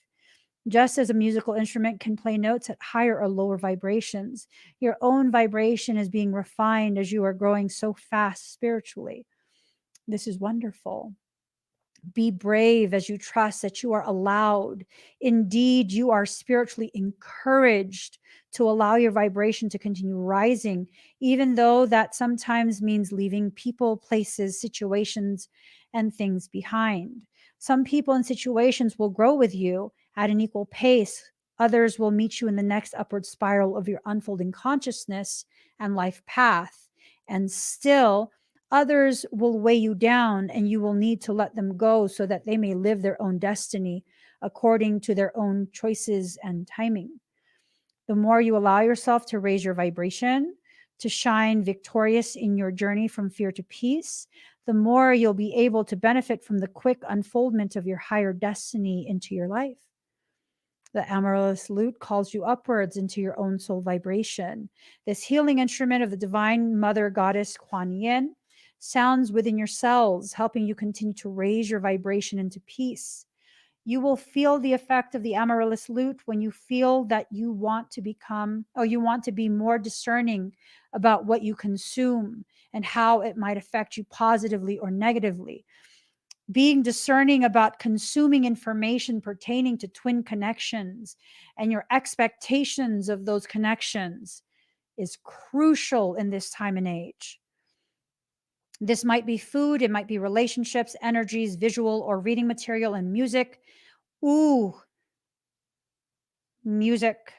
Just as a musical instrument can play notes at higher or lower vibrations, your own vibration is being refined as you are growing so fast spiritually. This is wonderful. Be brave as you trust that you are allowed. Indeed, you are spiritually encouraged to allow your vibration to continue rising, even though that sometimes means leaving people, places, situations, and things behind. Some people and situations will grow with you at an equal pace. Others will meet you in the next upward spiral of your unfolding consciousness and life path. And still, others will weigh you down, and you will need to let them go so that they may live their own destiny according to their own choices and timing. The more you allow yourself to raise your vibration, to shine victorious in your journey from fear to peace, the more you'll be able to benefit from the quick unfoldment of your higher destiny into your life. The Amaryllis Lute calls you upwards into your own soul vibration. This healing instrument of the divine mother goddess Kuan Yin sounds within your cells, helping you continue to raise your vibration into peace. You will feel the effect of the Amaryllis Lute when you feel that you want to be more discerning about what you consume and how it might affect you positively or negatively. Being discerning about consuming information pertaining to twin connections and your expectations of those connections is crucial in this time and age. This might be food, it might be relationships, energies, visual or reading material, and music. Ooh, music.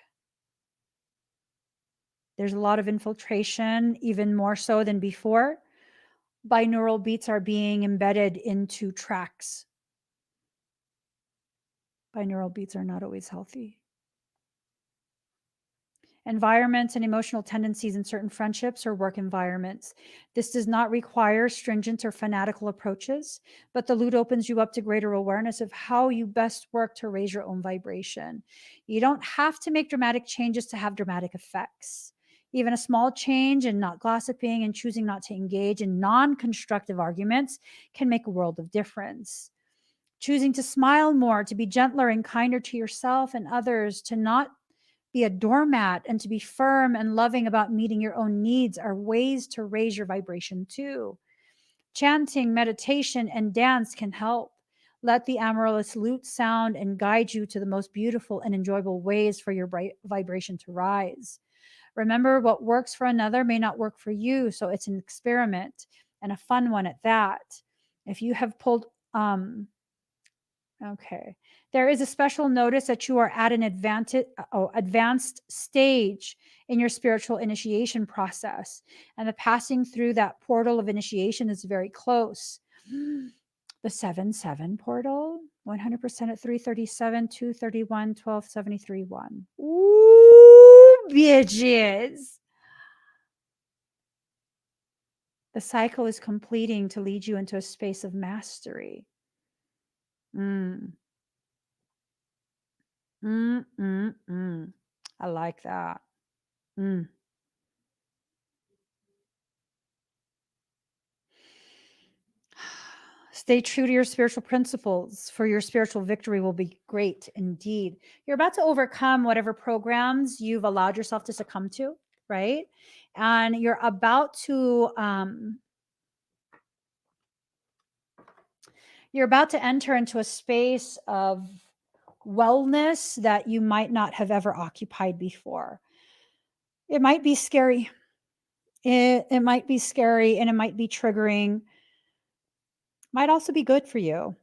There's a lot of infiltration, even more so than before. Binaural beats are being embedded into tracks. Binaural beats are not always healthy. Environments and emotional tendencies in certain friendships or work environments. This does not require stringent or fanatical approaches, but the lute opens you up to greater awareness of how you best work to raise your own vibration. You don't have to make dramatic changes to have dramatic effects. Even a small change in not gossiping and choosing not to engage in non-constructive arguments can make a world of difference. Choosing to smile more, to be gentler and kinder to yourself and others, to not be a doormat, and to be firm and loving about meeting your own needs are ways to raise your vibration too. Chanting, meditation, and dance can help. Let the Amaryllis Lute sound and guide you to the most beautiful and enjoyable ways for your vibration to rise. Remember, what works for another may not work for you, so it's an experiment and a fun one at that. If you have pulled, okay. There is a special notice that you are at an advanced stage in your spiritual initiation process. And the passing through that portal of initiation is very close. The 7-7 portal, 100% at 337, 231, 1273, 1. Ooh, bitches. The cycle is completing to lead you into a space of mastery. I like that. Stay true to your spiritual principles, for your spiritual victory will be great indeed. You're about to overcome whatever programs you've allowed yourself to succumb to, right? And you're about to enter into a space of wellness that you might not have ever occupied before. It might be scary. It might be scary, and it might be triggering. Might also be good for you.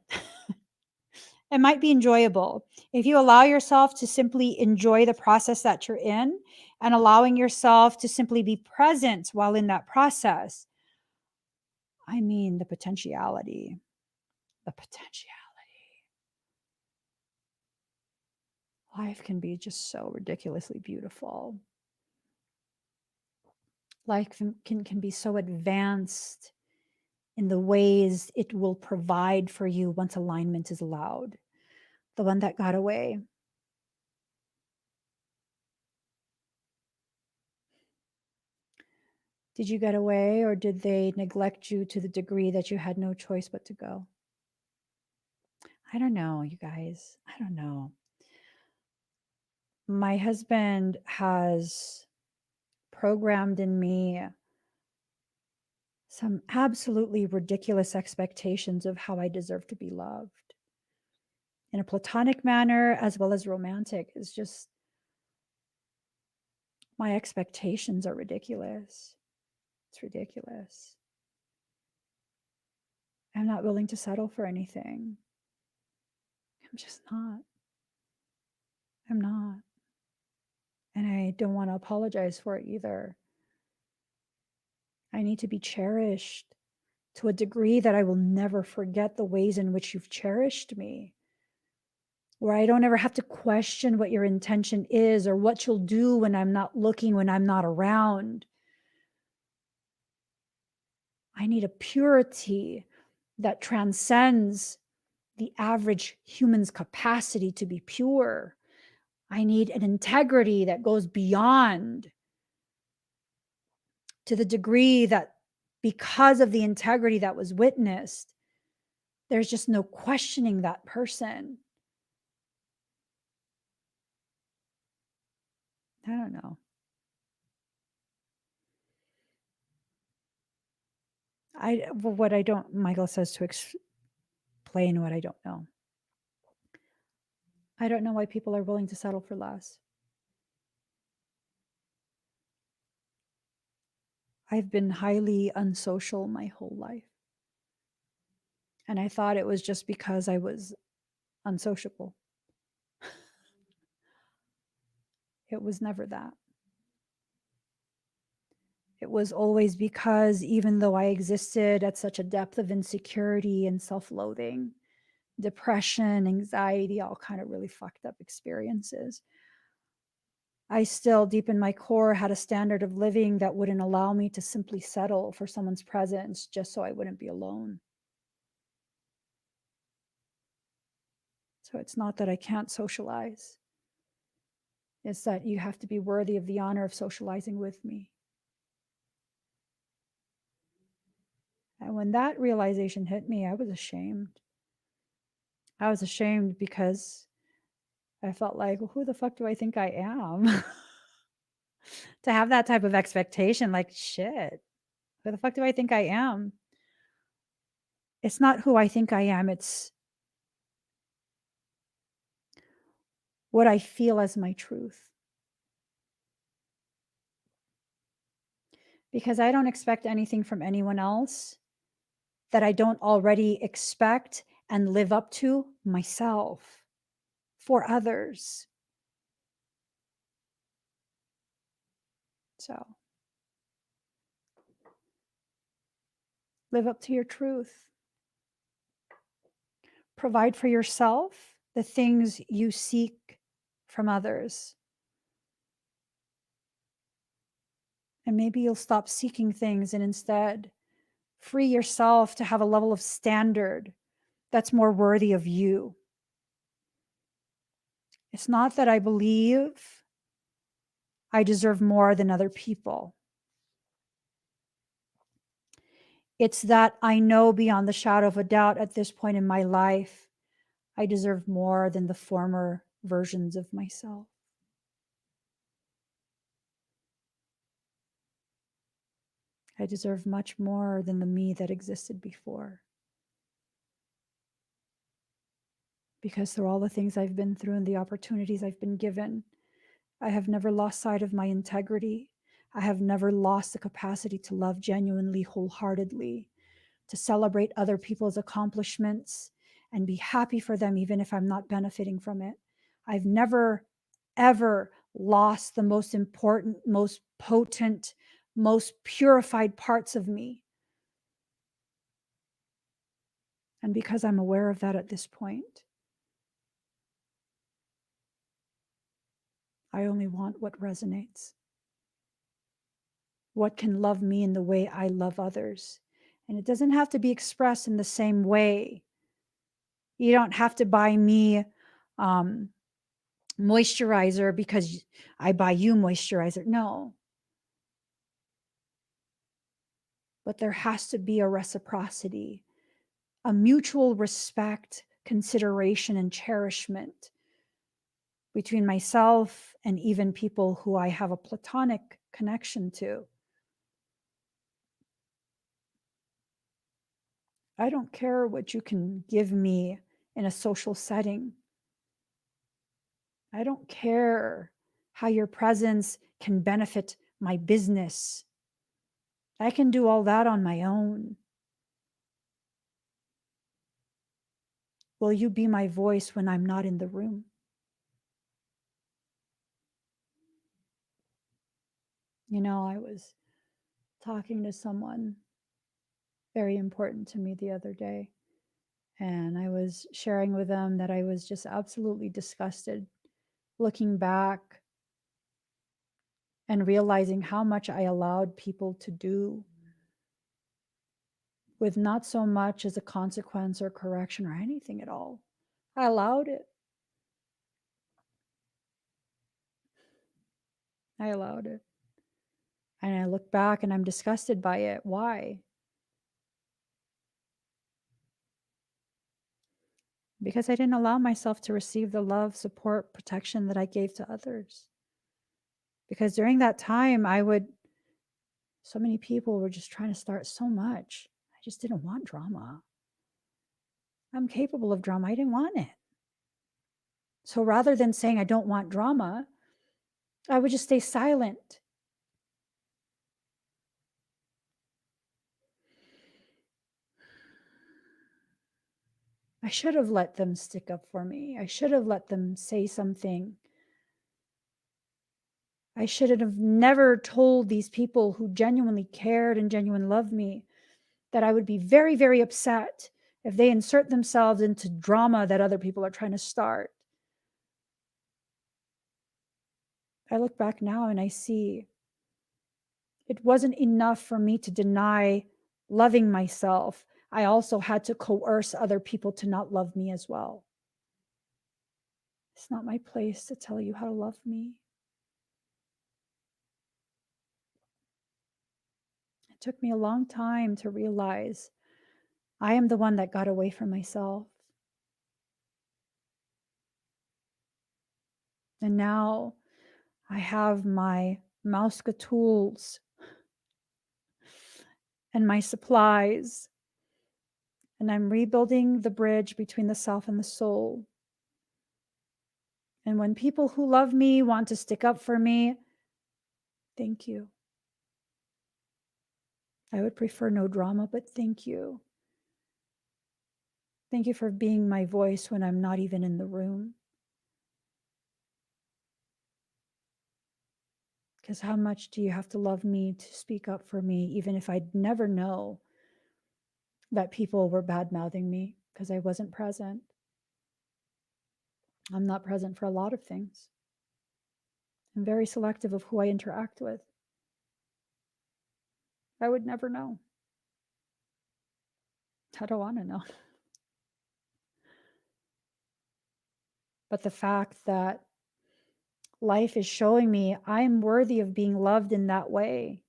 It might be enjoyable. If you allow yourself to simply enjoy the process that you're in and allowing yourself to simply be present while in that process, I mean, the potentiality. Life can be just so ridiculously beautiful. Life can be so advanced in the ways it will provide for you once alignment is allowed. The one that got away. Did you get away, or did they neglect you to the degree that you had no choice but to go? I don't know, you guys. I don't know. My husband has programmed in me some absolutely ridiculous expectations of how I deserve to be loved in a platonic manner as well as romantic. It's just, my expectations are ridiculous. It's ridiculous. I'm not willing to settle for anything. I'm just not. I'm not. And I don't want to apologize for it either. I need to be cherished to a degree that I will never forget the ways in which you've cherished me, where I don't ever have to question what your intention is or what you'll do when I'm not looking, when I'm not around. I need a purity that transcends the average human's capacity to be pure. I need an integrity that goes beyond, to the degree that because of the integrity that was witnessed, there's just no questioning that person. I don't know. What I don't, Michael says to explain what I don't know. I don't know why people are willing to settle for less. I've been highly unsocial my whole life. And I thought it was just because I was unsociable. It was never that. It was always because even though I existed at such a depth of insecurity and self-loathing, depression, anxiety, all kind of really fucked up experiences, I still, deep in my core, had a standard of living that wouldn't allow me to simply settle for someone's presence just so I wouldn't be alone. So it's not that I can't socialize. It's that you have to be worthy of the honor of socializing with me. And when that realization hit me, I was ashamed. I was ashamed because I felt like, well, who the fuck do I think I am? To have that type of expectation, like, shit, who the fuck do I think I am? It's not who I think I am. It's what I feel as my truth. Because I don't expect anything from anyone else that I don't already expect and live up to myself. for others. So live up to your truth. Provide for yourself the things you seek from others. And maybe you'll stop seeking things and instead free yourself to have a level of standard that's more worthy of you. It's not that I believe I deserve more than other people. It's that I know beyond the shadow of a doubt at this point in my life, I deserve more than the former versions of myself. I deserve much more than the me that existed before. Because through all the things I've been through and the opportunities I've been given, I have never lost sight of my integrity. I have never lost the capacity to love genuinely, wholeheartedly, to celebrate other people's accomplishments and be happy for them, even if I'm not benefiting from it. I've never, ever lost the most important, most potent, most purified parts of me. And because I'm aware of that at this point, I only want what resonates. What can love me in the way I love others. And it doesn't have to be expressed in the same way. You don't have to buy me moisturizer because I buy you moisturizer. No. But there has to be a reciprocity, a mutual respect, consideration, and cherishment between myself and even people who I have a platonic connection to. I don't care what you can give me in a social setting. I don't care how your presence can benefit my business. I can do all that on my own. Will you be my voice when I'm not in the room? You know, I was talking to someone very important to me the other day, and I was sharing with them that I was just absolutely disgusted looking back and realizing how much I allowed people to do with not so much as a consequence or correction or anything at all. I allowed it. I allowed it. And I look back and I'm disgusted by it. Why? Because I didn't allow myself to receive the love, support, protection that I gave to others. Because during that time, so many people were just trying to start so much. I just didn't want drama. I'm capable of drama. I didn't want it. So rather than saying I don't want drama, I would just stay silent. I should have let them stick up for me. I should have let them say something. I should have never told these people who genuinely cared and genuinely loved me that I would be very, very upset if they insert themselves into drama that other people are trying to start. I look back now and I see it wasn't enough for me to deny loving myself. I also had to coerce other people to not love me as well. It's not my place to tell you how to love me. It took me a long time to realize I am the one that got away from myself. And now I have my Mauska tools and my supplies, and I'm rebuilding the bridge between the self and the soul. And when people who love me want to stick up for me, thank you. I would prefer no drama, but thank you. Thank you for being my voice when I'm not even in the room. Because how much do you have to love me to speak up for me, even if I'd never know that people were bad-mouthing me because I wasn't present? I'm not present for a lot of things. I'm very selective of who I interact with. I would never know. I don't want to know. But the fact that life is showing me I'm worthy of being loved in that way,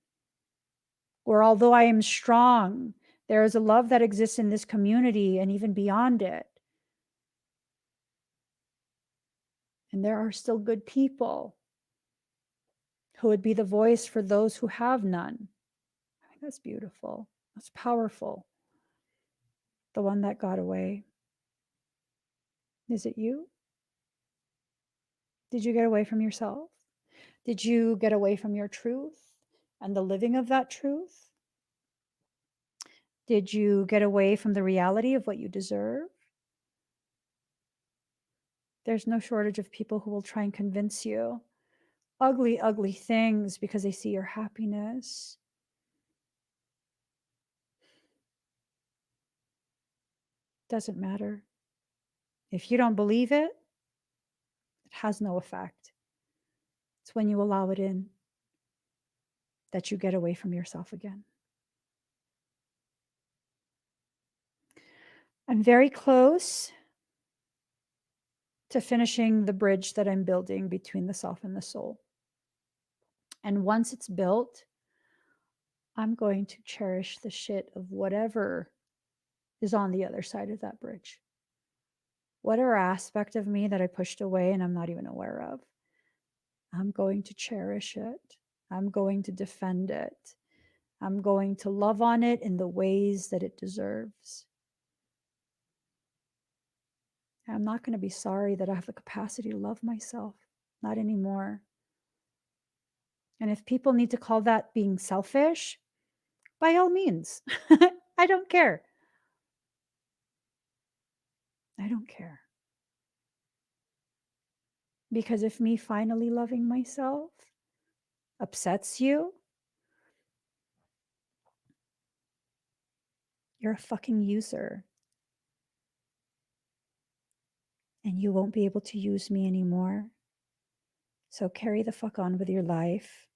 or although I am strong, there is a love that exists in this community and even beyond it. And there are still good people who would be the voice for those who have none. I think that's beautiful. That's powerful. The one that got away. Is it you? Did you get away from yourself? Did you get away from your truth and the living of that truth? Did you get away from the reality of what you deserve? There's no shortage of people who will try and convince you ugly, ugly things because they see your happiness. Doesn't matter. If you don't believe it, it has no effect. It's when you allow it in that you get away from yourself again. I'm very close to finishing the bridge that I'm building between the self and the soul. And once it's built, I'm going to cherish the shit of whatever is on the other side of that bridge. Whatever aspect of me that I pushed away and I'm not even aware of, I'm going to cherish it. I'm going to defend it. I'm going to love on it in the ways that it deserves. I'm not going to be sorry that I have the capacity to love myself. Not anymore. And if people need to call that being selfish, by all means, I don't care. I don't care. Because if me finally loving myself upsets you, you're a fucking user. And you won't be able to use me anymore. So carry the fuck on with your life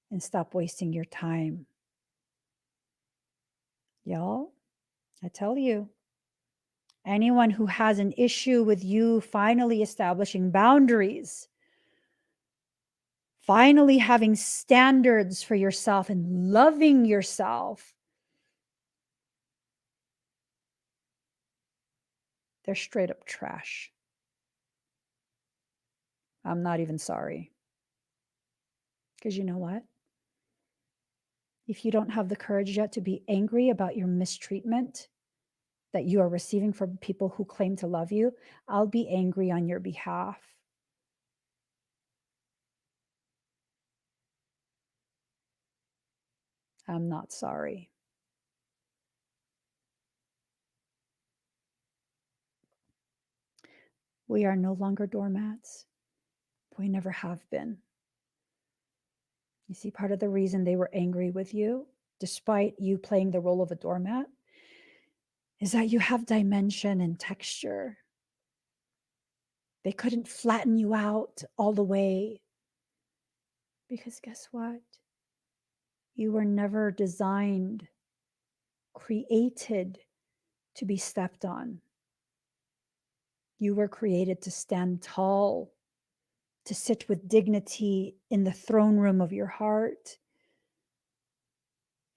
and stop wasting your time. Y'all, I tell you, anyone who has an issue with you finally establishing boundaries, finally having standards for yourself and loving yourself, they're straight up trash. I'm not even sorry. Because you know what? If you don't have the courage yet to be angry about your mistreatment that you are receiving from people who claim to love you, I'll be angry on your behalf. I'm not sorry. We are no longer doormats. We never have been. You see, part of the reason they were angry with you, despite you playing the role of a doormat, is that you have dimension and texture. They couldn't flatten you out all the way. Because guess what? You were never designed, created to be stepped on. You were created to stand tall, to sit with dignity in the throne room of your heart.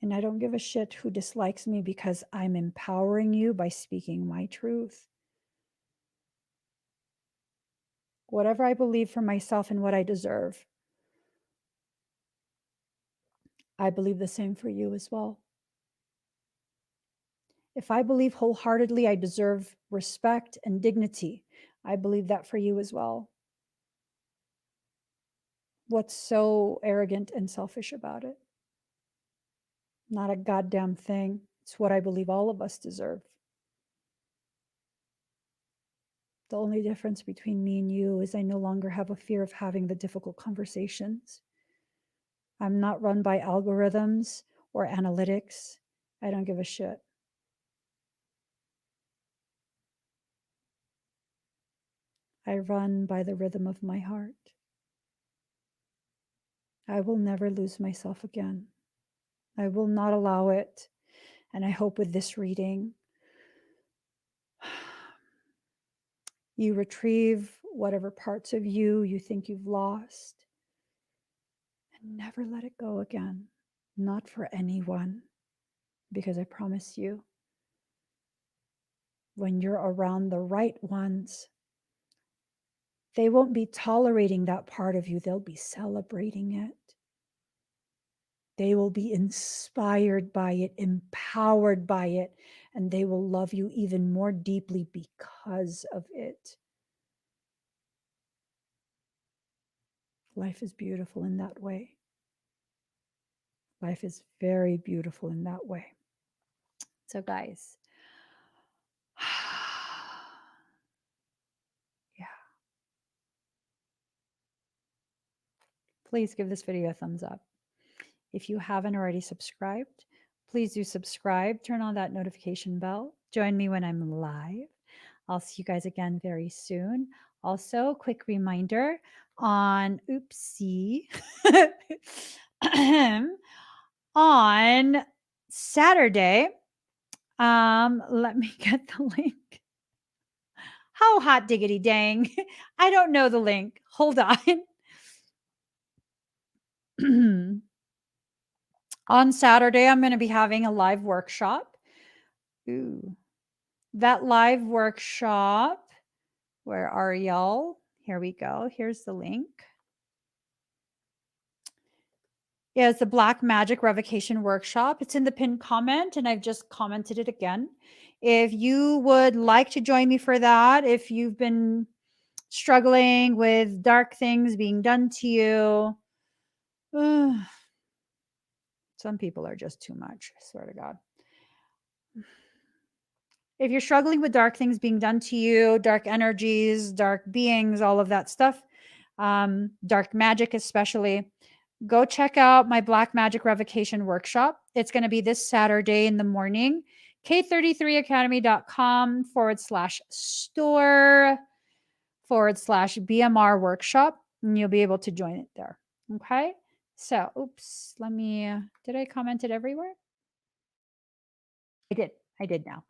And I don't give a shit who dislikes me because I'm empowering you by speaking my truth. Whatever I believe for myself and what I deserve, I believe the same for you as well. If I believe wholeheartedly I deserve respect and dignity, I believe that for you as well. What's so arrogant and selfish about it? Not a goddamn thing. It's what I believe all of us deserve. The only difference between me and you is I no longer have a fear of having the difficult conversations. I'm not run by algorithms or analytics. I don't give a shit. I run by the rhythm of my heart. I will never lose myself again. I will not allow it. And I hope with this reading, you retrieve whatever parts of you think you've lost and never let it go again. Not for anyone. Because I promise you, when you're around the right ones, they won't be tolerating that part of you. They'll be celebrating it. They will be inspired by it, empowered by it, and they will love you even more deeply because of it. Life is beautiful in that way. Life is very beautiful in that way. So, guys, yeah. Please give this video a thumbs up. If you haven't already subscribed, please do subscribe. Turn on that notification bell. Join me when I'm live. I'll see you guys again very soon. Also, quick reminder on on Saturday. Let me get the link. How hot diggity dang. I don't know the link. Hold on. On Saturday, I'm going to be having a live workshop. Ooh. That live workshop, where are y'all? Here we go. Here's the link. Yeah, it's the Black Magic Revocation Workshop. It's in the pinned comment, and I've just commented it again. If you would like to join me for that, if you've been struggling with dark things being done to you, some people are just too much, I swear to God. If you're struggling with dark things being done to you, dark energies, dark beings, all of that stuff, dark magic especially, go check out my Black Magic Revocation Workshop. It's going to be this Saturday in the morning, k33academy.com/store/BMR workshop, and you'll be able to join it there. Okay. So, oops, did I comment it everywhere? I did now.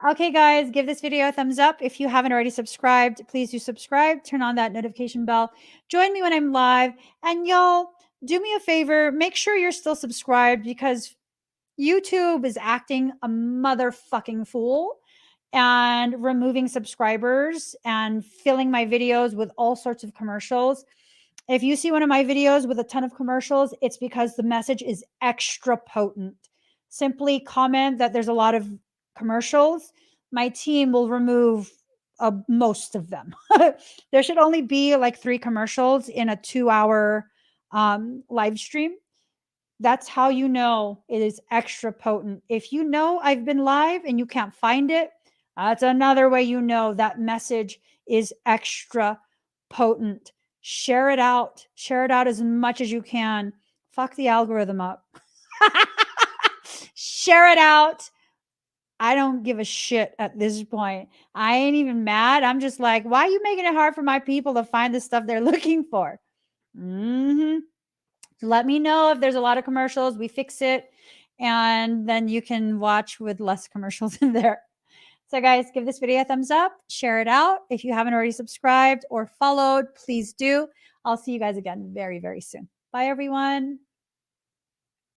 Okay, guys, give this video a thumbs up. If you haven't already subscribed, please do subscribe. Turn on that notification bell. Join me when I'm live. And y'all, do me a favor. Make sure you're still subscribed because YouTube is acting a motherfucking fool and removing subscribers and filling my videos with all sorts of commercials. If you see one of my videos with a ton of commercials, it's because the message is extra potent. Simply comment that there's a lot of commercials. My team will remove most of them. There should only be like 3 commercials in a 2-hour live stream. That's how you know it is extra potent. If you know I've been live and you can't find it, that's another way you know that message is extra potent. Share it out. Share it out as much as you can. Fuck the algorithm up. Share it out. I don't give a shit at this point. I ain't even mad. I'm just like, why are you making it hard for my people to find the stuff they're looking for? Let me know if there's a lot of commercials. We fix it. And then you can watch with less commercials in there. So, guys, give this video a thumbs up. Share it out. If you haven't already subscribed or followed, please do. I'll see you guys again very, very soon. Bye, everyone.